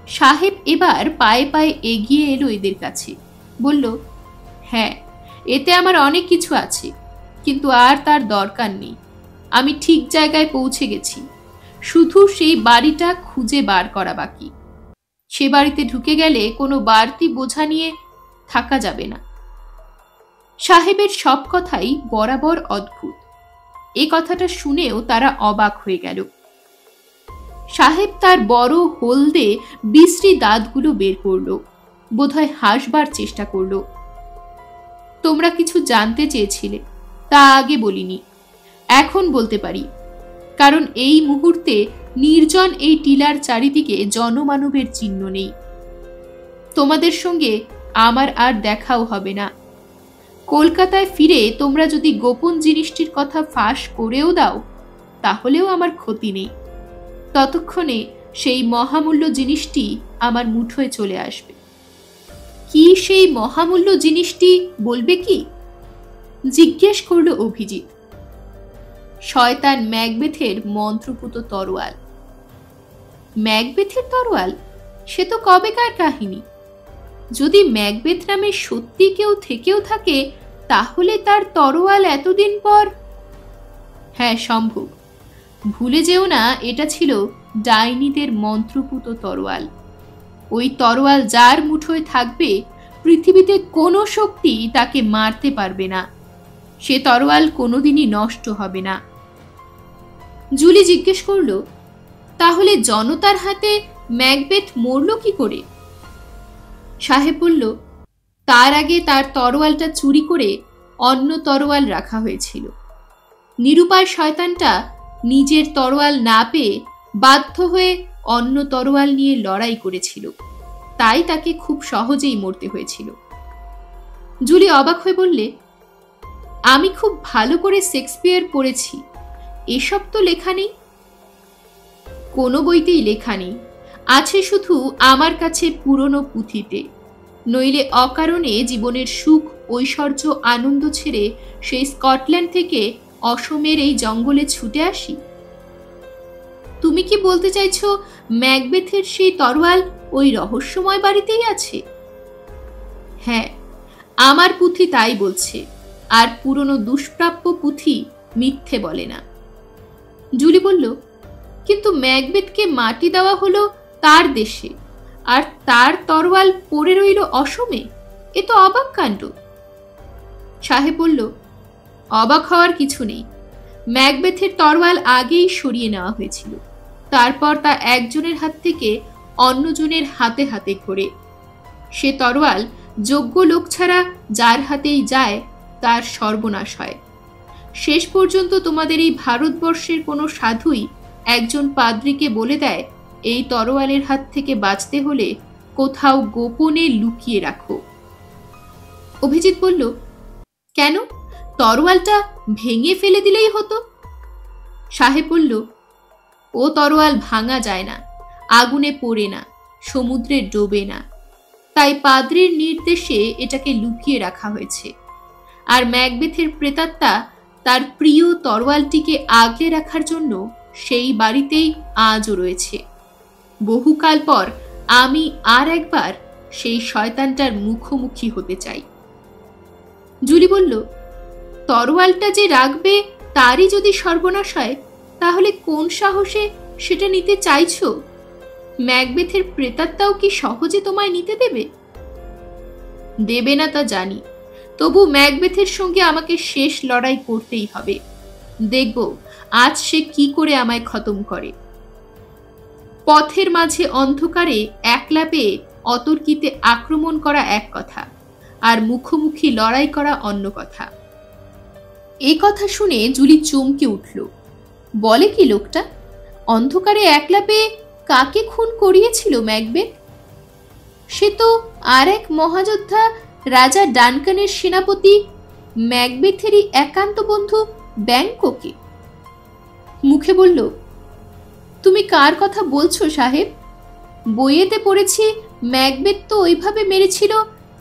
সাহেব এবার পায়ে পায়ে এগিয়ে এলো এদের কাছে, বলল, হ্যাঁ, এতে আমার অনেক কিছু আছে, কিন্তু আর তার দরকার নেই। আমি ঠিক জায়গায় পৌঁছে গেছি, শুধু সেই বাড়িটা খুঁজে বার করা বাকি। সে বাড়িতে ঢুকে গেলে কোনো বাড়তি বোঝা নিয়ে থাকা যাবে না। সাহেবের সব কথাই বরাবর অদ্ভুত। এ কথাটা শুনেও তারা অবাক হয়ে গেল। সাহেব তার বড় হলদে বিশ্রী দাঁতগুলো বের করল, বোধহয় হাসবার চেষ্টা করল। তোমরা কিছু জানতে চেয়েছিলে, তা আগে বলিনি, এখন বলতে পারি। কারণ এই মুহূর্তে নির্জন এই টিলার চারিদিকে জনমানবের চিহ্ন নেই। তোমাদের সঙ্গে আমার আর দেখাও হবে না। কলকাতায় ফিরে তোমরা যদি গোপন জিনিসটির কথা ফাঁস করেও দাও, তাহলেও আমার ক্ষতি নেই। ততক্ষণে সেই মহামূল্য জিনিসটি আমার মুঠোয় চলে আসবে। কি সেই মহামূল্য জিনিসটি বলবে কি? জিজ্ঞেস করল অভিজিৎ। শয়তান ম্যাকবেথের মন্ত্রপুত তরোয়াল। ম্যাকবেথের তরোয়াল? সে তো কবেকার কাহিনী। যদি ম্যাকবেথ নামে সত্যি কেউ থেকেও থাকে, তাহলে তার তরোয়াল এতদিন পর। হ্যাঁ, সম্ভব। ভুলে যেও না, এটা ছিল ডাইনিদের মন্ত্রপুত তরোয়াল। ওই তরোয়াল যার মুঠোয় থাকবে, পৃথিবীতে কোনো শক্তি তাকে মারতে পারবে না। সে তরোয়াল কোনোদিনই নষ্ট হবে না। জুলি জিজ্ঞেস করল, তাহলে জনতার হাতে ম্যাকবেথ মরল কি করে? সাহেব বলল, তার আগে তার তরোয়ালটা চুরি করে অন্য তরোয়াল রাখা হয়েছিল। নিরুপায় শয়তানটা নিজের তরোয়াল না পেয়ে বাধ্য হয়ে অন্য তরোয়াল নিয়ে লড়াই করেছিল, তাই তাকে খুব সহজেই মরতে হয়েছিল। জুলি অবাক হয়ে বললে, আমি খুব ভালো করে শেক্সপিয়ার পড়েছি, এসব তো লেখা নেই। কোনো বইতেই লেখা নেই, আছে শুধু আমার কাছে পুরনো পুঁথিতে। নইলে অকারণে জীবনের সুখ, ঐশ্বর্য, আনন্দ ছেড়ে সেই স্কটল্যান্ড থেকে অসমের এই জঙ্গলে ছুটে আসি। তুমি কি বলতে চাইছো ম্যাকবেথের সেই তরোয়াল ওই রহস্যময় বাড়িতেই আছে? হ্যাঁ, আমার পুঁথি তাই বলছে, আর পুরনো দুষ্প্রাপ্য পুঁথি মিথ্যে বলে না। জুলি বলল, কিন্তু ম্যাকবেথকে মাটি দেওয়া হলো তার দেশে, আর তার তরোয়াল পড়ে রইল অসমে। এ তো অবাক কাণ্ড। সাহেব বলল, অবাক হওয়ার কিছু নেই। ম্যাকবেথের তরোয়াল আগেই সরিয়ে নেওয়া হয়েছিল, তারপর তা একজনের হাত থেকে অন্যজনের হাতে হাতে ঘোরে। সে তরোয়াল যোগ্য লোক ছাড়া যার হাতেই যায়, তার সর্বনাশ হয়। শেষ পর্যন্ত তোমাদের এই ভারতবর্ষের কোনো সাধুই একজন পাদ্রীকে বলে দেয়, এই তরোয়ালের হাত থেকে বাঁচতে হলে কোথাও গোপনে লুকিয়ে রাখো। অভিজিৎ বলল, কেন? তরোয়ালটা ভেঙে ফেলে দিলেই হতো। সাহেব বলল, ও তরোয়াল ভাঙা যায় না, আগুনে পড়ে না, সমুদ্রে ডোবে না, তাই পাদ্রির নির্দেশে এটাকে লুকিয়ে রাখা হয়েছে। আর ম্যাকবেথের প্রেতাত্মা তার প্রিয় তরোয়ালটিকে আগলে রাখার জন্য সেই বাড়িতেই আজও রয়েছে। বহুকাল পর আমি আর একবার সেই শয়তানটার মুখোমুখি হতে চাই। জুলি বলল, তরোয়ালটা যে রাখবে তারই যদি সর্বনাশ হয়, তাহলে কোন সাহসে সেটা নিতে চাইছো? ম্যাকবেথের প্রেতাত্মাও কি সহজে তোমায় নিতে দেবে? দেবে না তা জানি, তবু ম্যাকবেথের সঙ্গে আমাকে শেষ লড়াই করতেই হবে। দেখব আজ সে কি করে আমায় খতম করে। পথের মাঝে অন্ধকারে একলা পেয়ে অতর্কিতে আক্রমণ করা এক কথা, আর মুখোমুখি লড়াই করা অন্য কথা। এই কথা শুনে জুলি চমকে উঠল। বলে কি লোকটা? অন্ধকারে একলা পেয়ে কাকে খুন করিয়েছিল ম্যাকবেথ? সে তো আর এক মহাযোদ্ধা রাজা ডানকানের সেনাপতি ম্যাকবেথেরই একান্ত বন্ধু ব্যাংককে। মুখে বলল, তুমি কার কথা বলছো সাহেব? বইয়েতে পড়েছি ম্যাকবেথ তো ওইভাবে মেরেছিল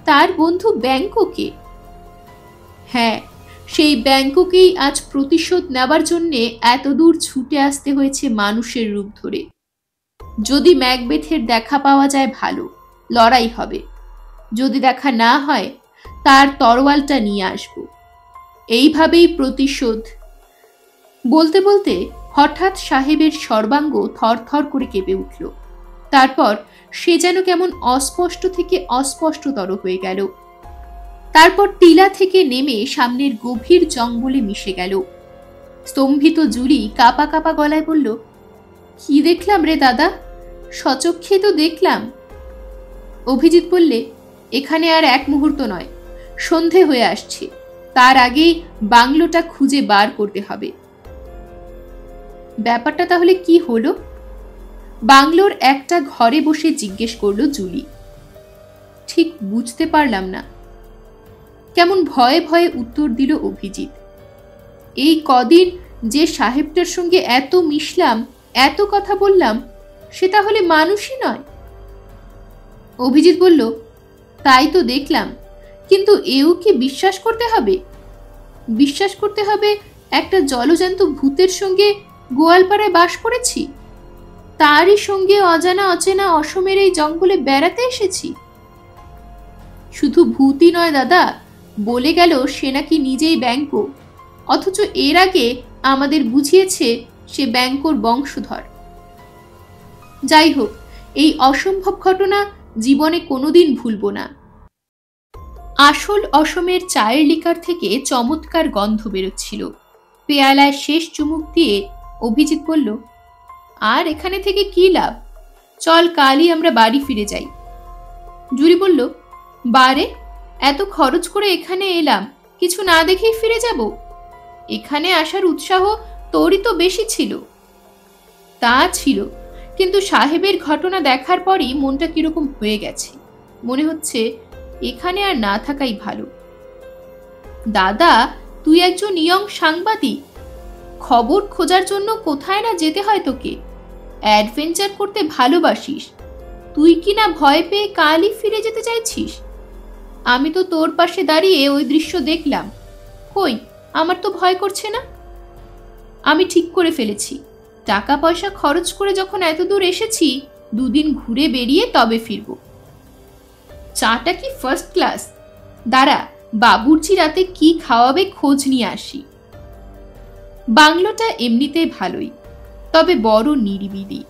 তার বন্ধু ব্যাংককে। হ্যাঁ, সেই ব্যাংককেই আজ প্রতিশোধ নেবার জন্যে এত দূর ছুটে আসতে হয়েছে মানুষের রূপ ধরে। যদি ম্যাকবেথের দেখা পাওয়া যায় ভালো, লড়াই হবে। যদি দেখা না হয়, তার তরোয়ালটা নিয়ে আসব। এইভাবেই প্রতিশোধ। বলতে বলতে হঠাৎ সাহেবের সর্বাঙ্গ থরথর করে কেঁপে উঠল। তারপর সে যেন কেমন অস্পষ্ট থেকে অস্পষ্টতর হয়ে গেল। তারপর টিলা থেকে নেমে সামনের গভীর জঙ্গলে মিশে গেল। স্তম্ভিত জুলি কাপা কাপা গলায় বলল, কি দেখলাম রে দাদা? সচক্ষে তো দেখলাম। অভিজিৎ বললে, এখানে আর এক মুহূর্ত নয়, সন্ধে হয়ে আসছে, তার আগেই বাংলোটা খুঁজে বার করতে হবে। ব্যাপারটা তাহলে কি হলো? বাংলোর একটা ঘরে বসে জিজ্ঞেস করল জুলি। ঠিক বুঝতে পারলাম না, কেমন ভয়ে ভয়ে উত্তর দিল অভিজিৎ। এই কদিন যে সাহেবটার সঙ্গে এত মিশলাম, এত কথা বললাম, সে তাহলে মানুষই নয়? অভিজিৎ বলল, তাই তো দেখলাম, কিন্তু এও কি বিশ্বাস করতে হবে? বিশ্বাস করতে হবে একটা জলজান্ত ভূতের সঙ্গে গোয়ালপাড়ায় বাস করেছি, তারই সঙ্গে অজানা অচেনা অসমের এই জঙ্গলে বেড়াতে এসেছি। শুধু ভূতই নয় দাদা, বলে গেল সে নাকি নিজেই ব্যাংক, অথচ এর আগে আমাদের বুঝিয়েছে সে ব্যাংকর বংশধর। যাই হোক, এই অসম্ভব ঘটনা জীবনে কোনোদিন ভুলব না। আসল অসমের চায়ের লিকার থেকে চমৎকার গন্ধ বেরোচ্ছিল। পেয়ালায় শেষ চুমুক দিয়ে অভিজিৎ বলল, আর এখানে থেকে কি লাভ? চল কালই আমরা বাড়ি ফিরে যাই। জুরি বলল, বারে, এত খরচ করে এখানে এলাম, কিছু না দেখেই ফিরে যাব? এখানে আসার উৎসাহ তোরই তো বেশি ছিল। তা ছিল, কিন্তু সাহেবের ঘটনা দেখার পরই মনটা কিরকম হয়ে গেছে। মনে হচ্ছে এখানে আর না থাকাই ভালো। দাদা, তুই একজন ইয়ং সাংবাদিক, খবর খোঁজার জন্য কোথায় না যেতে হয় তোকে। অ্যাডভেঞ্চার করতে ভালোবাসিস, তুই কি না ভয় পেয়ে কালই ফিরে যেতে চাইছিস? আমি তো তোর পাশে দাঁড়িয়ে ওই দৃশ্য দেখলাম, কই আমার তো ভয় করছে না। আমি ঠিক করে ফেলেছি, টাকা পয়সা খরচ করে যখন এত দূর এসেছি, দুদিন ঘুরে বেরিয়ে তবে ফিরব। চাটা কি ফার্স্ট ক্লাস। দাঁড়া, বাবুর্চি রাতে কি খাওয়াবে খোঁজ নিয়ে আসি। বাংলোটা এমনিতে ভালোই, তবে বড় নিরিবিলি।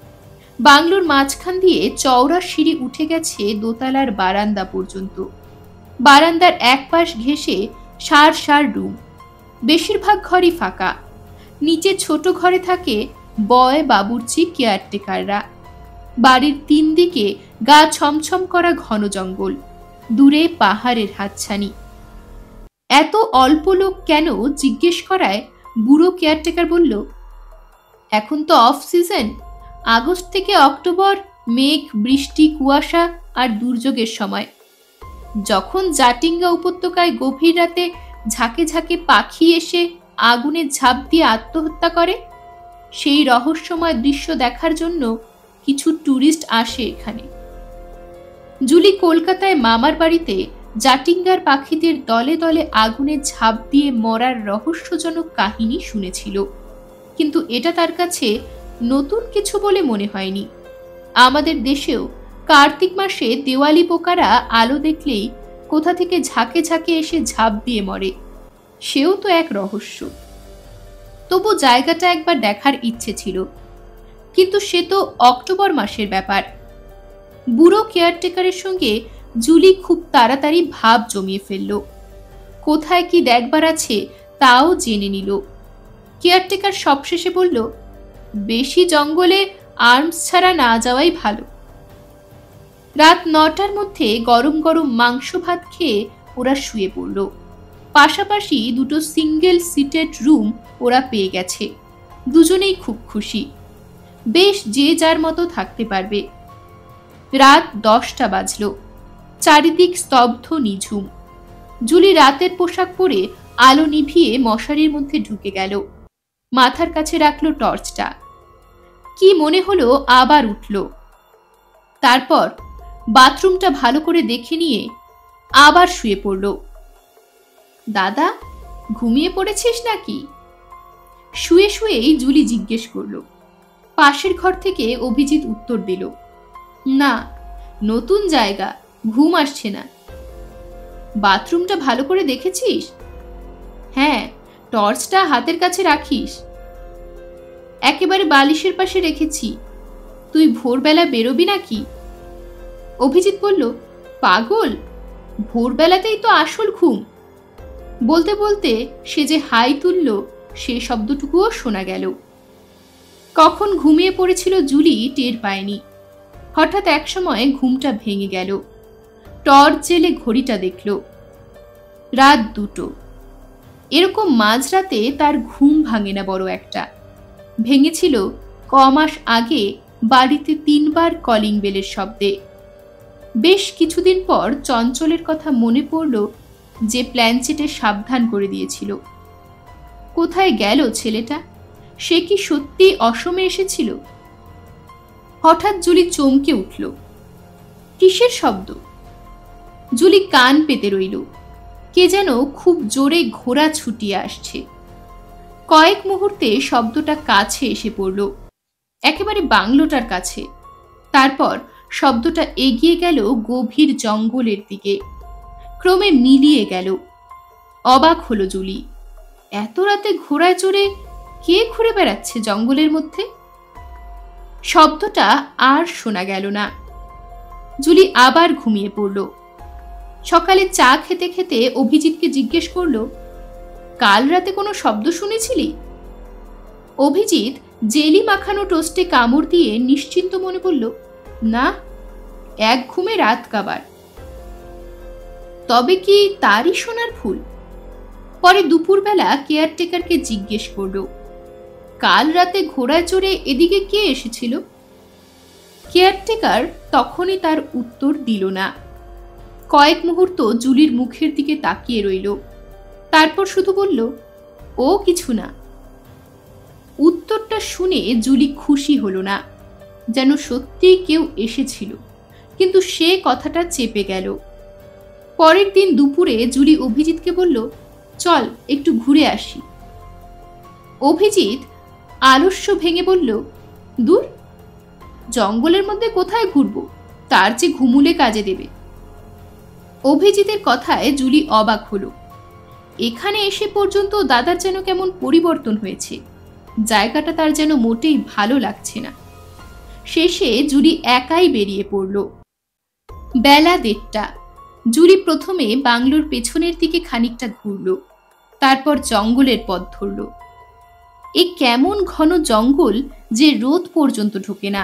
বাংলোর মাঝখান দিয়ে চওড়া সিঁড়ি উঠে গেছে দোতলার বারান্দা পর্যন্ত। বারান্দার এক পাশ ঘেঁষে সার সার রুম, বেশিরভাগ ঘরই ফাঁকা। নিচে ছোট ঘরে থাকে বয়, বাবুর্চি, কেয়ারটেকাররা। বাড়ির তিন দিকে গা ছমছম করা ঘন জঙ্গল, দূরে পাহাড়ের হাতছানি। এত অল্প লোক কেন জিজ্ঞেস করায় বুড়ো কেয়ারটেকার বলল, এখন তো অফ সিজন, আগস্ট থেকে অক্টোবর মেঘ, বৃষ্টি, কুয়াশা আর দুর্যোগের সময়, যখন জাটিঙ্গা উপত্যকায় গভীর রাতে ঝাঁকে ঝাঁকে পাখি এসে আগুনে ঝাঁপ দিয়ে আত্মহত্যা করে, সেই রহস্যময় দৃশ্য দেখার জন্য কিছু ট্যুরিস্ট আসে এখানে। জুলি কলকাতায় মামার বাড়িতে জাটিঙ্গার পাখিদের দলে দলে আগুনে ঝাঁপ দিয়ে মরার রহস্যজনক কাহিনী শুনেছিল, কিন্তু এটা তার কাছে নতুন কিছু বলে মনে হয়নি। আমাদের দেশেও কার্তিক মাসে দেওয়ালি পোকারা আলো দেখলেই কোথা থেকে ঝাঁকে ঝাঁকে এসে ঝাঁপ দিয়ে মরে, সেও তো এক রহস্য। তবু জায়গাটা একবার দেখার ইচ্ছে ছিল, কিন্তু সে তো অক্টোবর মাসের ব্যাপার। বুড়ো কেয়ারটেকারের সঙ্গে জুলি খুব তাড়াতাড়ি ভাব জমিয়ে ফেলল। কোথায় কি দেখবার আছে তাও জেনে নিল। কেয়ারটেকার সবশেষে বলল, বেশি জঙ্গলে আর্মস ছাড়া না যাওয়াই ভালো। রাত 9টার মধ্যে গরম গরম মাংস ভাত খেয়ে ওরা শুয়ে পড়ল। পাশাপাশি দুটো সিঙ্গেল সিটেড রুম ওরা পেয়ে গেছে। দুজনেই খুব খুশি, বেশ যে যার মতো থাকতে পারবে। রাত 10টা বাজল, চারিদিক স্তব্ধ নিঝুম। জুলি রাতের পোশাক পরে আলো নিভিয়ে মশারির মধ্যে ঢুকে গেল। মাথার কাছে রাখলো টর্চটা। কি মনে হলো আবার উঠল। তারপর বাথরুমটা ভালো করে দেখে নিয়ে আবার শুয়ে পড়ল। দাদা, ঘুমিয়ে পড়েছিস নাকি? শুয়ে শুয়েই জুলি জিজ্ঞেস করল। পাশের ঘর থেকে অভিজিৎ উত্তর দিল, না, নতুন জায়গা, ঘুম আসছে না। বাথরুমটা ভালো করে দেখেছিস? হ্যাঁ, টর্চটা হাতের কাছে রাখিস। একেবারে বালিশের পাশে রেখেছি। তুই ভোরবেলা বেরোবি নাকি? অভিজিৎ বলল, পাগল, ভোরবেলাতেই তো আসল ঘুম। বলতে বলতে সে যে হাই তুলল সে শব্দটুকুও শোনা গেল। কখন ঘুমিয়ে পড়েছিল জুলি টের পায়নি। হঠাৎ একসময় ঘুমটা ভেঙে গেল। টর্চ জেলে ঘড়িটা দেখল, রাত 2টো। এরকম মাঝরাতে তার ঘুম ভাঙে না বড় একটা। ভেঙেছিল কমাস আগে বাড়িতে 3বার কলিং বেলের শব্দে। বেশ কিছুদিন পর চঞ্চলের কথা মনে পড়ল, যে প্ল্যানচেটে সাবধান করে দিয়েছিল। কোথায় গেল ছেলেটা? সে কি সত্যি অসমে এসেছিল? হঠাৎ জুলি চমকে উঠল। কিসের শব্দ? জুলি কান পেতে রইল। কে যেন খুব জোরে ঘোড়া ছুটিয়ে আসছে। কয়েক মুহূর্তে শব্দটা কাছে এসে পড়ল, একেবারে বাংলোটার কাছে। তারপর শব্দটা এগিয়ে গেল গভীর জঙ্গলের দিকে, ক্রমে মিলিয়ে গেল। অবাক হলো জুলি। এত রাতে ঘোড়ায় চড়ে কে ঘুরে বেড়াচ্ছে জঙ্গলের মধ্যে? শব্দটা আর শোনা গেল না। জুলি আবার ঘুমিয়ে পড়ল। সকালে চা খেতে খেতে অভিজিৎকে জিজ্ঞেস করল, কাল রাতে কোনো শব্দ শুনেছিলি? অভিজিৎ জেলি মাখানো টোস্টে কামড় দিয়ে নিশ্চিন্ত মনে বলল, না, এক ঘুমে রাত কাবার। তবে কি তারই শোনার ভুল? পরে দুপুরবেলা কেয়ারটেকারকে জিজ্ঞেস করল, কাল রাতে ঘোড়ায় চড়ে এদিকে কে এসেছিল? কেয়ারটেকার তখনই তার উত্তর দিল না। কয়েক মুহূর্ত জুলির মুখের দিকে তাকিয়ে রইল। তারপর শুধু বলল, ও কিছু না। উত্তরটা শুনে জুলি খুশি হলো না, যেন সত্যিই কেউ এসেছিল, কিন্তু সে কথাটা চেপে গেল। পরের দিন দুপুরে জুলি অভিজিৎকে বলল, চল একটু ঘুরে আসি। অভিজিৎ আলস্য ভেঙে বলল, দূর, জঙ্গলের মধ্যে কোথায় ঘুরবো, তার চেয়ে ঘুমুলে কাজে দেবে। অভিজিতের কথায় জুলি অবাক হলো। এখানে এসে পর্যন্ত দাদার যেন কেমন পরিবর্তন হয়েছে। জায়গাটা তার যেন মোটেই ভালো লাগছে না। শেষে জুলি একাই বেরিয়ে পড়ল। বেলা 1:30। জুলি প্রথমে বাংলোর পেছনের দিকে খানিকটা ঘুরল, তারপর জঙ্গলের পথ ধরল। এ কেমন ঘন জঙ্গল যে রোদ পর্যন্ত ঢোকে না।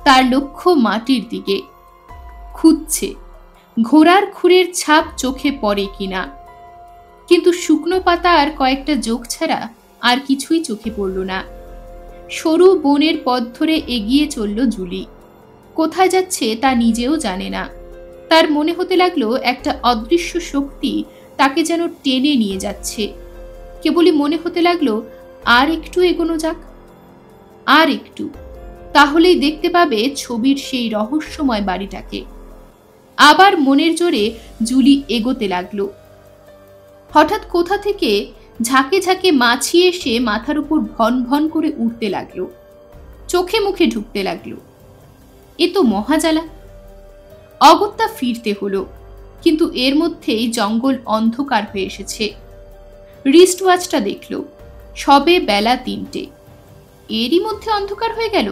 তার লক্ষ্য মাটির দিকে। খুঁজছে ঘোড়ার খুরের ছাপ চোখে পড়ে কিনা, কিন্তু শুকনো পাতা আর কয়েকটা জোক ছাড়া আর কিছুই চোখে পড়ল না। সরু বনের পথ ধরে এগিয়ে চলল জুলি। কোথায় যাচ্ছে তা নিজেও জানে না। তার মনে হতে লাগলো একটা অদৃশ্য শক্তি তাকে যেন টেনে নিয়ে যাচ্ছে। কেবলই মনে হতে লাগলো আর একটু এগোনো যাক, আর একটু, তাহলেই দেখতে পাবে ছবির সেই রহস্যময় বাড়িটাকে। আবার মনের জোরে জুলি এগোতে লাগলো। হঠাৎ কোথা থেকে ঝাঁকে ঝাঁকে মাছি এসে মাথার উপর ভন ভন করে উঠতে লাগলো, চোখে মুখে ঢুকতে লাগলো। এ তো মহাজালা। অগত্যা ফিরতে হলো, কিন্তু এর মধ্যেই জঙ্গল অন্ধকার হয়ে এসেছে। রিস্ট ওয়াচটা দেখল, সবে বেলা ৩টে। এরই মধ্যে অন্ধকার হয়ে গেল?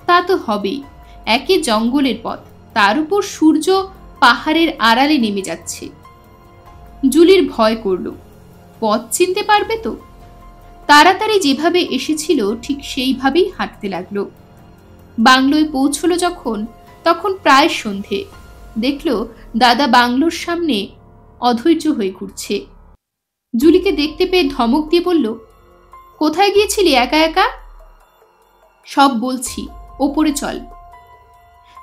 তা তো হবেই, একে জঙ্গলের পথ, তার উপর সূর্য পাহাড়ের আড়ালে নেমে যাচ্ছে। জুলির ভয় করল, পথ চিনতে পারবে তো? তাড়াতাড়ি যেভাবে এসেছিল ঠিক সেইভাবেই হাঁটতে লাগলো। বাংলোয় পৌঁছলো যখন, তখন প্রায় সন্ধে। দেখল দাদা বাংলোর সামনে অধৈর্য হয়ে ঘুরছে। জুলিকে দেখতে পেয়ে ধমক দিয়ে বলল, কোথায় গিয়েছিলি একা একা? সব বলছি, ওপরে চল।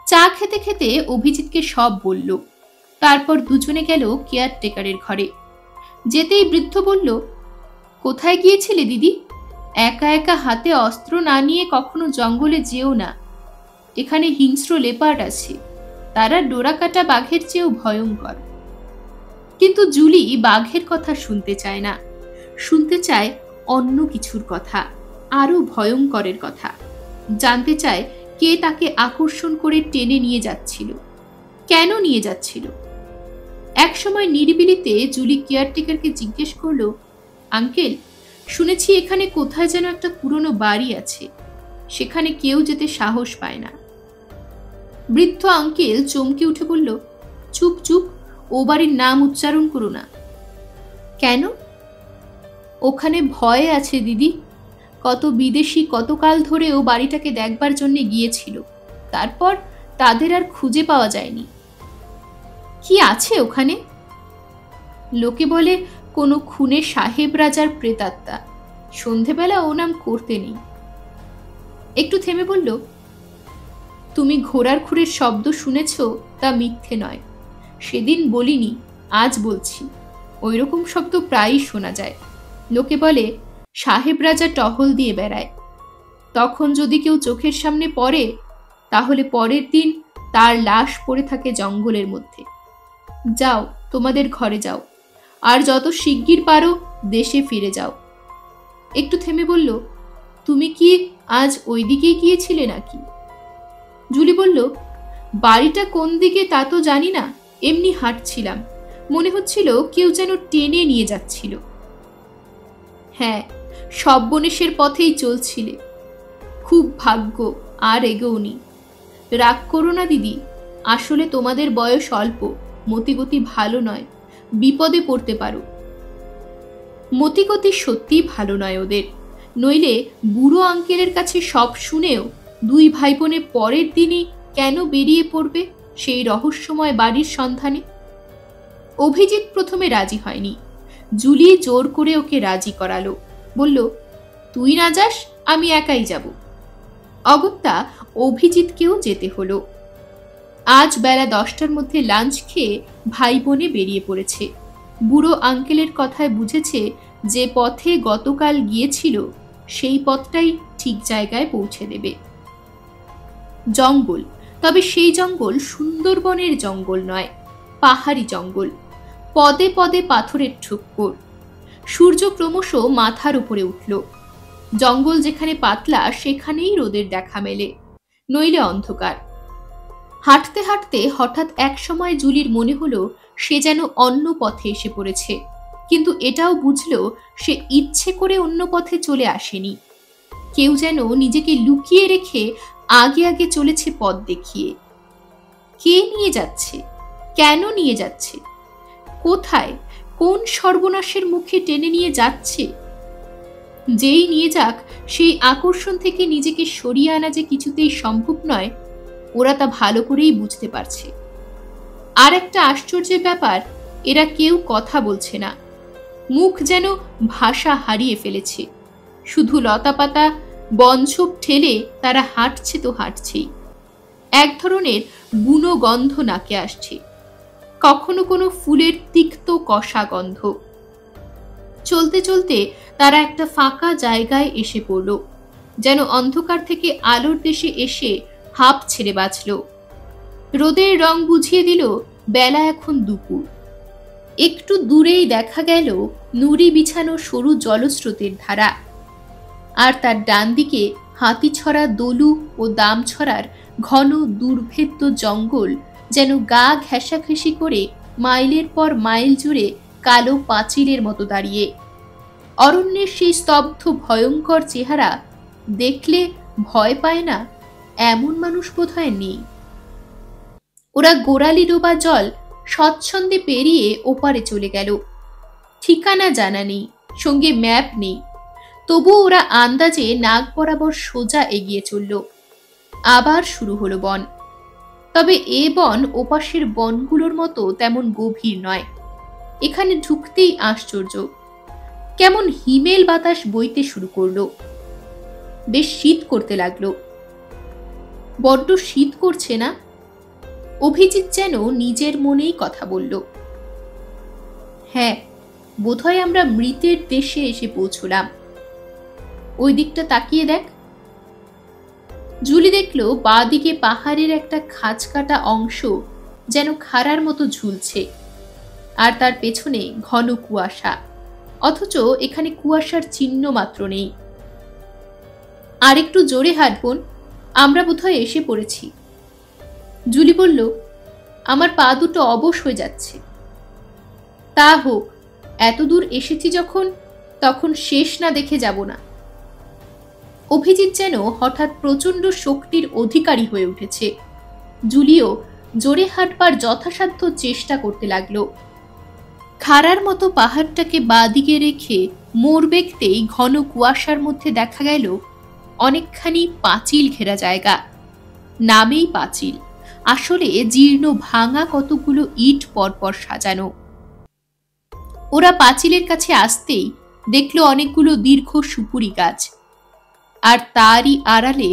চা খেতে খেতে অভিজিৎকে সব বলল। তারপর দুজনে গেল কেয়ারটেকারের ঘরে। যেতেই বৃদ্ধ বলল, কোথায় গিয়েছিলে দিদি? একা একা হাতে অস্ত্র না নিয়ে কখনো জঙ্গলে যেও না। এখানে হিংস্র লেপার্ড আছে, তারা ডোরাকাটা বাঘের চেয়েও ভয়ঙ্কর। কিন্তু জুলি বাঘের কথা শুনতে চায় না, শুনতে চায় অন্য কিছুর কথা, আরো ভয়ঙ্করের কথা। জানতে চায় কে তাকে আকর্ষণ করে টেনে নিয়ে যাচ্ছিল, কেন নিয়ে যাচ্ছিল। একসময় নিরিবিলিতে জুলি কেয়ারটেকারকে জিজ্ঞেস করলো, আঙ্কেল, শুনেছি এখানে কোথায় যেন একটা পুরনো বাড়ি আছে, সেখানে কেউ যেতে সাহস পায় না। বৃদ্ধ আঙ্কেল চমকে উঠে বলল, চুপ চুপ, ও বাড়ির নাম উচ্চারণ করো না। কেন? ওখানে ভয় আছে দিদি। কত বিদেশি কতকাল ধরে ও বাড়িটাকে দেখবার জন্য গিয়েছিল, তারপর তাদের আর খুঁজে পাওয়া যায়নি। কি আছে ওখানে? লোকে বলে কোনো খুনে সাহেব রাজার প্রেতাত্মা। সন্ধেবেলা ও নাম করতে নেই। একটু থেমে বলল, তুমি ঘোড়ার খুরের শব্দ শুনেছ তা মিথ্যে নয়। সেদিন বলিনি, আজ বলছি। ওই রকম শব্দ প্রায়ই শোনা যায়। লোকে বলে সাহেব রাজা টহল দিয়ে বেড়ায়। তখন যদি কেউ চোখের সামনে পড়ে, তাহলে পরের দিন তার লাশ পড়ে থাকে জঙ্গলের মধ্যে। যাও, তোমাদের ঘরে যাও, আর যত শিগগির পারো দেশে ফিরে যাও। একটু থেমে বলল, তুমি কি আজ ওই দিকেই গিয়েছিলে নাকি? জুলি বলল, বাড়িটা কোন দিকে তা তো জানি না, এমনি হাঁটছিলাম, মনে হচ্ছিল কেউ যেন টেনে নিয়ে যাচ্ছিল। হ্যাঁ, সব্বনেশের পথেই চলছিলে। খুব ভাগ্য আর এগোওনি। রাগ করো না দিদি, আসলে তোমাদের বয়স অল্প, মতিগতি ভালো নয়, বিপদে পড়তে পারো। মতিগতি সত্যিই ভালো নয় ওদের, নইলে বুড়ো আঙ্কেলের কাছে সব শুনেও দুই ভাই বোনে পরের দিনই কেন বেরিয়ে পড়বে সেই রহস্যময় বাড়ির সন্ধানে। অভিজিৎ প্রথমে রাজি হয়নি। জুলি জোর করে ওকে রাজি করালো, বলল, তুই না যাস, আমি একাই যাব। অগত্যা অভিজিৎকেও যেতে হলো। আজ বেলা 10টার মধ্যে লাঞ্চ খেয়ে ভাই বোনে বেরিয়ে পড়েছে। বুড়ো আঙ্কেলের কথায় বুঝেছে যে পথে গতকাল গিয়েছিল সেই পথটাই ঠিক জায়গায় পৌঁছে দেবে। জঙ্গল, তবে সেই জঙ্গল সুন্দরবনের জঙ্গল নয়, পাহাড়ি জঙ্গল। পদে পদে পাথরের ঠুক্কর। সূর্য ক্রমশ মাথার উপরে উঠল। জঙ্গল যেখানে পাতলা সেখানেই রোদের দেখা মেলে, নইলে অন্ধকার। হাঁটতে হাঁটতে হঠাৎ এক সময় জুলির মনে হলো সে যেন অন্য পথে এসে পড়েছে, কিন্তু এটাও বুঝলো সে ইচ্ছে করে অন্য পথে চলে আসেনি। কেউ যেন নিজেকে লুকিয়ে রেখে আগে আগে চলেছে পথ দেখিয়ে। কে নিয়ে যাচ্ছে? কেন নিয়ে যাচ্ছে? কোথায়, কোন সর্বনাশের মুখে টেনে নিয়ে যাচ্ছে? যেই নিয়ে যাক, সেই আকর্ষণ থেকে নিজেকে সরিয়ে আনা যে কিছুতেই সম্ভব নয়, ওরা তা ভালো করেই বুঝতে পারছে। আর একটা আশ্চর্যের ব্যাপার, এরা কেউ কথা বলছে না। মুখ যেন ভাষা হারিয়ে ফেলেছে। শুধু লতাপাতা বনঝোপ ঠেলে তারা হাঁটছে তো হাঁটছেই। এক ধরনের বুনো গন্ধ নাকে আসছে, কখনো কোনো ফুলের তিক্ত কষা গন্ধ। চলতে চলতে তারা একটা ফাঁকা জায়গায় এসে পড়ল, যেন অন্ধকার থেকে আলোর দেশে এসে হাঁপ ছেড়ে বাঁচল। রোদের রং বুঝিয়ে দিল বেলা এখন দুপুর। একটু দূরেই দেখা গেল নুড়ি বিছানো সরু জলস্রোতের ধারা, আর তার ডান দিকে হাতিছড়া দলু ও দামছড়ার ঘন দুর্ভেদ্য জঙ্গল যেন গা ঘেঁষাঘেঁষি করে মাইলের পর মাইল জুড়ে কালো পাঁচিলের মতো দাঁড়িয়ে। অরণ্যের সেই স্তব্ধ ভয়ঙ্কর চেহারা দেখলে ভয় পায় না এমন মানুষ বোধহয় নেই। ওরা গোড়ালি ডোবা জল স্বচ্ছন্দে পেরিয়ে ওপারে চলে গেল। ঠিকানা জানা নেই, সঙ্গে ম্যাপ নেই, তবু ওরা আন্দাজে নাক বরাবর সোজা এগিয়ে চলল। আবার শুরু হলো বন। তবে এ বন ওপাশের বনগুলোর মতো তেমন গভীর নয়। এখানে ঢুকতেই আশ্চর্য, কেমন হিমেল বাতাস বইতে শুরু করলো। বেশ শীত করতে লাগলো। বড্ড শীত করছে না? অভিজিৎ যেন নিজের মনেই কথা বলল। হ্যাঁ, বোধহয় আমরা মৃতের দেশে এসে পৌঁছলাম। ওই দিকটা তাকিয়ে দেখ। জুলি দেখল বাঁ দিকে পাহাড়ের একটা খাঁজ কাটা অংশ যেন খাড়ার মতো ঝুলছে, আর তার পেছনে ঘন কুয়াশা, অথচ এখানে কুয়াশার চিহ্ন মাত্র নেই। আর একটু জোরে হাঁট বোন, আমরা বোধহয় এসে পড়েছি। জুলি বলল, আমার পা দুটো অবশ হয়ে যাচ্ছে। তা হোক, এত দূর এসেছি যখন, তখন শেষ না দেখে যাব না। অভিজিৎ যেন হঠাৎ প্রচন্ড শক্তির অধিকারী হয়ে উঠেছে। জুলিও জোরে হাঁটবার যথাসাধ্য চেষ্টা করতে লাগলো। খাড়ার মতো পাহাড়টাকে বাঁদিকে রেখে মোড় বেঁকতেই ঘন কুয়াশার মধ্যে দেখা গেল অনেকখানি পাঁচিল ঘেরা জায়গা। নামেই পাঁচিল, আসলে জীর্ণ ভাঙা কতগুলো ইট পরপর সাজানো। ওরা পাঁচিলের কাছে আসতেই দেখল অনেকগুলো দীর্ঘ সুপুরি গাছ, আর তারই আড়ালে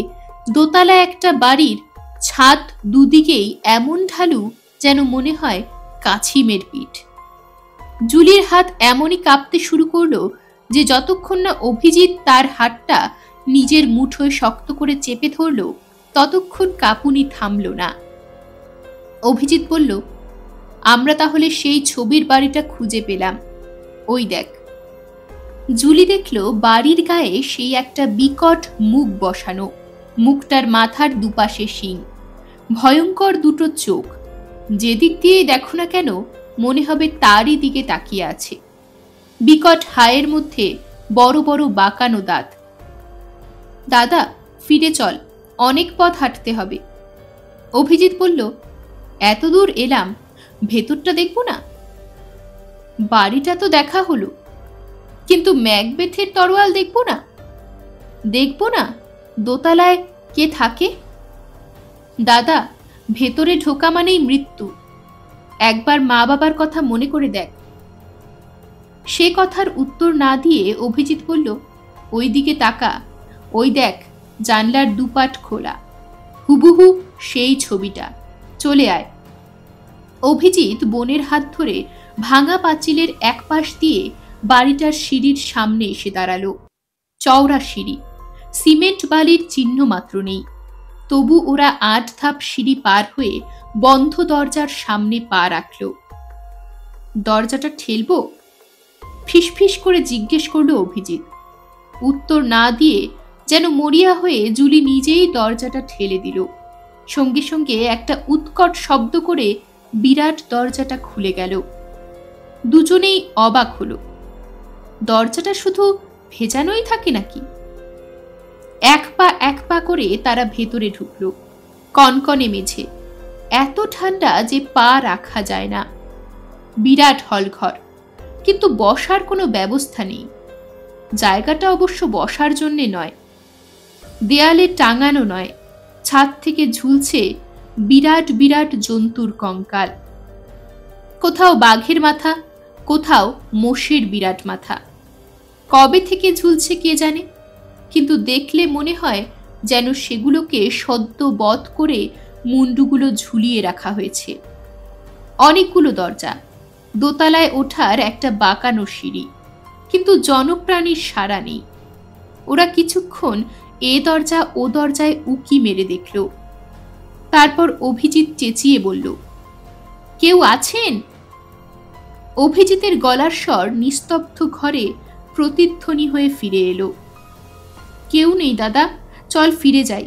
দোতলা একটা বাড়ির ছাদ দুদিকেই এমন ঢালু যেন মনে হয় কাছিমের পিঠ। জুলির হাত এমনই কাঁপতে শুরু করলো যে যতক্ষণ না অভিজিৎ তার হাতটা নিজের মুঠোয় শক্ত করে চেপে ধরল, ততক্ষণ কাঁপুনি থামল না। অভিজিৎ বলল, আমরা তাহলে সেই ছবির বাড়িটা খুঁজে পেলাম। ওই দেখ। জুলি দেখল বাড়ির গায়ে সেই একটা বিকট মুখ বসানো, মুখটার মাথার দুপাশে শিং, ভয়ঙ্কর দুটো চোখ। যেদিক দিয়ে দেখো না কেন মনে হবে তারই দিকে তাকিয়ে আছে। বিকট হায়ের মধ্যে বড় বড় বাঁকানো দাঁত। দাদা, ফিরে চল, অনেক পথ হাঁটতে হবে। অভিজিৎ বলল, এত দূর এলাম, ভেতরটা দেখব না? বাড়িটা তো দেখা হলো, কিন্তু ম্যাকবেথের তরোয়াল দেখব না? দেখব না দোতলায় কে থাকে? দাদা, ভেতরে ঢোকা মানেই মৃত্যু। একবার মা বাবার কথা মনে করে দেখ। সে কথার উত্তর না দিয়ে অভিজিৎ বলল, ওই দিকে তাকা, ওই দেখ জানলার দুপাট খোলা, হুবহু সেই ছবিটা, চলে আয়। অভিজিৎ বোনের হাত ধরে ভাঙা পাঁচিলের এক পাশ দিয়ে বাড়িটার সিঁড়ির সামনে এসে দাঁড়ালো। চওড়া সিঁড়ি, সিমেন্ট বালির চিহ্ন মাত্র নেই, তবু ওরা ৮ ধাপ সিঁড়ি পার হয়ে বন্ধ দরজার সামনে পা রাখল। দরজাটা ঠেলবো? ফিসফিস করে জিজ্ঞেস করলো অভিজিৎ। উত্তর না দিয়ে যেন মরিয়া হয়ে জুলি নিজেই দরজাটা ঠেলে দিল। সঙ্গে সঙ্গে একটা উৎকট শব্দ করে বিরাট দরজাটা খুলে গেল। দুজনেই অবাক হলো। দরজাটা শুধু ভেজানোই থাকে নাকি? এক পা করে তারা ভেতরে ঢুকলো। কনকনে মেঝে, এত ঠান্ডা যে পা রাখা যায় না। বিরাট হলঘর, কিন্তু বসার কোনো ব্যবস্থা নেই। জায়গাটা অবশ্য বসার জন্যে নয়, দেয়ালে টাঙানো নয়, ছাদ থেকে ঝুলছে বিরাট বিরাট জন্তুর কঙ্কাল। কোথাও বাঘের মাথা, কোথাও মোষের বিরাট মাথা। কবে থেকে ঝুলছে কে জানে, কিন্তু দেখলে মনে হয় যেন সেগুলোকে সদ্য বধ করে মুন্ডুগুলো ঝুলিয়ে রাখা হয়েছে। অনেকগুলো দরজা, দোতলায় ওঠার একটা বাঁকানো সিঁড়ি, কিন্তু জনপ্রাণীর সাড়া নেই। ওরা কিছুক্ষণ এ দরজা ও দরজায় উকি মেরে দেখল। তারপর অভিজিৎ চেঁচিয়ে বলল, কেউ আছেন? অভিজিতের গলার স্বর নিস্তব্ধ ঘরে প্রতিধ্বনি হয়ে ফিরে এলো, কেউ নেই দাদা, চল ফিরে যাই।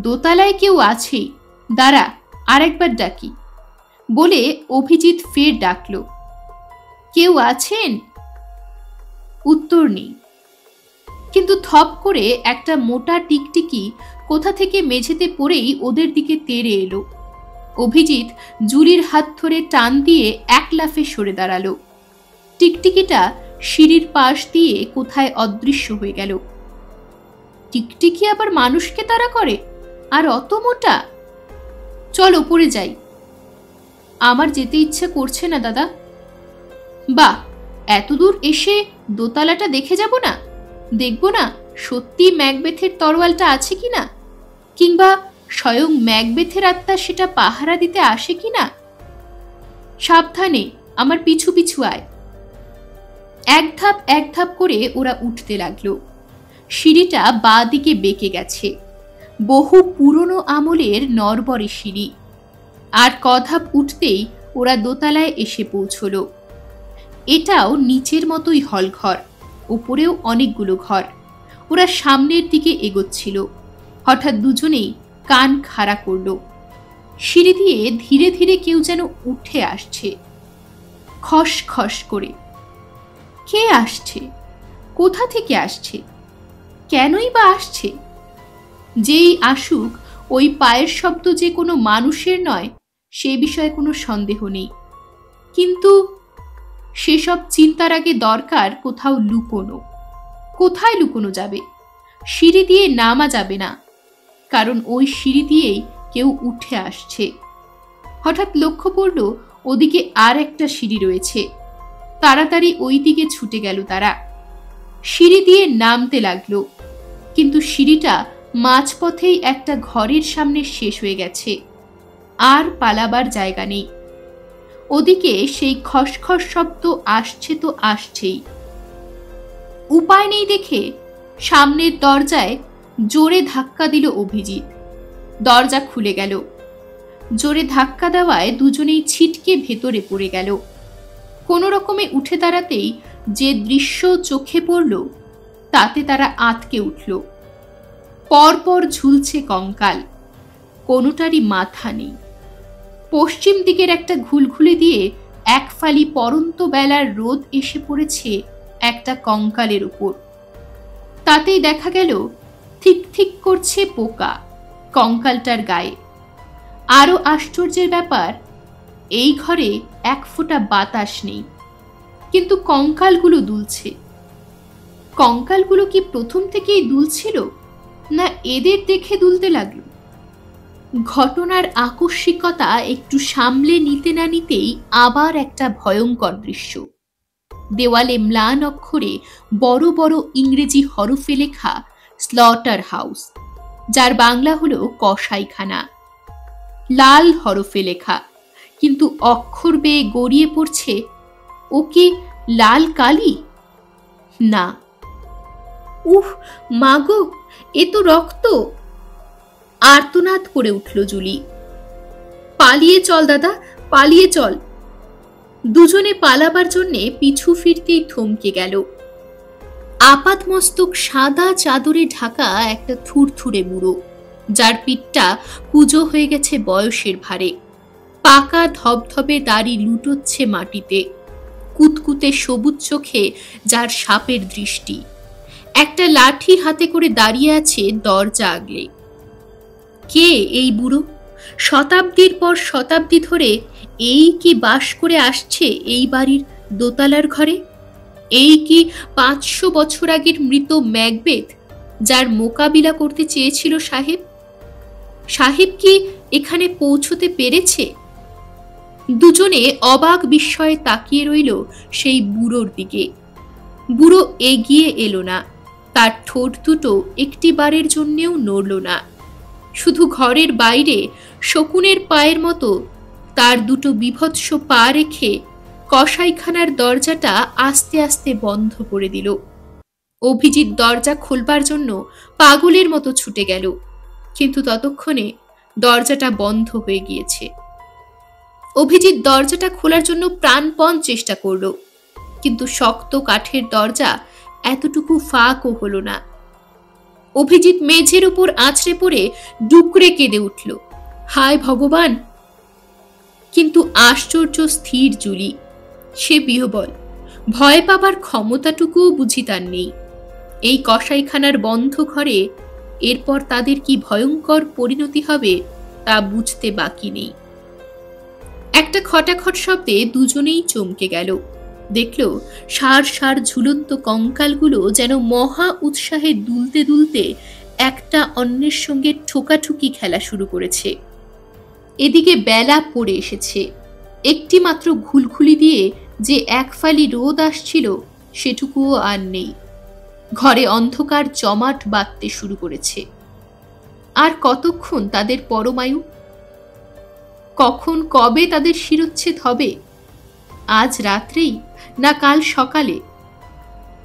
দোতলায় কেউ আছেই, দাঁড়া আর একবার ডাকি বলে অভিজিৎ ফের ডাকল, কেউ আছেন? উত্তর নেই। কিন্তু থপ করে একটা মোটা টিকটিকি কোথা থেকে মেঝেতে পড়েই ওদের দিকে তেড়ে এলো। অভিজিৎ জুলির হাত ধরে টান দিয়ে এক লাফে সরে দাঁড়ালো। টিকটিকিটা সিঁড়ির পাশ দিয়ে কোথায় অদৃশ্য হয়ে গেল। টিকটিকি আবার মানুষকে তাড়া করে, আর অত মোটা? চল ওপরে যাই। আমার যেতে ইচ্ছে করছে না দাদা। বাহ, এত দূর এসে দোতলাটা দেখে যাব না? দেখব না সত্যি ম্যাকবেথের তরোয়ালটা আছে কিনা, কিংবা স্বয়ং ম্যাকবেথের আত্মা সেটা পাহারা দিতে আসে কিনা। সাবধানে, আমার পিছু পিছু আয়। এক ধাপ করে ওরা উঠতে লাগলো। সিঁড়িটা বাঁ দিকে বেঁকে গেছে, বহু পুরনো আমলের নরবরে সিঁড়ি। আর কধাপ উঠতেই ওরা দোতলায় এসে পৌঁছল। এটাও নিচের মতোই হলঘর, উপরেও অনেকগুলো ঘর। ওরা সামনের দিকে এগোচ্ছিল, হঠাৎ দুজনেই কান খাড়া করল। সিঁড়ি দিয়ে ধীরে ধীরে কেউ যেন উঠে আসছে, খস খস করে। কে আসছে? কোথা থেকে আসছে? কেনই বা আসছে? যেই আসুক, ওই পায়ের শব্দ যে কোনো মানুষের নয় সে বিষয়ে কোনো সন্দেহ নেই। কিন্তু সেসব চিন্তার আগে দরকার কোথাও লুকোনো। কোথায় লুকোনো যাবে? সিঁড়ি দিয়ে নামা যাবে না, কারণ ওই সিঁড়ি দিয়েই কেউ উঠে আসছে। হঠাৎ লক্ষ্য পড়ল ওদিকে আর একটা সিঁড়ি রয়েছে। তাড়াতাড়ি ওই দিকে ছুটে গেল তারা। সিঁড়ি দিয়ে নামতে লাগলো, কিন্তু সিঁড়িটা মাঝপথেই একটা ঘরের সামনে শেষ হয়ে গেছে। আর পালাবার জায়গা নেই। ওদিকে সেই খসখস শব্দ আসছে তো আসছেই। উপায় নেই দেখে সামনের দরজায় জোরে ধাক্কা দিল অভিজিৎ। দরজা খুলে গেল। জোরে ধাক্কা দেওয়ায় দুজনেই ছিটকে ভেতরে পড়ে গেল। কোনো রকমে উঠে দাঁড়াতেই যে দৃশ্য চোখে পড়ল তাতে তারা আঁতকে উঠল। পরপর ঝুলছে কঙ্কাল, কোনোটারই মাথা নেই। পশ্চিম দিকের একটা ঘুলঘুলি দিয়ে এক ফালি পরন্ত বেলার রোদ এসে পড়েছে একটা কঙ্কালের উপর। তাতেই দেখা গেল ঠিক ঠিক করছে পোকা কঙ্কালটার গায়ে। আরো আশ্চর্যের ব্যাপার, এই ঘরে এক ফোঁটা বাতাস নেই, কিন্তু কঙ্কালগুলো দুলছে। কঙ্কালগুলো কি প্রথম থেকেই দুলছিল, না এদের দেখে দুলতে লাগলো? ঘটনার আকস্মিকতা একটু সামলে নিতে না নিতেই আবার একটা ভয়ঙ্কর দৃশ্য। দেওয়ালে ম্লান অক্ষরে বড় বড় ইংরেজি হরফে লেখা স্লটার হাউস, যার বাংলা হলো কসাইখানা। লাল হরফে লেখা, কিন্তু অক্ষর বেয়ে গড়িয়ে পড়ছে, ও কি লাল কালি? না। উফ মাগো, এ তো রক্ত! আর্তনাদ করে উঠল জুলি। পালিয়ে চল দাদা, পালিয়ে চল। দুজনে পালাবার জন্যে পিছু ফিরতেই থমকে গেল। আপাতমস্তক সাদা চাদরে ঢাকা একটা থুরথুরে বুড়ো, যার পিঠটা কুঁজো হয়ে গেছে বয়সের ভারে। পাকা ধবধবে দাড়ি লুটোচ্ছে মাটিতে, কুতকুতে সবুজ চোখে যার সাপের দৃষ্টি। একটা লাঠি হাতে করে দাঁড়িয়ে আছে দরজা আগলে। কে এই বুড়ো? শতাব্দীর পর শতাব্দী ধরে এই কি বাস করে আসছে এই বাড়ির দোতলার ঘরে? এই কি 500 বছর আগের মৃত ম্যাকবেথ, যার মোকাবিলা করতে চেয়েছিল সাহেব? সাহেব কি এখানে পৌঁছতে পেরেছে? দুজনে অবাক বিস্ময়ে তাকিয়ে রইল সেই বুড়োর দিকে। বুড়ো এগিয়ে এলো না, তার ঠোঁট দুটো একটিবারের জন্যেও নড়ল না। শুধু ঘরের বাইরে শকুনের পায়ের মতো তার দুটো বিভৎস পা রেখে কসাইখানার দরজাটা আস্তে আস্তে বন্ধ করে দিল। অভিজিৎ দরজা খোলবার জন্য পাগলের মতো ছুটে গেল, কিন্তু ততক্ষণে দরজাটা বন্ধ হয়ে গিয়েছে। অভিজিৎ দরজাটা খোলার জন্য প্রাণপণ চেষ্টা করল, কিন্তু শক্ত কাঠের দরজা এতটুকু ফাঁকও হলো না। অভিজিৎ মেঝের উপর আছড়ে পড়ে ডুকরে কেঁদে উঠল, হায় ভগবান! কিন্তু আশ্চর্য স্থির জুলি, সে বিহ্বল, ভয় পাবার ক্ষমতাটুকুও বুঝি তার নেই। এই কসাইখানার বন্ধ ঘরে এরপর তাদের কি ভয়ঙ্কর পরিণতি হবে তা বুঝতে বাকি নেই। একটা খটাখট শব্দে দুজনেই চমকে গেল। দেখল সার সার ঝুলন্ত কঙ্কালগুলো যেন মহা উৎসাহে দুলতে দুলতে একটা অন্যের সঙ্গে ঠোকাঠুকি খেলা শুরু করেছে। এদিকে বেলা পড়ে এসেছে। একটি মাত্র ঘুলঘুলি দিয়ে যে এক ফালি রোদ আসছিল সেটুকুও আর নেই। ঘরে অন্ধকার জমাট বাঁধতে শুরু করেছে। আর কতক্ষণ তাদের পরমায়ু? কখন কবে তাদের শিরচ্ছেদ হবে? আজ রাত্রেই না কাল সকালে?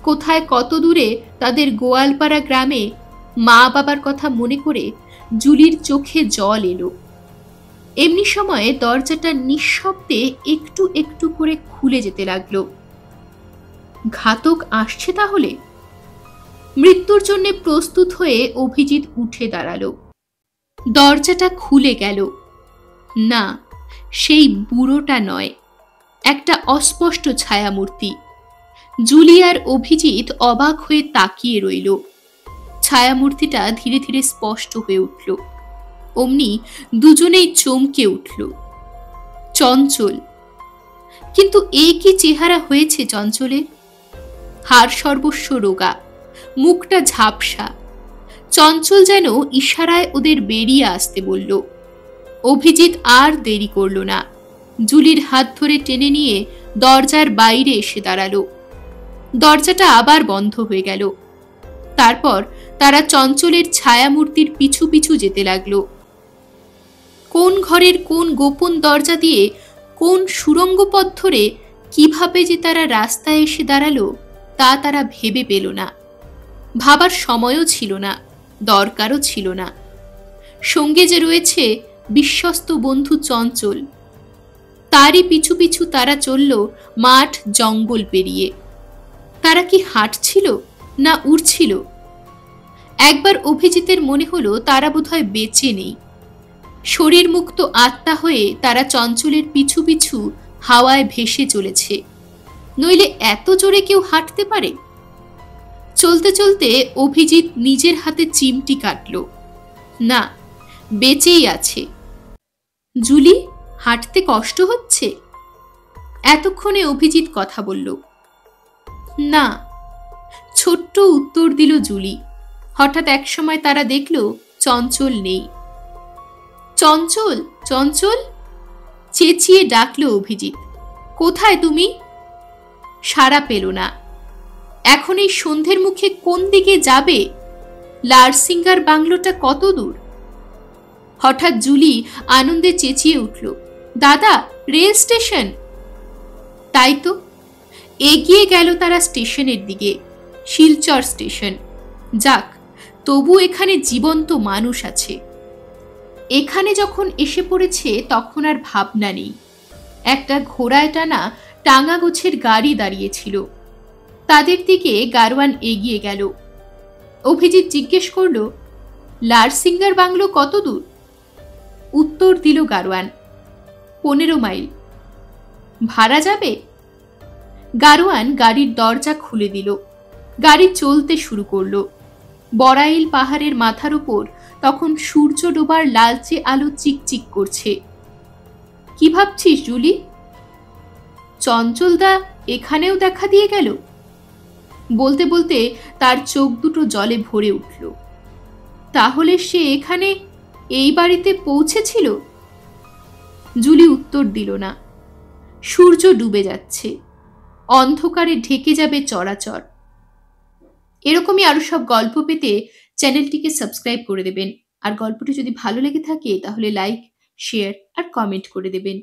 কোথায় কত দূরে তাদের গোয়ালপাড়া গ্রামে? মা বাবার কথা মনে করে জুলির চোখে জল এলো। এমনি সময়ে দরজাটা নিঃশব্দে একটু একটু করে খুলে যেতে লাগলো। ঘাতক আসছে তাহলে? মৃত্যুর জন্য প্রস্তুত হয়ে অভিজিৎ উঠে দাঁড়ালো। দরজাটা খুলে গেল। না, সেই বুড়োটা নয়, একটা অস্পষ্ট ছায়ামূর্তি। জুলি আর অভিজিৎ অবাক হয়ে তাকিয়ে রইল। ছায়ামূর্তিটা ধীরে ধীরে স্পষ্ট হয়ে উঠল। অমনি দুজনেই চমকে উঠল। চঞ্চল! কিন্তু এ কি চেহারা হয়েছে চঞ্চলের! হাড় সর্বস্ব রোগা, মুখটা ঝাপসা। চঞ্চল যেন ইশারায় ওদের বেরিয়ে আসতে বলল। অভিজিৎ আর দেরি করল না, জুলির হাত ধরে টেনে নিয়ে দরজার বাইরে এসে দাঁড়ালো। দরজাটা আবার বন্ধ হয়ে গেল। তারপর তারা চঞ্চলের ছায়ামূর্তির পিছু পিছু যেতে লাগলো। কোন ঘরের কোন গোপন দরজা দিয়ে কোন সুড়ঙ্গ পথ ধরে কিভাবে যে তারা রাস্তায় এসে দাঁড়ালো তা তারা ভেবে পেল না। ভাবার সময়ও ছিল না, দরকারও ছিল না। সঙ্গে যে রয়েছে বিশ্বস্ত বন্ধু চঞ্চল, তারই পিছু পিছু তারা চলল মাঠ জঙ্গল পেরিয়ে। তারা কি হাঁটছিল না উড়ছিল? একবার অভিজিতের মনে হলো তারা বোধহয় বেঁচে নেই। শরীর মুক্ত আত্মা হয়ে তারা চঞ্চলের পিছু পিছু হাওয়ায় ভেসে চলেছে। নইলে এত জোরে কেউ হাঁটতে পারে? চলতে চলতে অভিজিৎ নিজের হাতে চিমটি কাটল। না, বেঁচেই আছে। জুলি, হাঁটতে কষ্ট হচ্ছে? এতক্ষণে অভিজিৎ কথা বলল। না, ছোট্ট উত্তর দিল জুলি। হঠাৎ একসময় তারা দেখল চঞ্চল নেই। চঞ্চল, চঞ্চল! চেঁচিয়ে ডাকল অভিজিৎ। কোথায় তুমি? সাড়া পেল না। এখন এই সন্ধ্যের মুখে কোন দিকে যাবে? লারসিঙ্গার বাংলোটা কত দূর? হঠাৎ জুলি আনন্দে চেঁচিয়ে উঠল, দাদা, রেল স্টেশন! তাই তো। এগিয়ে গেল তারা স্টেশনের দিকে। শিলচর স্টেশন। যাক, তবু এখানে জীবন্ত মানুষ আছে। এখানে যখন এসে পড়েছে তখন আর ভাবনা নেই। একটা ঘোড়ায় টানা টাঙা গোছের গাড়ি দাঁড়িয়েছিল। তাদের দিকে গারওয়ান এগিয়ে গেল। অভিজিৎ জিজ্ঞেস করল, লারসিঙ্গার বাংলো কত দূর? উত্তর দিল গারওয়ান, 15 মাইল। ভাড়া যাবে? গারওয়ান গাড়ির দরজা খুলে দিল। গাড়ি চলতে শুরু করলো। বড়াইল পাহাড়ের মাথার উপর তখন সূর্য ডোবার লালচে আলো চিকচিক করছে। কি ভাবছিস জুলি? চঞ্চলদা এখানেও দেখা দিয়ে গেল? বলতে বলতে তার চোখ দুটো জলে ভরে উঠল। তাহলে সে এখানে এই বাড়িতে পৌঁছেছিল? জুলি উত্তর দিল না। সূর্য ডুবে যাচ্ছে, অন্ধকারে ঢেকে যাবে চরাচর। এরকমই আরো সব গল্প পেতে চ্যানেলটিকে সাবস্ক্রাইব করে দেবেন। আর গল্পটি যদি ভালো লেগে থাকে তাহলে লাইক, শেয়ার আর কমেন্ট করে দেবেন।